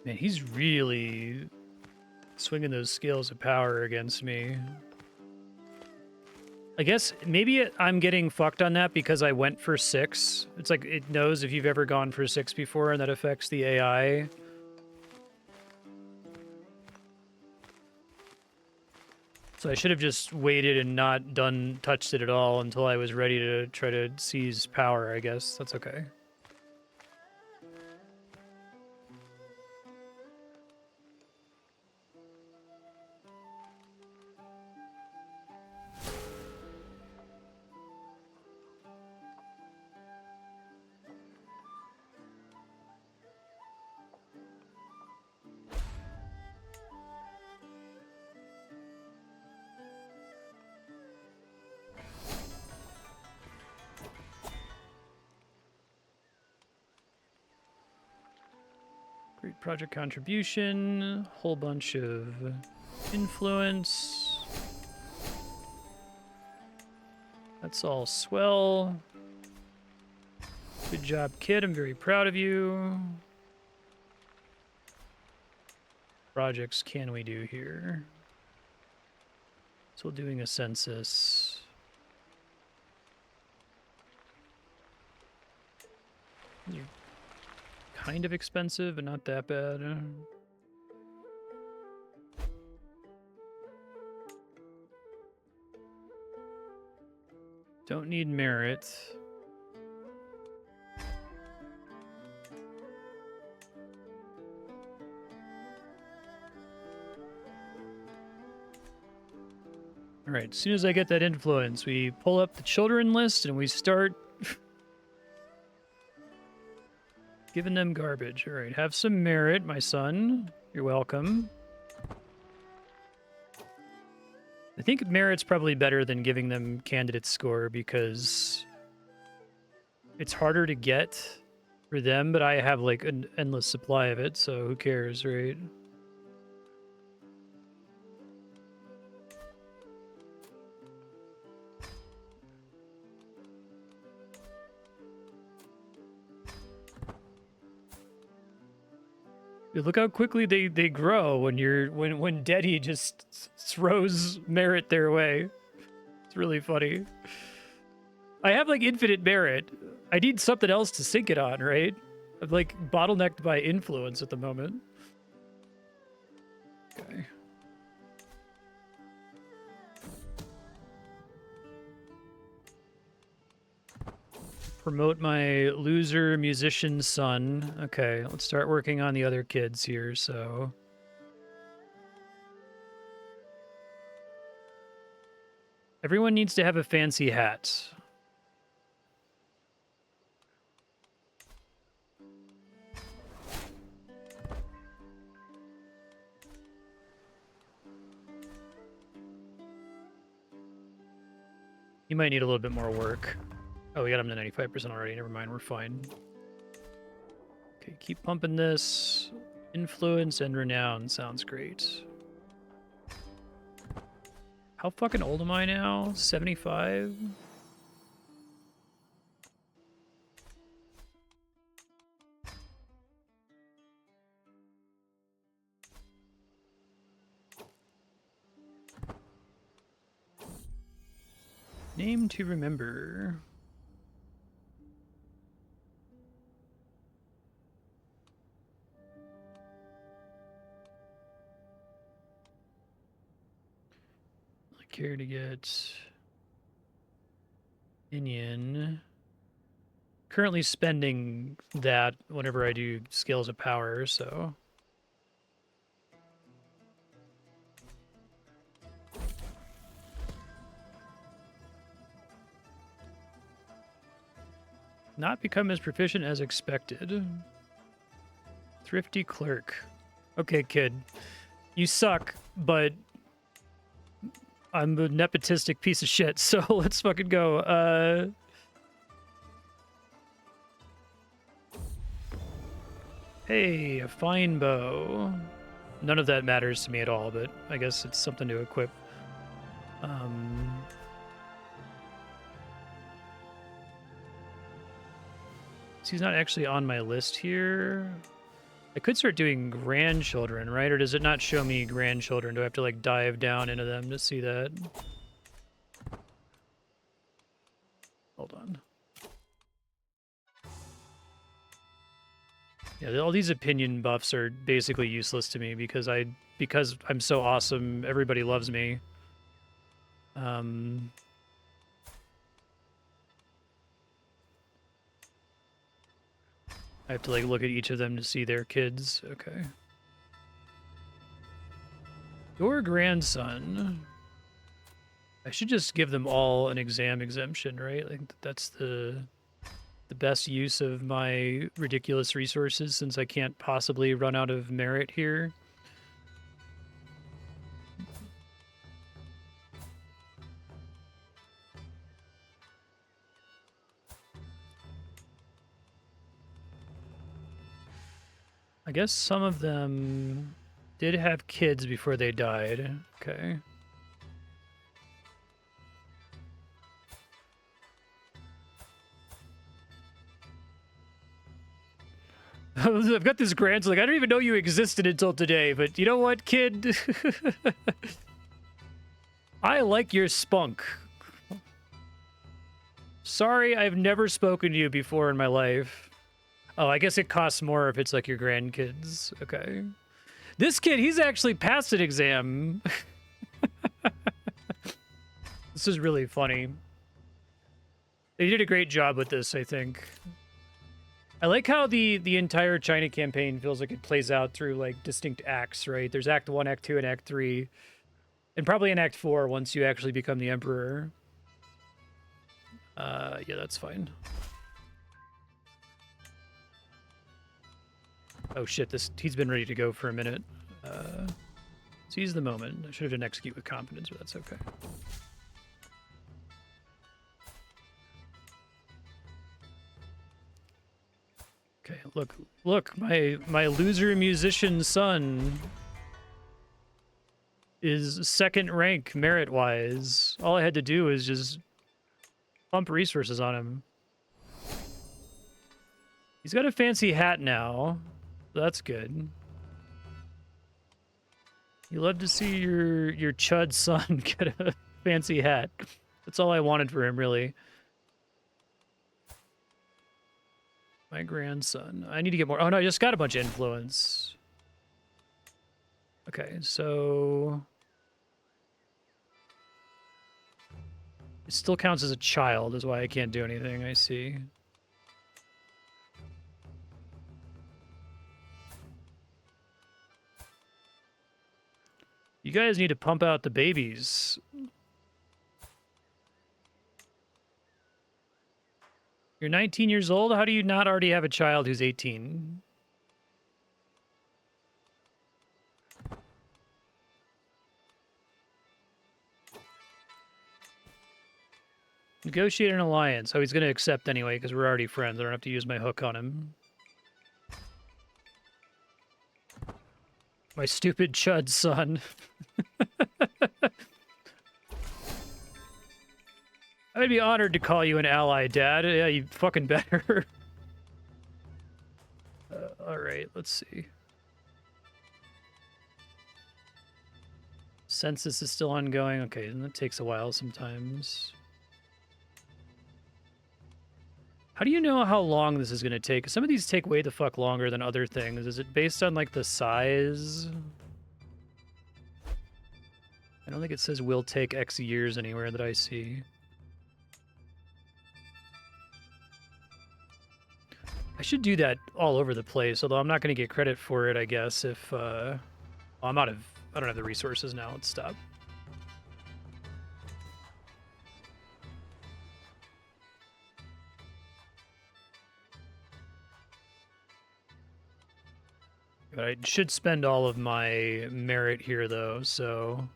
A: Man, he's really swinging those scales of power against me. I guess maybe I'm getting fucked on that because I went for 6. It's like it knows if you've ever gone for 6 before, and that affects the AI. So I should have just waited and not touched it at all until I was ready to try to seize power, I guess. That's okay. Great project contribution, whole bunch of influence. That's all swell. Good job, kid. I'm very proud of you. Projects can we do here? Still doing a census. These are kind of expensive, but not that bad. Don't need merit. All right, as soon as I get that influence, we pull up the children list and we start giving them garbage. All right, have some merit, my son. You're welcome. I think merit's probably better than giving them candidate score because it's harder to get for them, but I have like an endless supply of it, so who cares, right? Look how quickly they grow when Deddy just throws merit their way. It's really funny. I have like infinite merit. I need something else to sync it on, right? I'm like bottlenecked by influence at the moment. Okay. Promote my loser musician son. Okay, let's start working on the other kids here, so... Everyone needs to have a fancy hat. You might need a little bit more work. Oh, we got him to 95% already. Never mind, we're fine. Okay, keep pumping this. Influence and renown sounds great. How fucking old am I now? 75? Name to remember. Care to get Minion. Currently spending that whenever I do Scales of Power, so... Not become as proficient as expected. Thrifty Clerk. Okay, kid. You suck, but... I'm a nepotistic piece of shit, so let's fucking go. Hey, a fine bow. None of that matters to me at all, but I guess it's something to equip. So he's not actually on my list here. I could start doing grandchildren, right? Or does it not show me grandchildren? Do I have to like dive down into them to see that? Hold on. Yeah, all these opinion buffs are basically useless to me because I'm so awesome, everybody loves me. I have to like look at each of them to see their kids. Okay. Your grandson. I should just give them all an exam exemption, right? Like that's the best use of my ridiculous resources since I can't possibly run out of merit here. I guess some of them did have kids before they died. Okay. I've got this grandson, like, I don't even know you existed until today, but you know what, kid? I like your spunk. Sorry, I've never spoken to you before in my life. Oh, I guess it costs more if it's like your grandkids. Okay. This kid, he's actually passed an exam. This is really funny. They did a great job with this, I think. I like how the entire China campaign feels like it plays out through, like, distinct acts, right? There's Act 1, Act 2, and Act 3. And probably in Act 4 once you actually become the Emperor. Yeah, that's fine. Oh shit, he's been ready to go for a minute. Seize the moment. I should have done execute with confidence, but that's okay. Okay, look, my loser musician son is second rank merit-wise. All I had to do is just pump resources on him. He's got a fancy hat now. That's good. You love to see your chud son get a fancy hat. That's all I wanted for him, really. My grandson. I need to get more. Oh, no, I just got a bunch of influence. Okay, so... It still counts as a child, is why I can't do anything, I see. You guys need to pump out the babies. You're 19 years old? How do you not already have a child who's 18? Negotiate an alliance. Oh, he's going to accept anyway because we're already friends. I don't have to use my hook on him. My stupid chud son. I'd be honored to call you an ally, Dad. Yeah, you fucking better. Alright, let's see. Census is still ongoing. Okay, and that takes a while sometimes. How do you know how long this is going to take? Some of these take way the fuck longer than other things. Is it based on, like, the size? I don't think it says will take X years anywhere that I see. I should do that all over the place, although I'm not going to get credit for it, I guess, if, well, I don't have the resources now. Let's stop. But I should spend all of my merit here, though, so...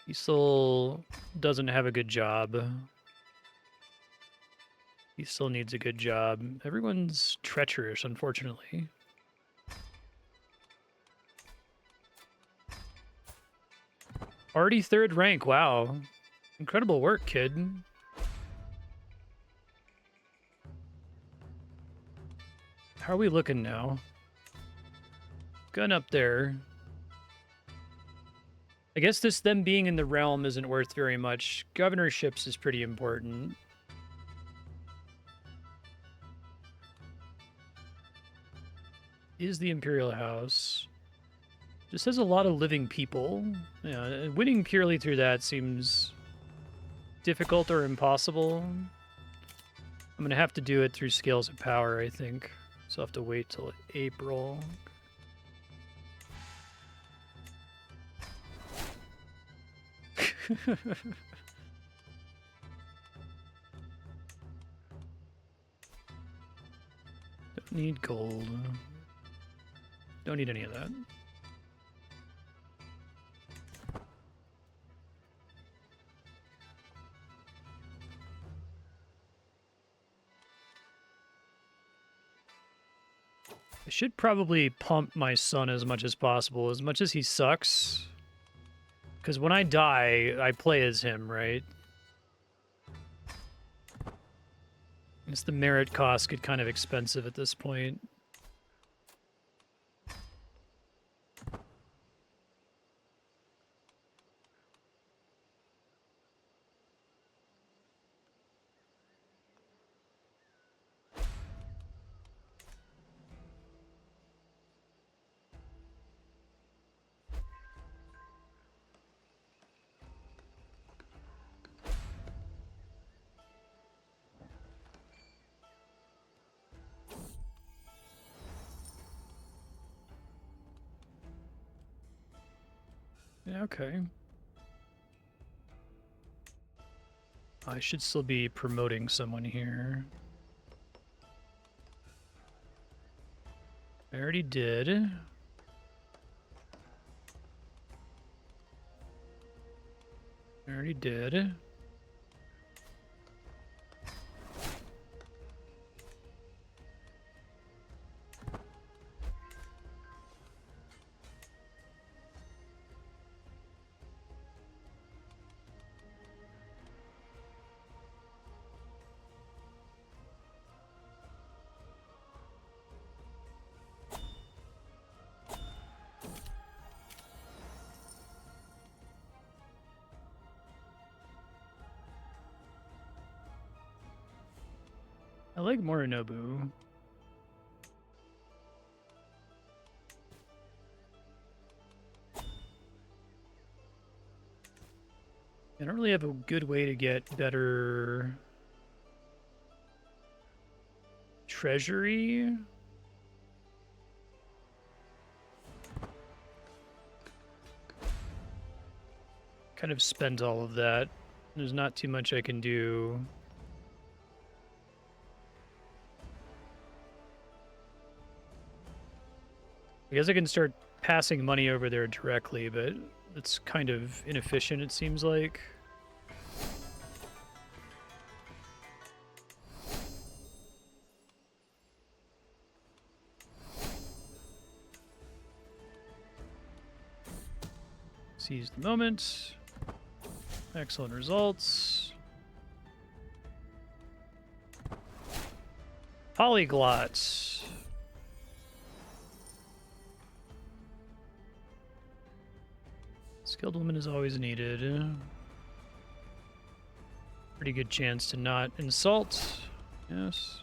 A: He still doesn't have a good job. He still needs a good job. Everyone's treacherous, unfortunately. Already third rank, wow. Incredible work, kid. How are we looking now? Gun up there. I guess them being in the realm isn't worth very much. Governorships is pretty important. Is the Imperial House. Just has a lot of living people. Yeah, winning purely through that seems difficult or impossible. I'm gonna have to do it through Scales of Power, I think. So I'll have to wait till April. Don't need gold. Don't need any of that. I should probably pump my son as much as possible, as much as he sucks. Because when I die, I play as him, right? I guess the merit costs get kind of expensive at this point. Yeah, okay. I should still be promoting someone here. I already did. I already did. I like Morinobu. I don't really have a good way to get better Treasury. Kind of spent all of that. There's not too much I can do. I guess I can start passing money over there directly, but it's kind of inefficient, it seems like. Seize the moment. Excellent results. Polyglot. Skilled woman is always needed. Pretty good chance to not insult. Yes.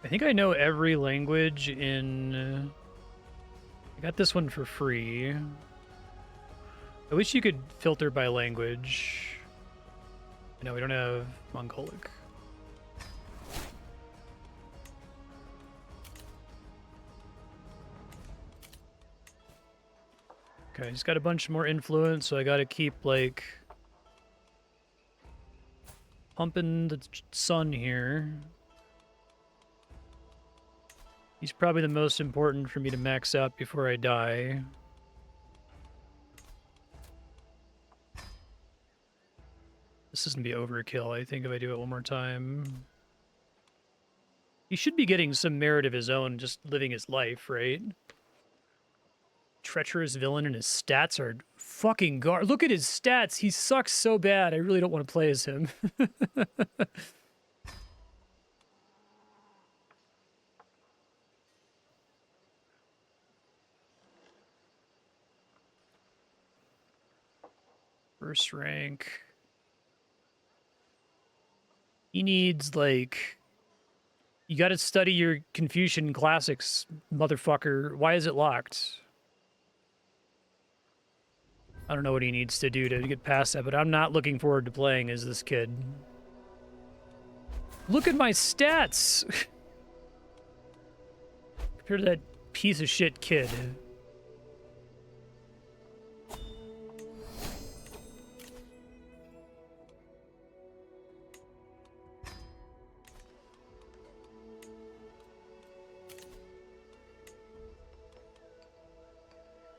A: I think I know every language in... I got this one for free. I wish you could filter by language. No, we don't have Mongolic. Okay, he's got a bunch more influence, so I gotta keep, like, pumping the sun here. He's probably the most important for me to max out before I die. This is gonna be overkill, I think, if I do it one more time. He should be getting some merit of his own, just living his life, right? Treacherous villain, and his stats are fucking Look at his stats. He sucks so bad. I really don't want to play as him. First rank. He needs, like... You gotta study your Confucian classics, motherfucker. Why is it locked? I don't know what he needs to do to get past that, but I'm not looking forward to playing as this kid. Look at my stats! Compared to that piece of shit kid.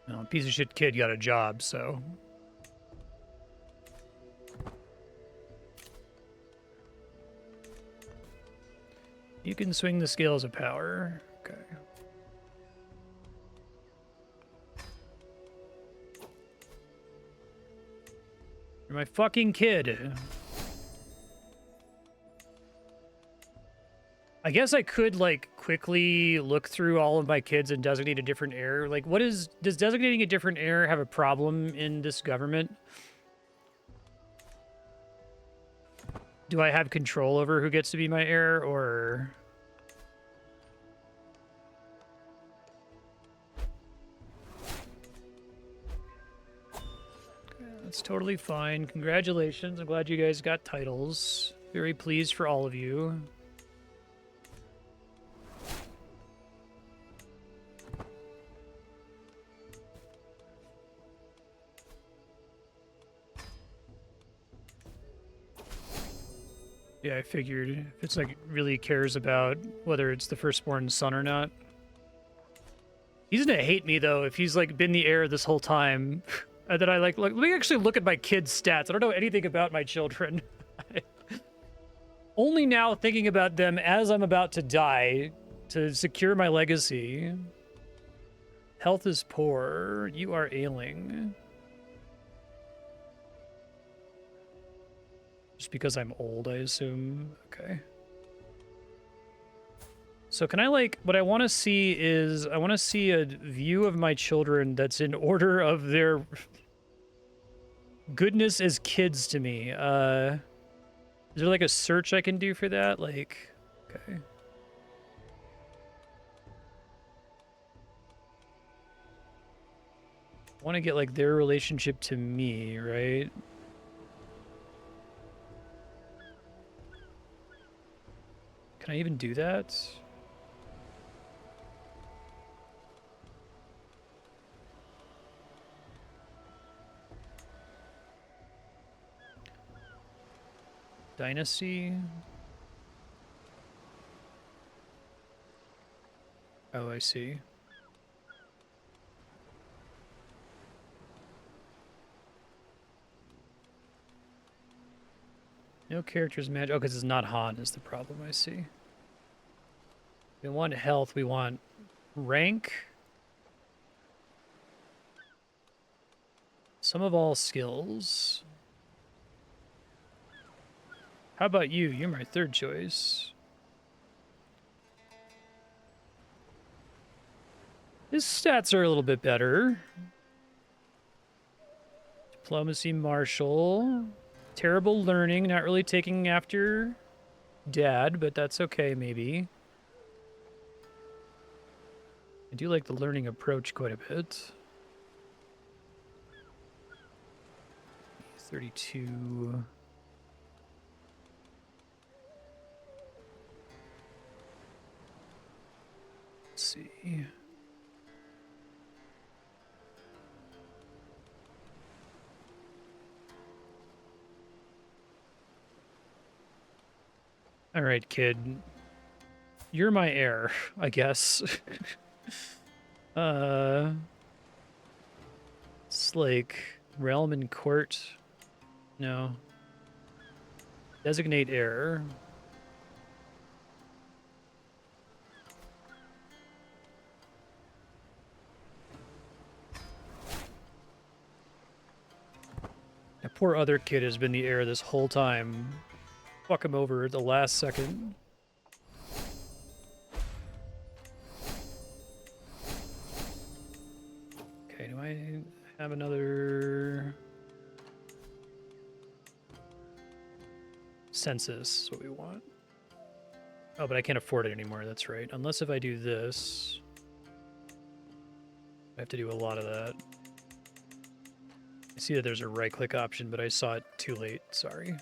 A: No, a piece of shit kid got a job, so. You can swing the scales of power. Okay. You're my fucking kid. I guess I could, like, quickly look through all of my kids and designate a different heir. Like, does designating a different heir have a problem in this government? Do I have control over who gets to be my heir, or... That's totally fine. Congratulations. I'm glad you guys got titles. Very pleased for all of you. Yeah, I figured if it's like really cares about whether it's the firstborn son or not. He's gonna hate me though if he's like been the heir this whole time. And then I like let me actually look at my kids' stats. I don't know anything about my children. Only now thinking about them as I'm about to die to secure my legacy. Health is poor. You are ailing. Just because I'm old, I assume. Okay. So can I, like, what I want to see is, I want to see a view of my children that's in order of their goodness as kids to me. Is there, like, a search I can do for that? Like, okay. I want to get, like, their relationship to me, right? Can I even do that? Dynasty? Oh, I see. No characters match. Oh, because it's not Han is the problem, I see. We want health, we want rank. Some of all skills. How about you? You're my third choice. His stats are a little bit better. Diplomacy, martial. Terrible learning, not really taking after dad, but that's okay, maybe. I do like the learning approach quite a bit. 32. Let's see. All right, kid. You're my heir, I guess. It's like realm and court. No. Designate heir. That poor other kid has been the heir this whole time. Fuck him over at the last second. Okay, do I have another... Census is what we want. Oh, but I can't afford it anymore, that's right. Unless if I do this... I have to do a lot of that. I see that there's a right-click option, but I saw it too late, sorry.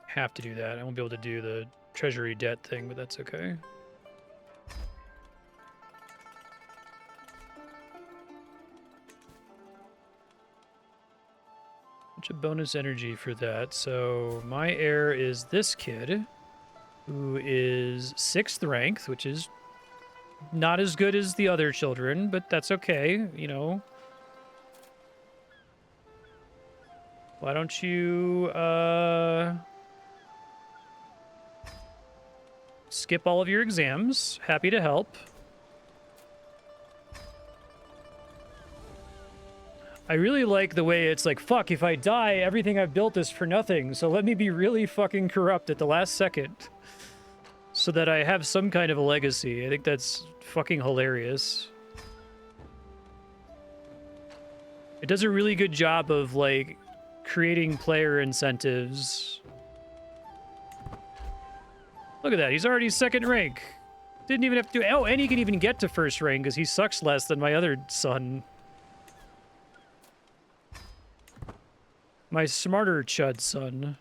A: Have to do that. I won't be able to do the Treasury debt thing, but that's okay. Bunch of bonus energy for that. So my heir is this kid, who is 6th rank, which is not as good as the other children, but that's okay, you know. Why don't you, skip all of your exams? Happy to help. I really like the way it's like, fuck, if I die, everything I've built is for nothing, so let me be really fucking corrupt at the last second so that I have some kind of a legacy. I think that's fucking hilarious. It does a really good job of, like, creating player incentives. Look at that, he's already 2nd rank. Didn't even have to do... Oh, and he can even get to 1st rank because he sucks less than my other son. My smarter chud son.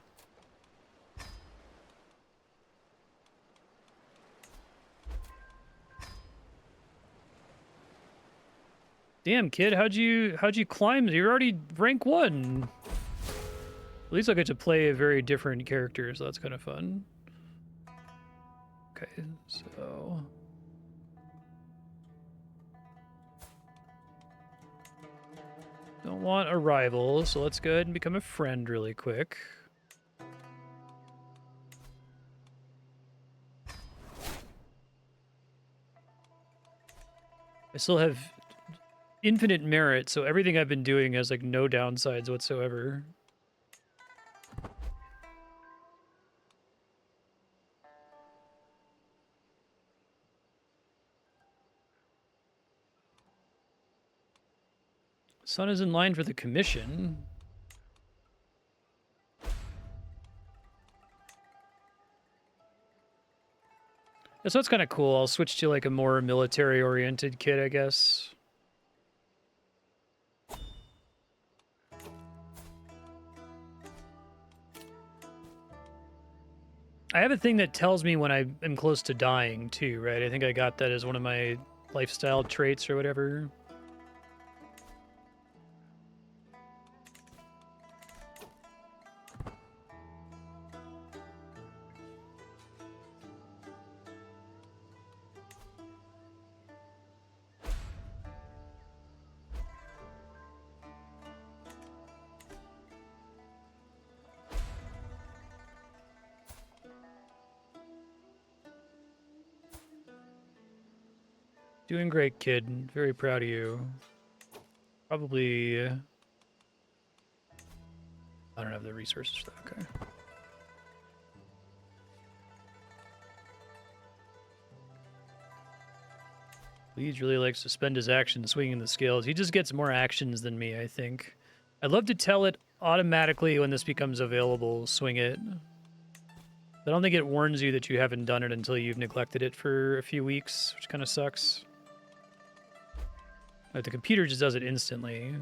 A: Damn, kid, how'd you climb? You're already rank 1. At least I get to play a very different character, so that's kind of fun. Okay, so... Don't want a rival, so let's go ahead and become a friend really quick. I still have infinite merit, so everything I've been doing has, like, no downsides whatsoever. Son is in line for the commission. So that's kind of cool. I'll switch to, like, a more military-oriented kid, I guess. I have a thing that tells me when I am close to dying, too, right? I think I got that as one of my lifestyle traits or whatever. Doing great, kid. Very proud of you. Probably... I don't have the resources for that. Okay. Liege really likes to spend his action swinging the scales. He just gets more actions than me, I think. I'd love to tell it automatically when this becomes available, swing it. I don't think it warns you that you haven't done it until you've neglected it for a few weeks, which kind of sucks. Like, the computer just does it instantly.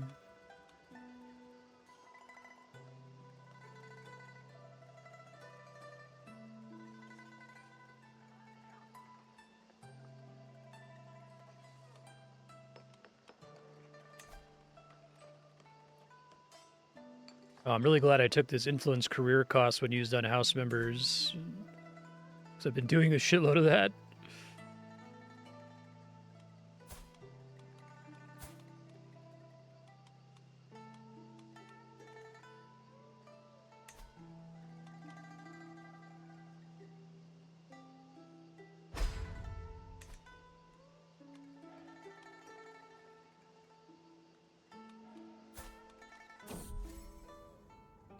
A: Oh, I'm really glad I took this influence career cost when used on house members, because I've been doing a shitload of that.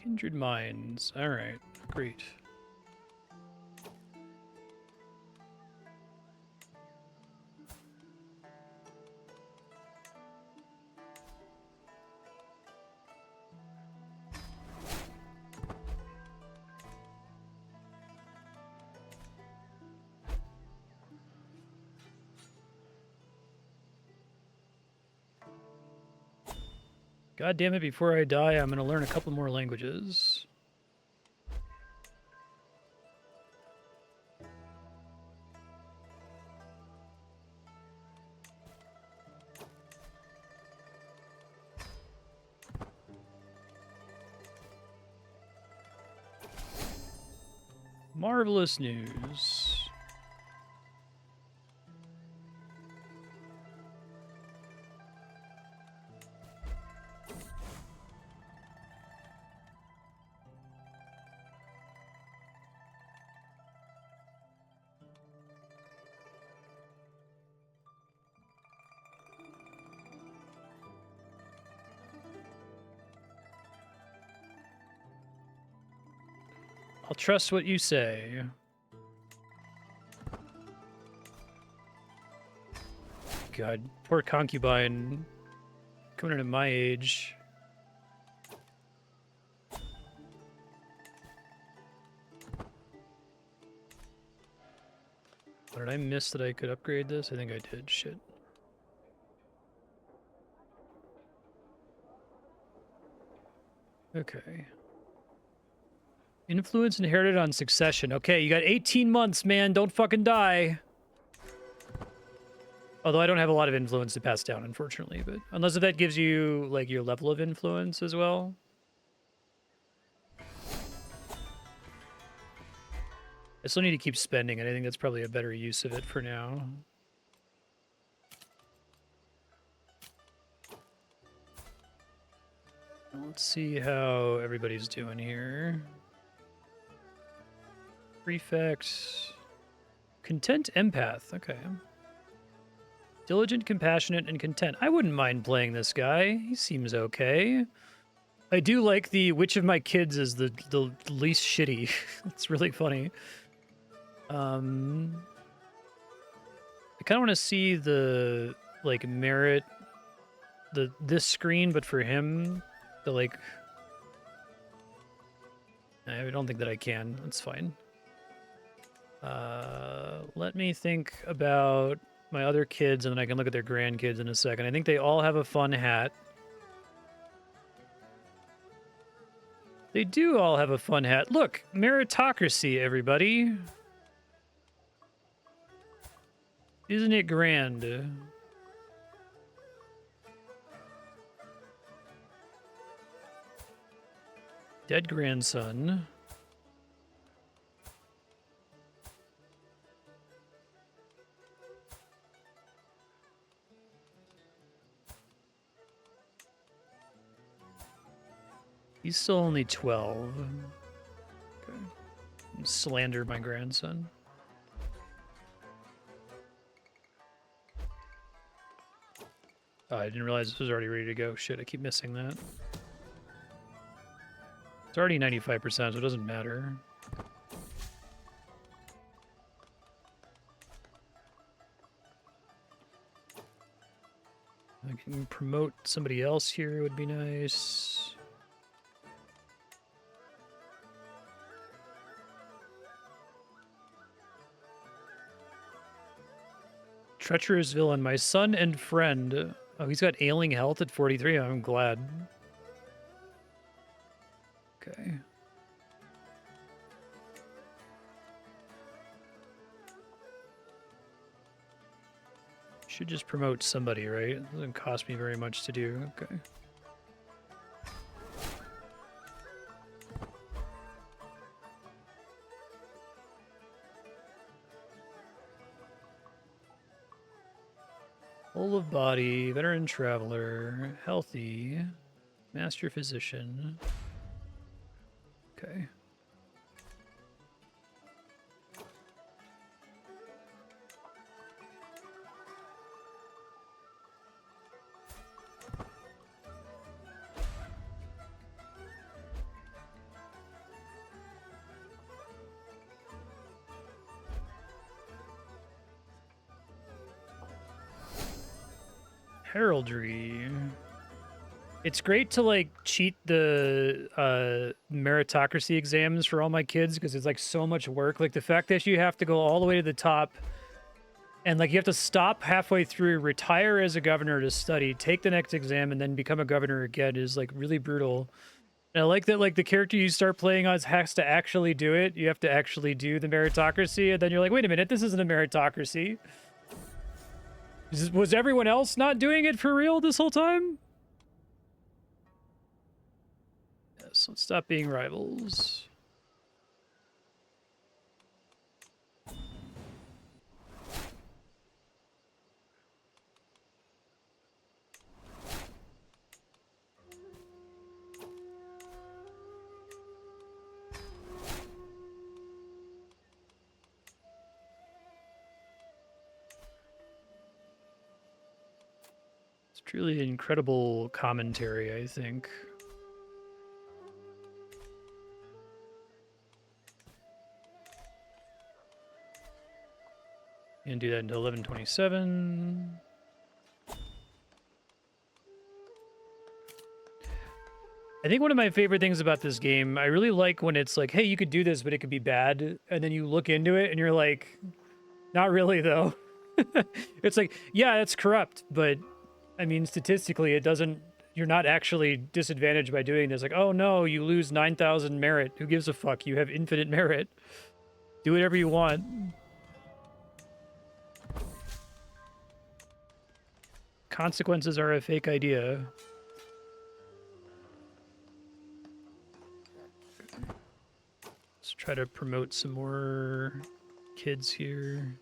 A: Kindred Minds. All right, great. God damn it, before I die, I'm going to learn a couple more languages. Marvelous news. I'll trust what you say. God, poor concubine coming into my age. What did I miss that I could upgrade this? I think I did. Shit. Okay. Influence inherited on succession. Okay, you got 18 months, man. Don't fucking die. Although I don't have a lot of influence to pass down, unfortunately. But unless if that gives you, like, your level of influence as well. I still need to keep spending, and I think that's probably a better use of it for now. Let's see how everybody's doing here. Prefect. Content empath. Okay. Diligent, compassionate, and content. I wouldn't mind playing this guy. He seems okay. I do like the which of my kids is the least shitty. It's really funny. I kind of want to see the like merit this screen, but for him, the like. I don't think that I can. That's fine. Let me think about my other kids, and then I can look at their grandkids in a second. I think they all have a fun hat. They do all have a fun hat. Look, meritocracy, everybody. Isn't it grand? Dead grandson. He's still only 12. Okay. Slander my grandson. Oh, I didn't realize this was already ready to go. Shit, I keep missing that. It's already 95%, so it doesn't matter. I can promote somebody else here, would be nice. Treacherous villain, my son and friend. Oh, he's got ailing health at 43. I'm glad. Okay. Should just promote somebody, right? It doesn't cost me very much to do. Okay. Whole of body, veteran traveler, healthy, master physician. Okay. Heraldry. It's great to like cheat the meritocracy exams for all my kids because it's like so much work. Like the fact that you have to go all the way to the top and like you have to stop halfway through, retire as a governor to study, take the next exam, and then become a governor again is like really brutal. And I like that like the character you start playing on has to actually do it. You have to actually do the meritocracy, and then you're like, wait a minute, this isn't a meritocracy. Was everyone else not doing it for real this whole time? Yes, let's stop being rivals. Truly incredible commentary, I think. And do that until 11:27. I think one of my favorite things about this game, I really like when it's like, hey, you could do this, but it could be bad. And then you look into it and you're like, not really, though. It's like, yeah, it's corrupt, but I mean, statistically, it doesn't, you're not actually disadvantaged by doing this. Like, oh no, you lose 9,000 merit. Who gives a fuck? You have infinite merit. Do whatever you want. Consequences are a fake idea. Let's try to promote some more kids here.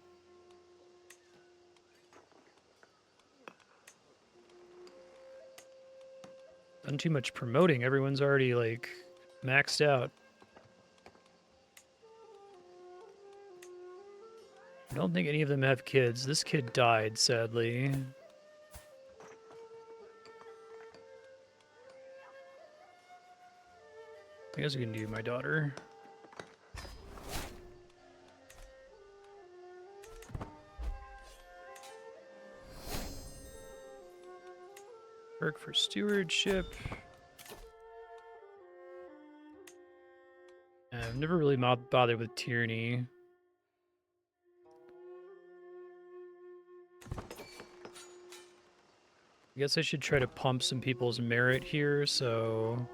A: Done too much promoting. Everyone's already, like, maxed out. I don't think any of them have kids. This kid died, sadly. I guess we can do my daughter. Work for stewardship. I've never really bothered with tyranny. I guess I should try to pump some people's merit here, so...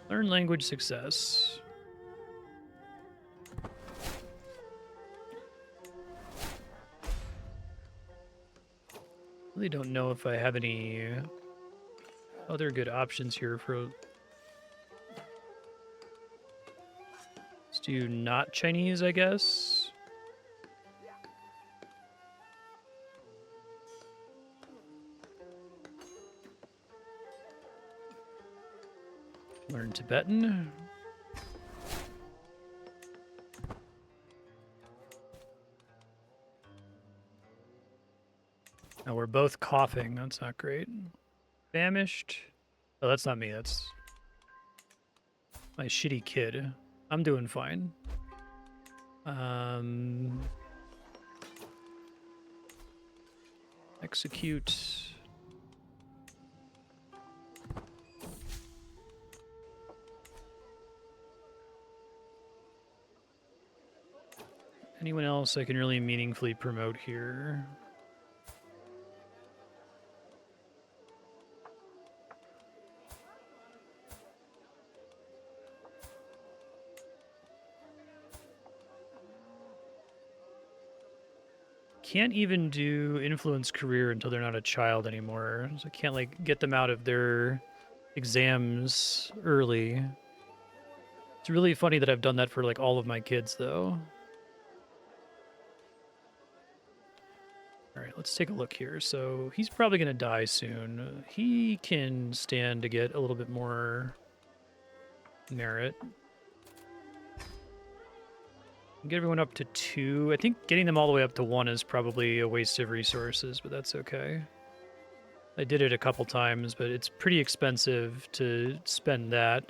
A: Learn language success. Really don't know if I have any other good options here for... Let's do not Chinese, I guess. Learn Tibetan. Now we're both coughing. That's not great. Famished. Oh, that's not me. That's my shitty kid. I'm doing fine. Execute. Anyone else I can really meaningfully promote here? Can't even do influence career until they're not a child anymore. So I can't, like, get them out of their exams early. It's really funny that I've done that for, like, all of my kids, though. All right, let's take a look here. So he's probably going to die soon. He can stand to get a little bit more merit. Get everyone up to 2. I think getting them all the way up to 1 is probably a waste of resources, but that's okay. I did it a couple times, but it's pretty expensive to spend that.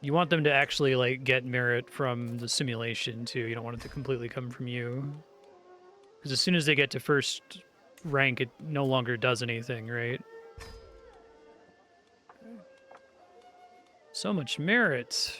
A: You want them to actually, like, get merit from the simulation, too. You don't want it to completely come from you. Because as soon as they get to first rank, it no longer does anything, right? So much merit.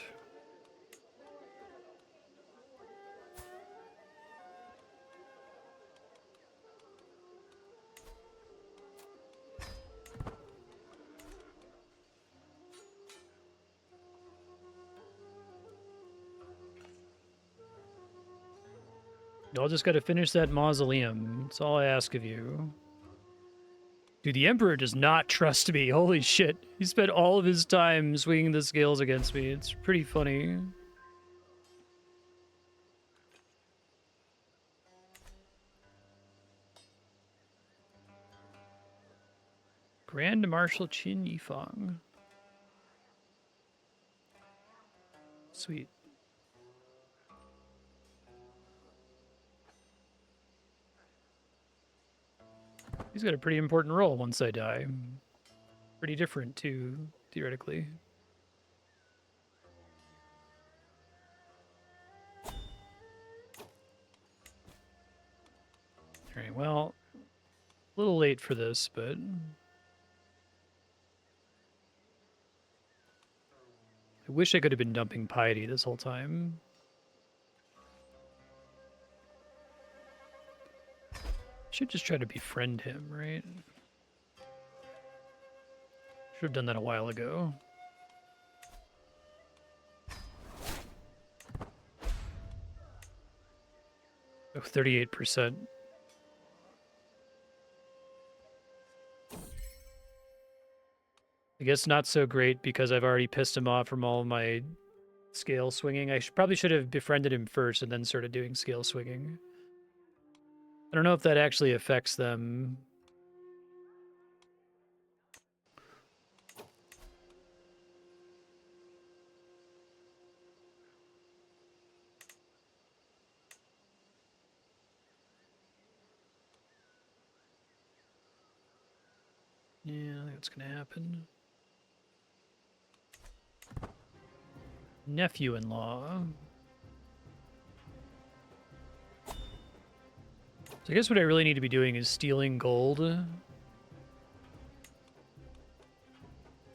A: Y'all just gotta finish that mausoleum. That's all I ask of you. Dude, the Emperor does not trust me. Holy shit. He spent all of his time swinging the scales against me. It's pretty funny. Grand Marshal Qin Yifang. Sweet. He's got a pretty important role once I die. Pretty different, too, theoretically. Alright, well, a little late for this, but... I wish I could have been dumping piety this whole time. Should just try to befriend him, right? Should have done that a while ago. Oh, 38%. I guess not so great because I've already pissed him off from all my scale swinging. I probably should have befriended him first and then started doing scale swinging. I don't know if that actually affects them. Yeah, I think that's gonna happen. Nephew-in-law. So I guess what I really need to be doing is stealing gold to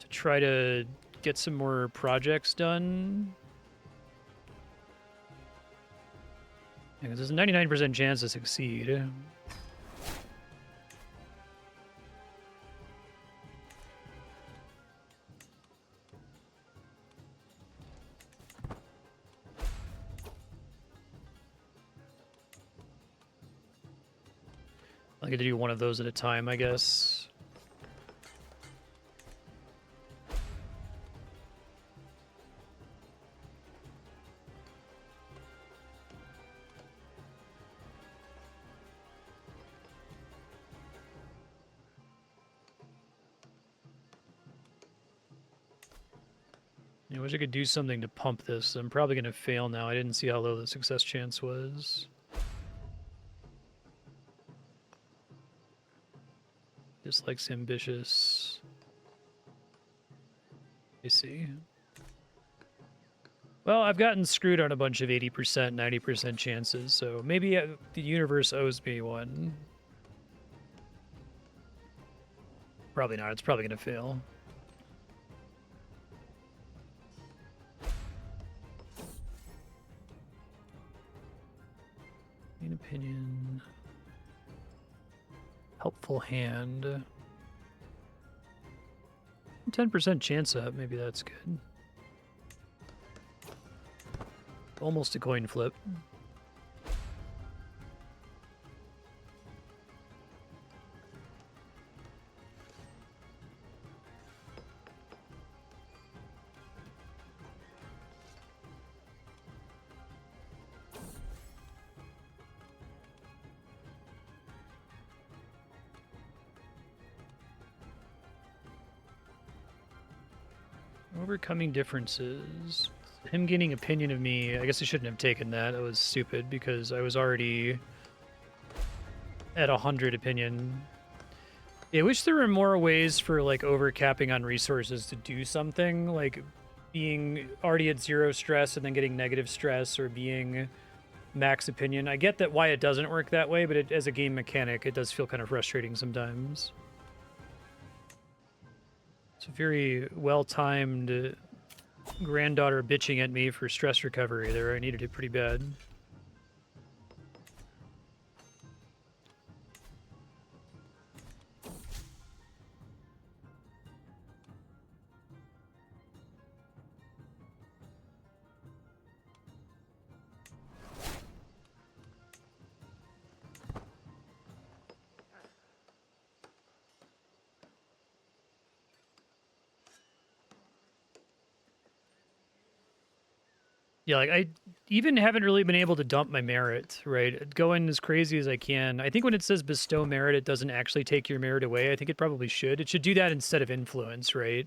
A: try to get some more projects done. Yeah, 'cause there's a 99% chance to succeed. I get to do one of those at a time, I guess. I wish I could do something to pump this. I'm probably going to fail now. I didn't see how low the success chance was. Dislikes ambitious. I see. Well, I've gotten screwed on a bunch of 80%, 90% chances, so maybe the universe owes me one. Probably not. It's probably going to fail. In opinion. Helpful hand. 10% chance up. Maybe that's good. Almost a coin flip. Overcoming differences. Him gaining opinion of me, I guess I shouldn't have taken that. That was stupid because I was already at 100 opinion. Yeah, I wish there were more ways for like overcapping on resources to do something, like being already at 0 stress and then getting negative stress, or being max opinion. I get that why it doesn't work that way, but as a game mechanic, it does feel kind of frustrating sometimes. It's a very well-timed granddaughter bitching at me for stress recovery there. I needed it pretty bad. Yeah, like I even haven't really been able to dump my merit, right? Going as crazy as I can. I think when it says bestow merit, it doesn't actually take your merit away. I think it probably should. It should do that instead of influence, right?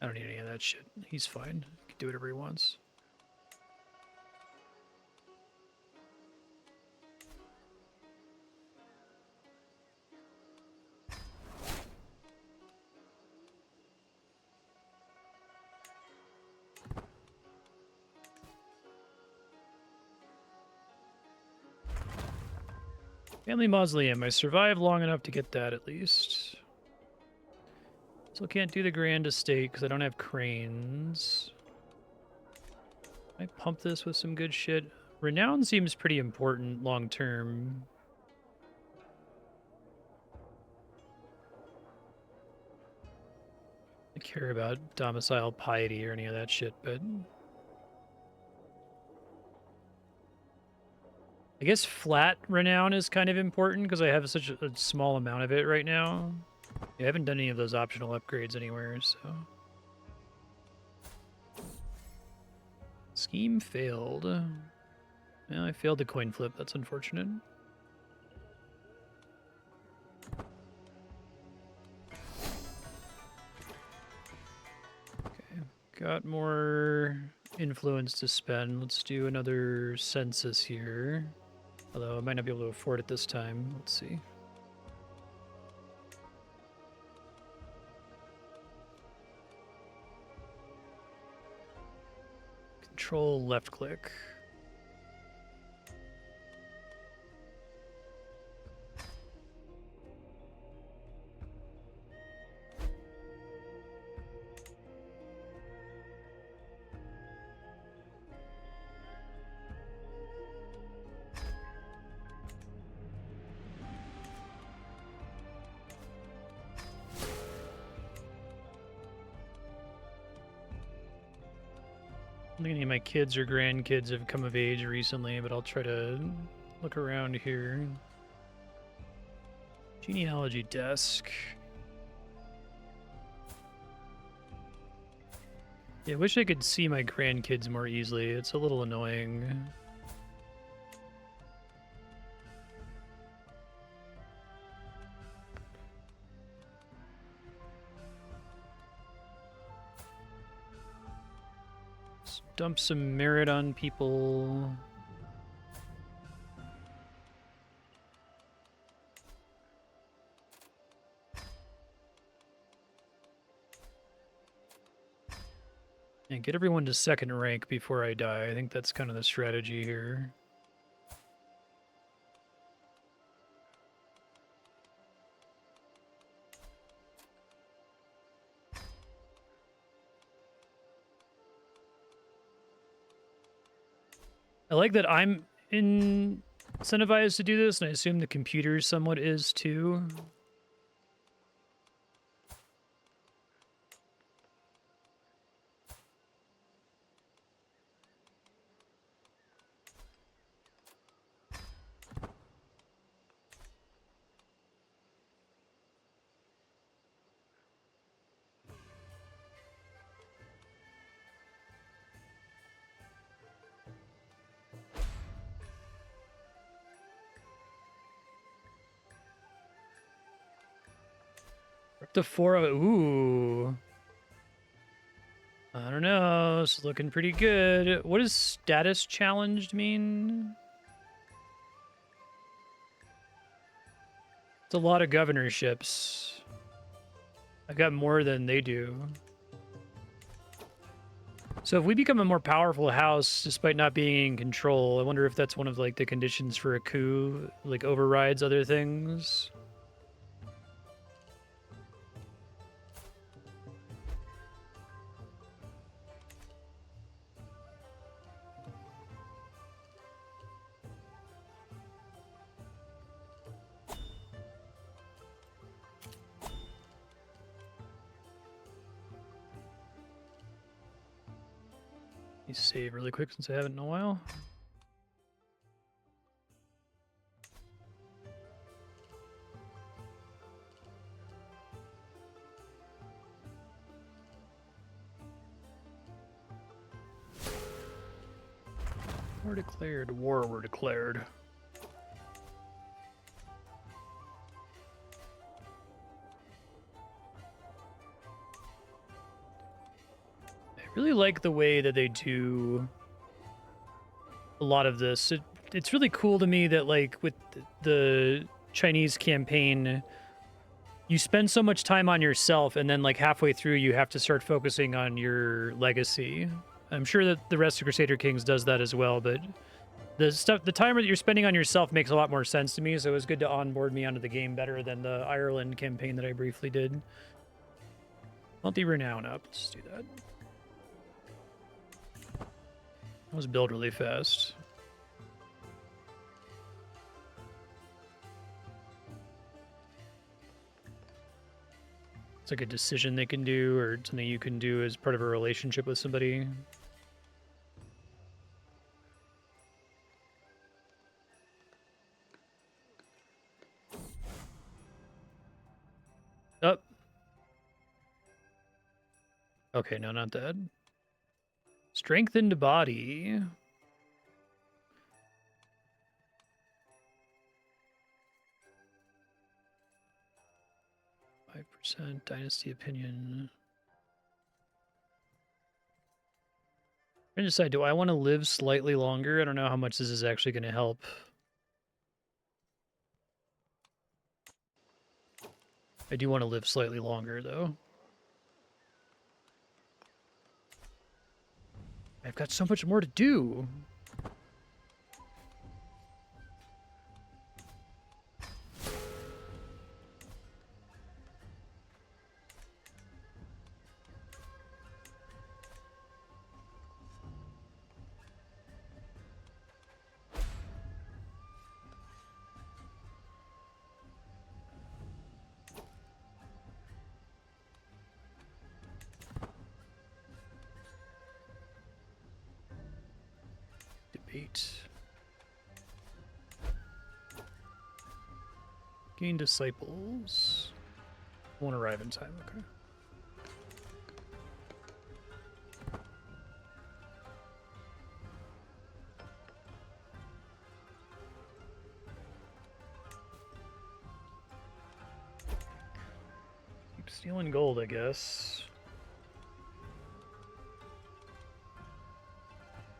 A: I don't need any of that shit. He's fine. He can do whatever he wants. Family Mausoleum. I survived long enough to get that at least. Still can't do the Grand Estate because I don't have cranes. I pump this with some good shit. Renown seems pretty important long term. I care about domicile piety or any of that shit, but I guess flat renown is kind of important because I have such a small amount of it right now. I haven't done any of those optional upgrades anywhere, so. Scheme failed. Yeah, I failed the coin flip. That's unfortunate. Okay, got more influence to spend. Let's do another census here. Although I might not be able to afford it this time. Let's see. Control left click. I don't think any of my kids or grandkids have come of age recently, but I'll try to look around here. Genealogy desk. Yeah, I wish I could see my grandkids more easily. It's a little annoying. Let's dump some merit on people. And get everyone to second rank before I die. I think that's kind of the strategy here. I like that I'm incentivized to do this, and I assume the computer somewhat is too. Up to 4. Ooh. I don't know. It's looking pretty good. What does status challenged mean? It's a lot of governorships. I got more than they do. So if we become a more powerful house despite not being in control, I wonder if that's one of like the conditions for a coup, like overrides other things. Let me save really quick since I haven't in a while. War declared. War were declared. Really like the way that they do a lot of this. It's really cool to me that, like, with the Chinese campaign, you spend so much time on yourself, and then, like, halfway through, you have to start focusing on your legacy. I'm sure that the rest of Crusader Kings does that as well, but the time that you're spending on yourself makes a lot more sense to me, so it was good to onboard me onto the game better than the Ireland campaign that I briefly did. Multi-renown up. Let's do that. Let's build really fast. It's like a decision they can do, or something you can do as part of a relationship with somebody. Oh. Okay, no, not that. Strengthened body. 5% dynasty opinion. I'm trying to decide, do I want to live slightly longer? I don't know how much this is actually going to help. I do want to live slightly longer, though. I've got so much more to do. Debate. Gain disciples. Won't arrive in time, okay. Keep stealing gold, I guess.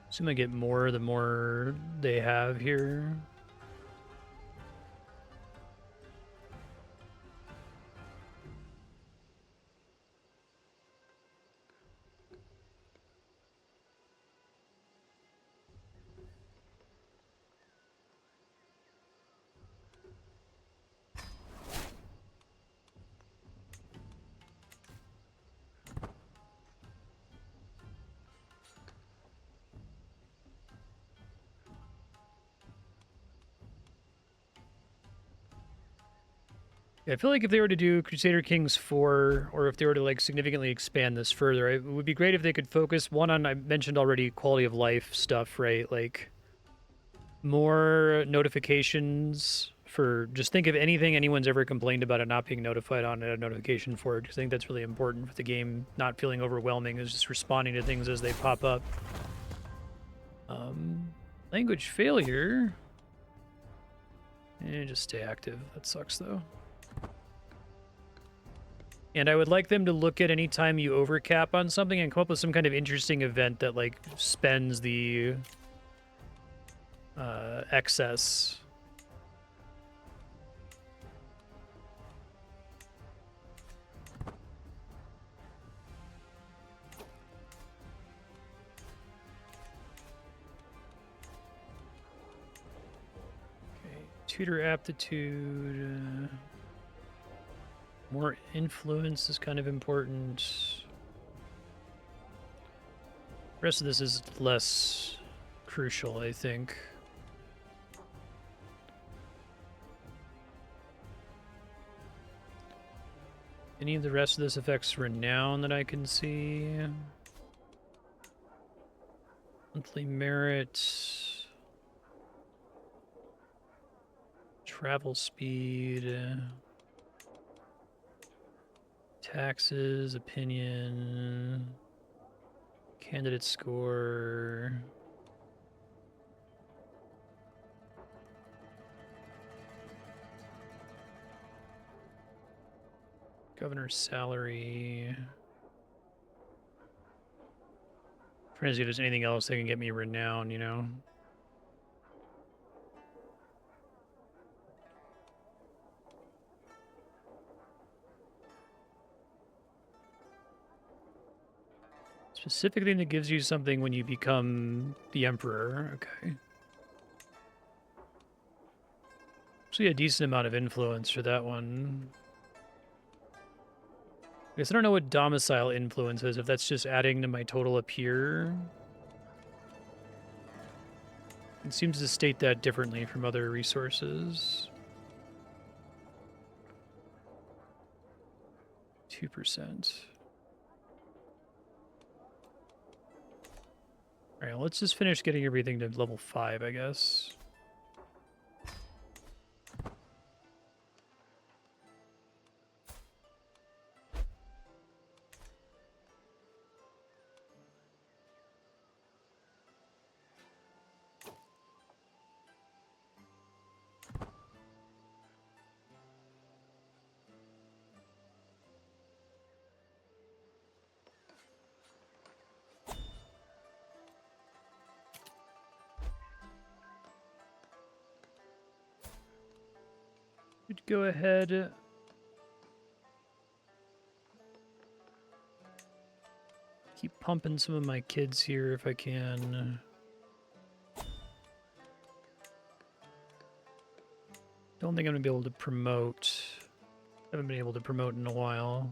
A: Assume I get more the more they have here. Yeah, I feel like if they were to do Crusader Kings 4, or if they were to, like, significantly expand this further, it would be great if they could focus, one, on, I mentioned already, quality of life stuff, right? Like, more notifications for, just think of anything anyone's ever complained about it not being notified on a notification for it. I think that's really important for the game not feeling overwhelming, is just responding to things as they pop up. Language failure. Just stay active. That sucks, though. And I would like them to look at any time you overcap on something and come up with some kind of interesting event that, like, spends the excess. Okay, tutor aptitude. More influence is kind of important. The rest of this is less crucial, I think. Any of the rest of this affects renown that I can see. Monthly merit. Travel speed. Taxes, opinion, candidate score. Governor's salary. Trying to see if there's anything else that can get me renown, you know? Specific thing that gives you something when you become the Emperor. Okay. Actually, a decent amount of influence for that one. I guess I don't know what domicile influence is, if that's just adding to my total up here. It seems to state that differently from other resources. 2%. All right, let's just finish getting everything to level 5, I guess. Could go ahead. Keep pumping some of my kids here if I can. Don't think I'm gonna be able to promote. Haven't been able to promote in a while.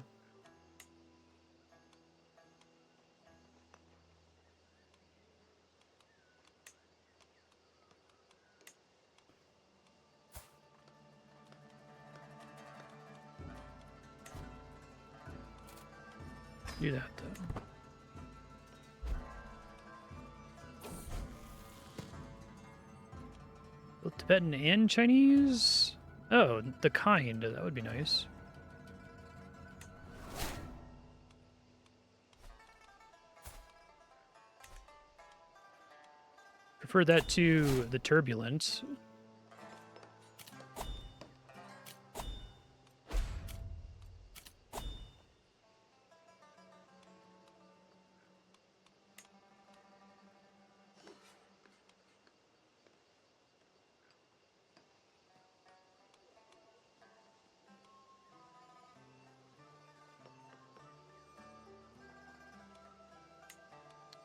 A: Do that though. Both Tibetan and Chinese? Oh, the kind. That would be nice. Prefer that to the turbulent.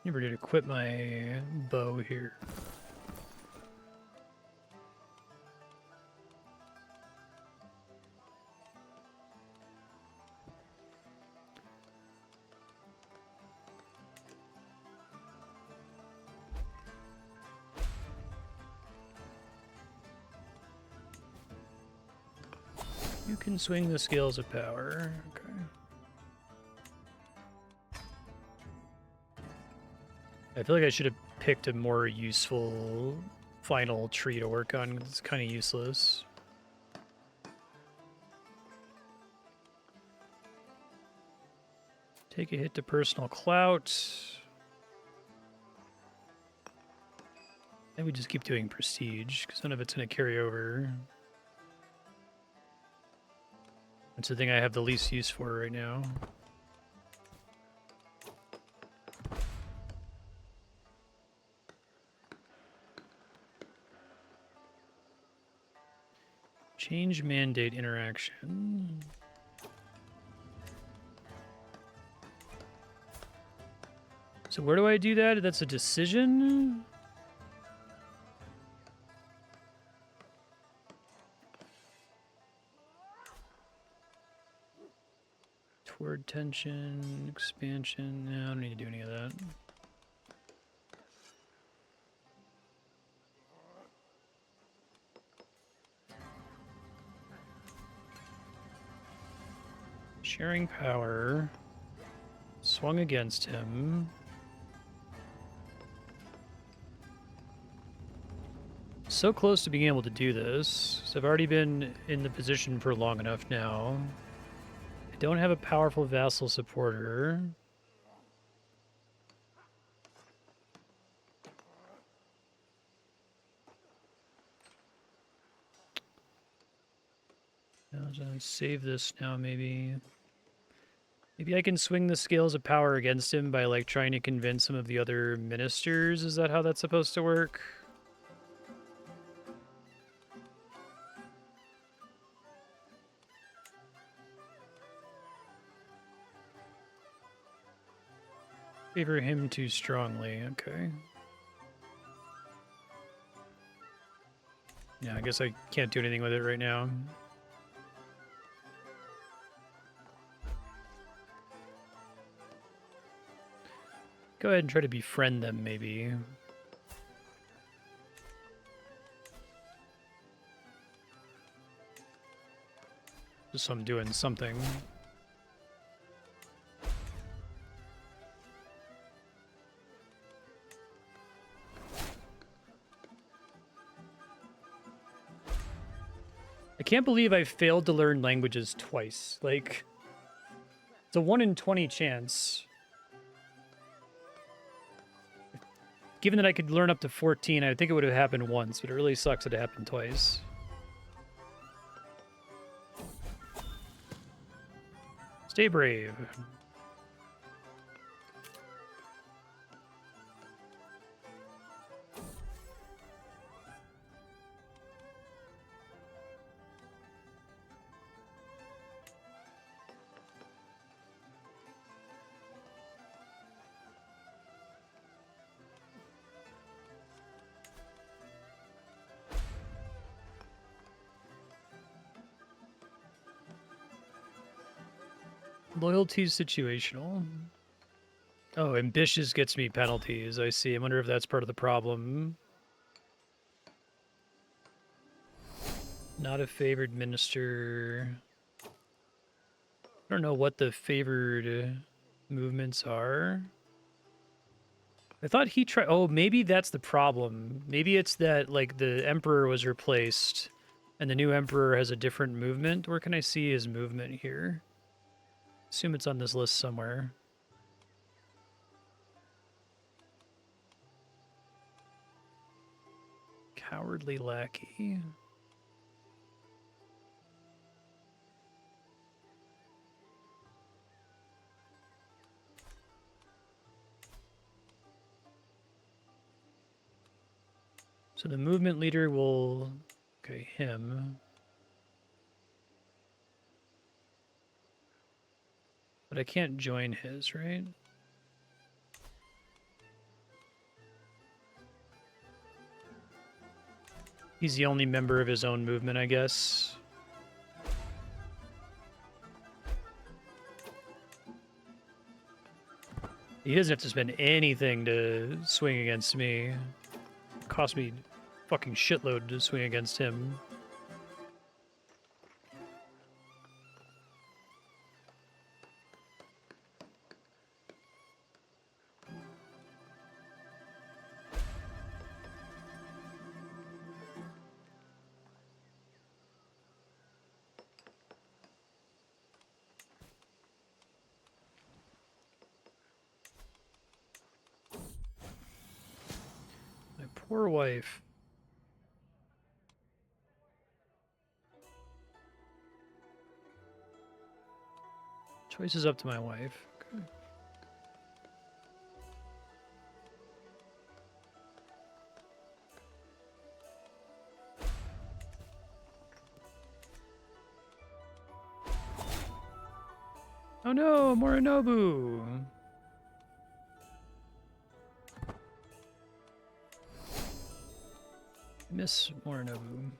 A: Never did equip my bow here. You can swing the scales of power. Okay. I feel like I should have picked a more useful final tree to work on. It's kind of useless. Take a hit to personal clout. Maybe we just keep doing prestige, because none of it's going to carry over. That's the thing I have the least use for right now. Change mandate interaction. So where do I do that? That's a decision? Toward tension, expansion. No, I don't need to do any of that. Sharing power. Swung against him. So close to being able to do this. So I've already been in the position for long enough now. I don't have a powerful vassal supporter. I'll save this now, maybe. Maybe I can swing the scales of power against him by, like, trying to convince some of the other ministers. Is that how that's supposed to work? Favor him too strongly. Okay. Yeah, I guess I can't do anything with it right now. Go ahead and try to befriend them, maybe. Just so I'm doing something. I can't believe I failed to learn languages twice. Like, it's a 1 in 20 chance. Given that I could learn up to 14, I think it would have happened once, but it really sucks that it happened twice. Stay brave. Loyalty's situational. Oh, ambitious gets me penalties. I see. I wonder if that's part of the problem. Not a favored minister. I don't know what the favored movements are. I thought he tried... Oh, maybe that's the problem. Maybe it's that, like, the emperor was replaced and the new emperor has a different movement. Where can I see his movement here? Assume it's on this list somewhere. Cowardly lackey. So the movement leader will... Okay, him. But I can't join his, right? He's the only member of his own movement, I guess. He doesn't have to spend anything to swing against me. It cost me a fucking shitload to swing against him. Poor wife. Choice is up to my wife. Okay. Oh no, Morinobu! Miss Morinobu.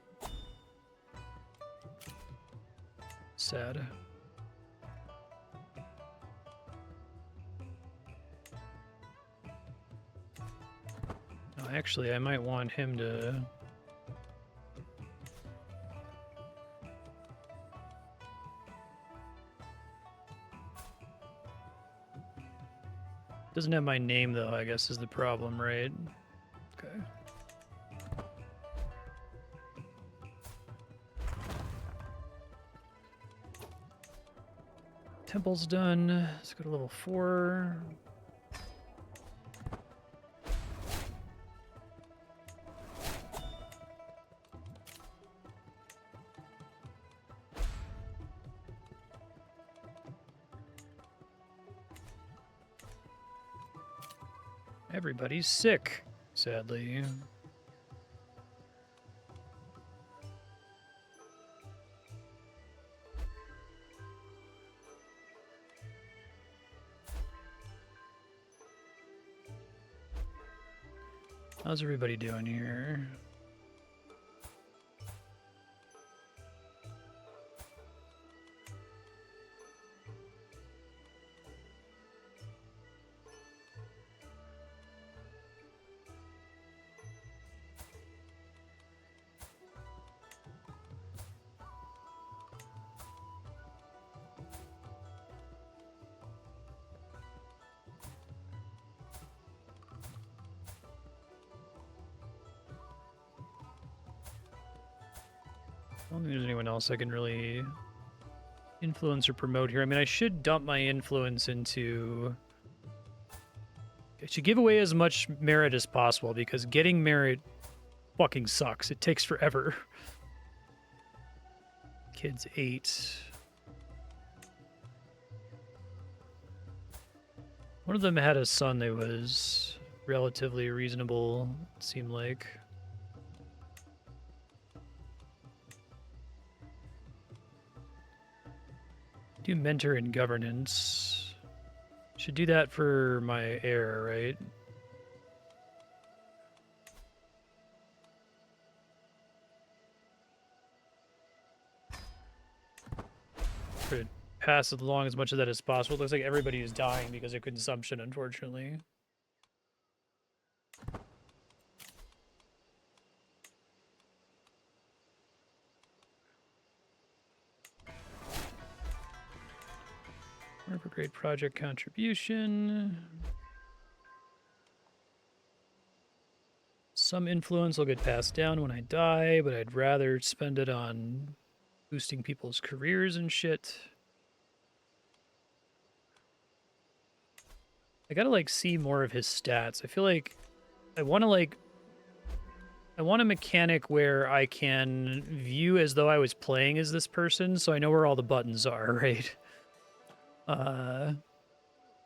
A: Sad. No, actually, I might want him to... Doesn't have my name, though, I guess is the problem, right? Okay. Temple's done. Let's go to level 4. Everybody's sick, sadly. How's everybody doing here? I don't think there's anyone else I can really influence or promote here. I mean, I should dump my influence into... I should give away as much merit as possible, because getting merit fucking sucks. It takes forever. Kids 8. One of them had a son that was relatively reasonable, it seemed like. Do mentor and governance. Should do that for my heir, right? Try to pass along as much of that as possible. It looks like everybody is dying because of consumption, unfortunately. Upgrade project contribution. Some influence will get passed down when I die, but I'd rather spend it on boosting people's careers and shit. I gotta, like, see more of his stats. I feel like I want to, like... I want a mechanic where I can view as though I was playing as this person, so I know where all the buttons are, right? I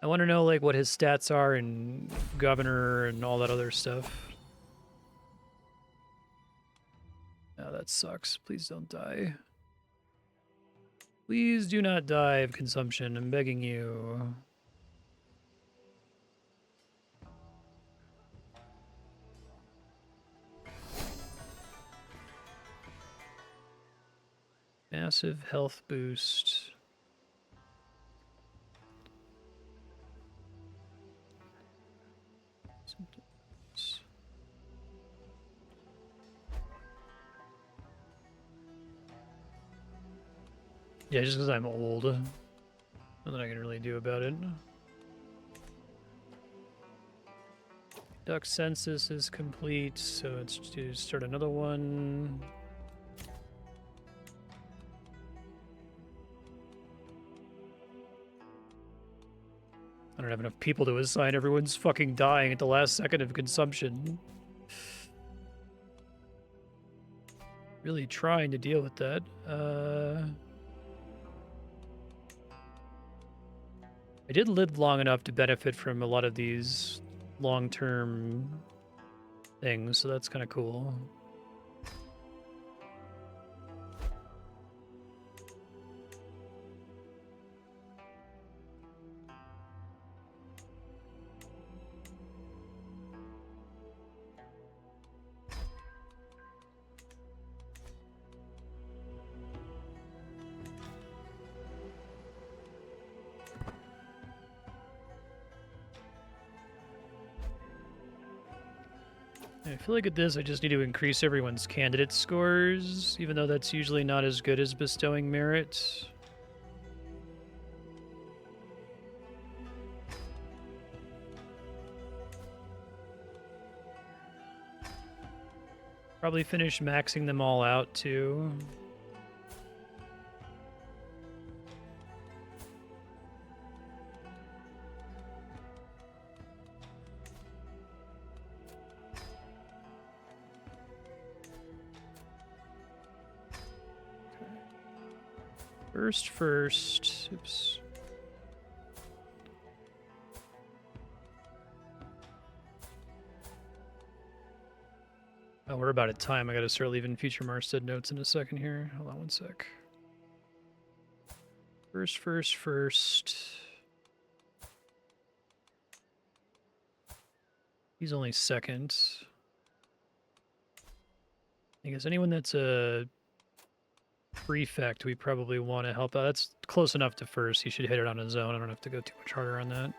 A: want to know, like, what his stats are and governor and all that other stuff. Oh, that sucks. Please don't die. Please do not die of consumption. I'm begging you. Massive health boost. Yeah, just because I'm old. Nothing I can really do about it. Duck census is complete, so it's to start another one. I don't have enough people to assign. Everyone's fucking dying at the last second of consumption. Really trying to deal with that. I did live long enough to benefit from a lot of these long-term things, so that's kind of cool. I feel like at this, I just need to increase everyone's candidate scores, even though that's usually not as good as bestowing merit. Probably finish maxing them all out, too. First. Oops. Oh, we're about at time. I gotta start leaving future Marstead notes in a second here. Hold on one sec. First. He's only second. I guess anyone that's a prefect, we probably want to help out. That's close enough to first. He should hit it on his own. I don't have to go too much harder on that.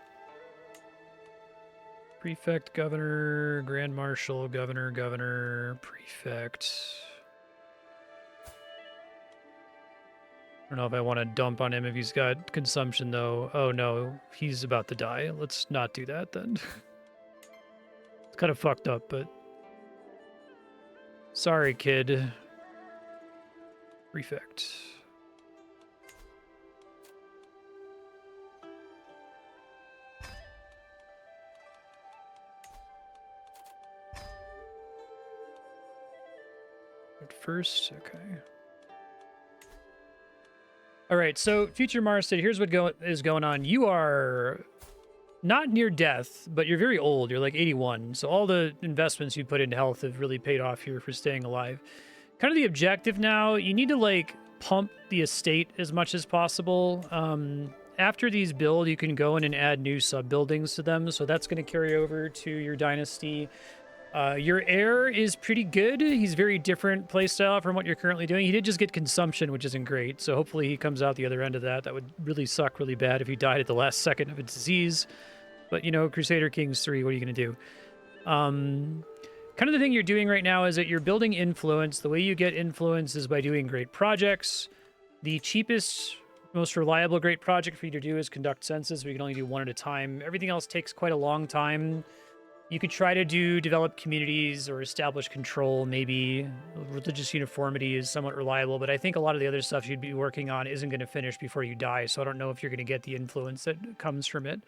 A: Prefect, governor, grand marshal, governor, prefect. I don't know if I want to dump on him if he's got consumption, though. Oh, no, he's about to die. Let's not do that, then. It's kind of fucked up, but... Sorry, kid. Prefect. At first, okay. All right, so future Marstead, here's what is going on. You are not near death, but you're very old. You're like 81. So all the investments you put into health have really paid off here for staying alive. Kind of the objective now, you need to like pump the estate as much as possible. After these build, you can go in and add new sub-buildings to them. So that's going to carry over to your dynasty. Your heir is pretty good. He's very different playstyle from what you're currently doing. He did just get consumption, which isn't great. So hopefully he comes out the other end of that. That would really suck really bad if he died at the last second of a disease. But, you know, Crusader Kings 3, what are you going to do? Kind of the thing you're doing right now is that you're building influence. The way you get influence is by doing great projects. The cheapest, most reliable great project for you to do is conduct Census. We can only do one at a time. Everything else takes quite a long time. You could try to develop communities or establish control, maybe. Religious uniformity is somewhat reliable, but I think a lot of the other stuff you'd be working on isn't going to finish before you die, so I don't know if you're going to get the influence that comes from it.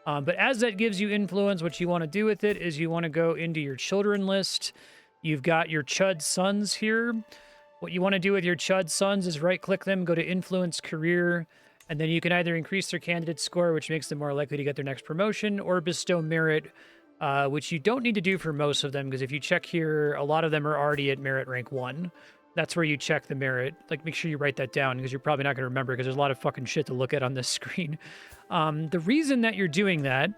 A: But as that gives you influence, what you want to do with it is you want to go into your children list. You've got your Chud sons here. What you want to do with your Chud sons is right-click them, go to Influence Career, and then you can either increase their candidate score, which makes them more likely to get their next promotion, or bestow merit, which you don't need to do for most of them, because if you check here, a lot of them are already at merit rank 1. That's where you check the merit. Like, make sure you write that down, because you're probably not going to remember, because there's a lot of fucking shit to look at on this screen. The reason that you're doing that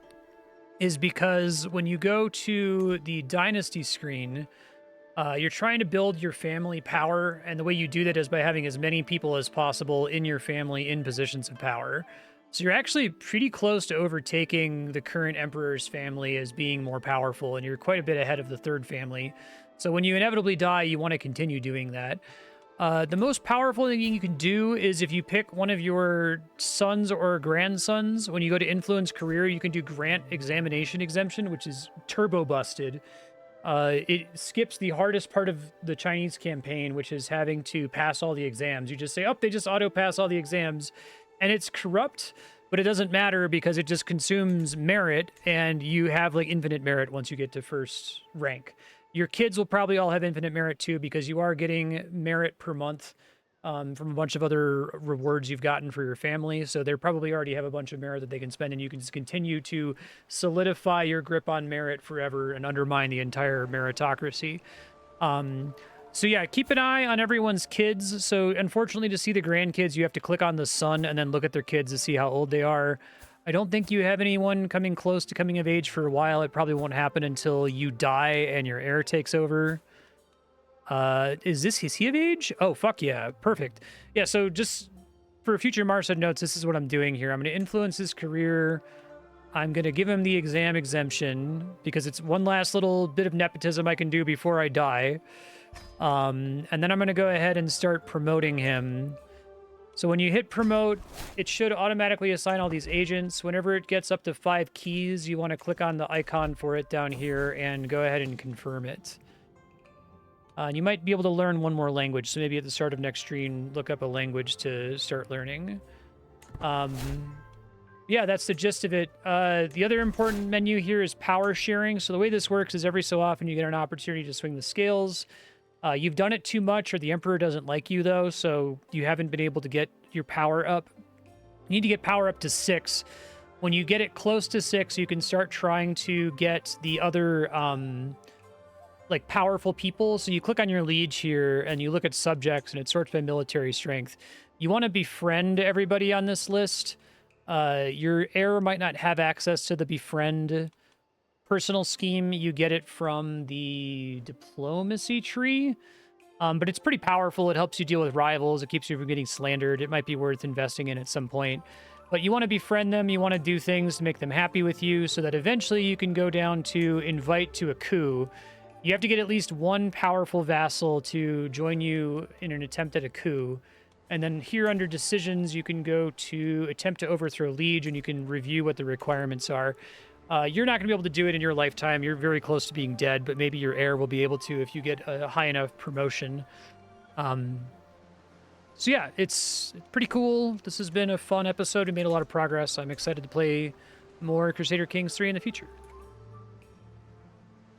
A: is because when you go to the Dynasty screen, you're trying to build your family power, and the way you do that is by having as many people as possible in your family in positions of power. So you're actually pretty close to overtaking the current Emperor's family as being more powerful, and you're quite a bit ahead of the third family. So when you inevitably die, you want to continue doing that. The most powerful thing you can do is if you pick one of your sons or grandsons, when you go to Influence Career, you can do Grant Examination Exemption, which is turbo busted. It skips the hardest part of the Chinese campaign, which is having to pass all the exams. You just say, oh, they just auto-pass all the exams. And it's corrupt, but it doesn't matter because it just consumes merit, and you have like infinite merit once you get to first rank. Your kids will probably all have infinite merit too, because you are getting merit per month from a bunch of other rewards you've gotten for your family. So they probably already have a bunch of merit that they can spend, and you can just continue to solidify your grip on merit forever and undermine the entire meritocracy. So yeah, keep an eye on everyone's kids. So unfortunately, to see the grandkids, you have to click on the son and then look at their kids to see how old they are. I don't think you have anyone coming close to coming of age for a while. It probably won't happen until you die and your heir takes over. Is he of age? Oh, fuck yeah. Perfect. Yeah, so just for future Marstead notes, this is what I'm doing here. I'm going to influence his career. I'm going to give him the exam exemption because it's one last little bit of nepotism I can do before I die. And then I'm going to go ahead and start promoting him. So when you hit promote, it should automatically assign all these agents. Whenever it gets up to 5 keys, you want to click on the icon for it down here and go ahead and confirm it. You might be able to learn one more language, so maybe at the start of next stream, look up a language to start learning. Yeah, that's the gist of it. The other important menu here is power sharing. So the way this works is every so often you get an opportunity to swing the scales. You've done it too much, or the Emperor doesn't like you, though, so you haven't been able to get your power up. You need to get power up to 6. When you get it close to 6, you can start trying to get the other like powerful people. So you click on your liege here and you look at subjects and it sorts by military strength. You want to befriend everybody on this list. Your heir might not have access to the befriend personal scheme. You get it from the diplomacy tree. But it's pretty powerful. It helps you deal with rivals. It keeps you from getting slandered. It might be worth investing in at some point. But you want to befriend them. You want to do things to make them happy with you so that eventually you can go down to invite to a coup. You have to get at least one powerful vassal to join you in an attempt at a coup. And then here under decisions, you can go to attempt to overthrow liege and you can review what the requirements are. You're not going to be able to do it in your lifetime. You're very close to being dead, but maybe your heir will be able to if you get a high enough promotion. So yeah, it's pretty cool. This has been a fun episode. We made a lot of progress. I'm excited to play more Crusader Kings 3 in the future.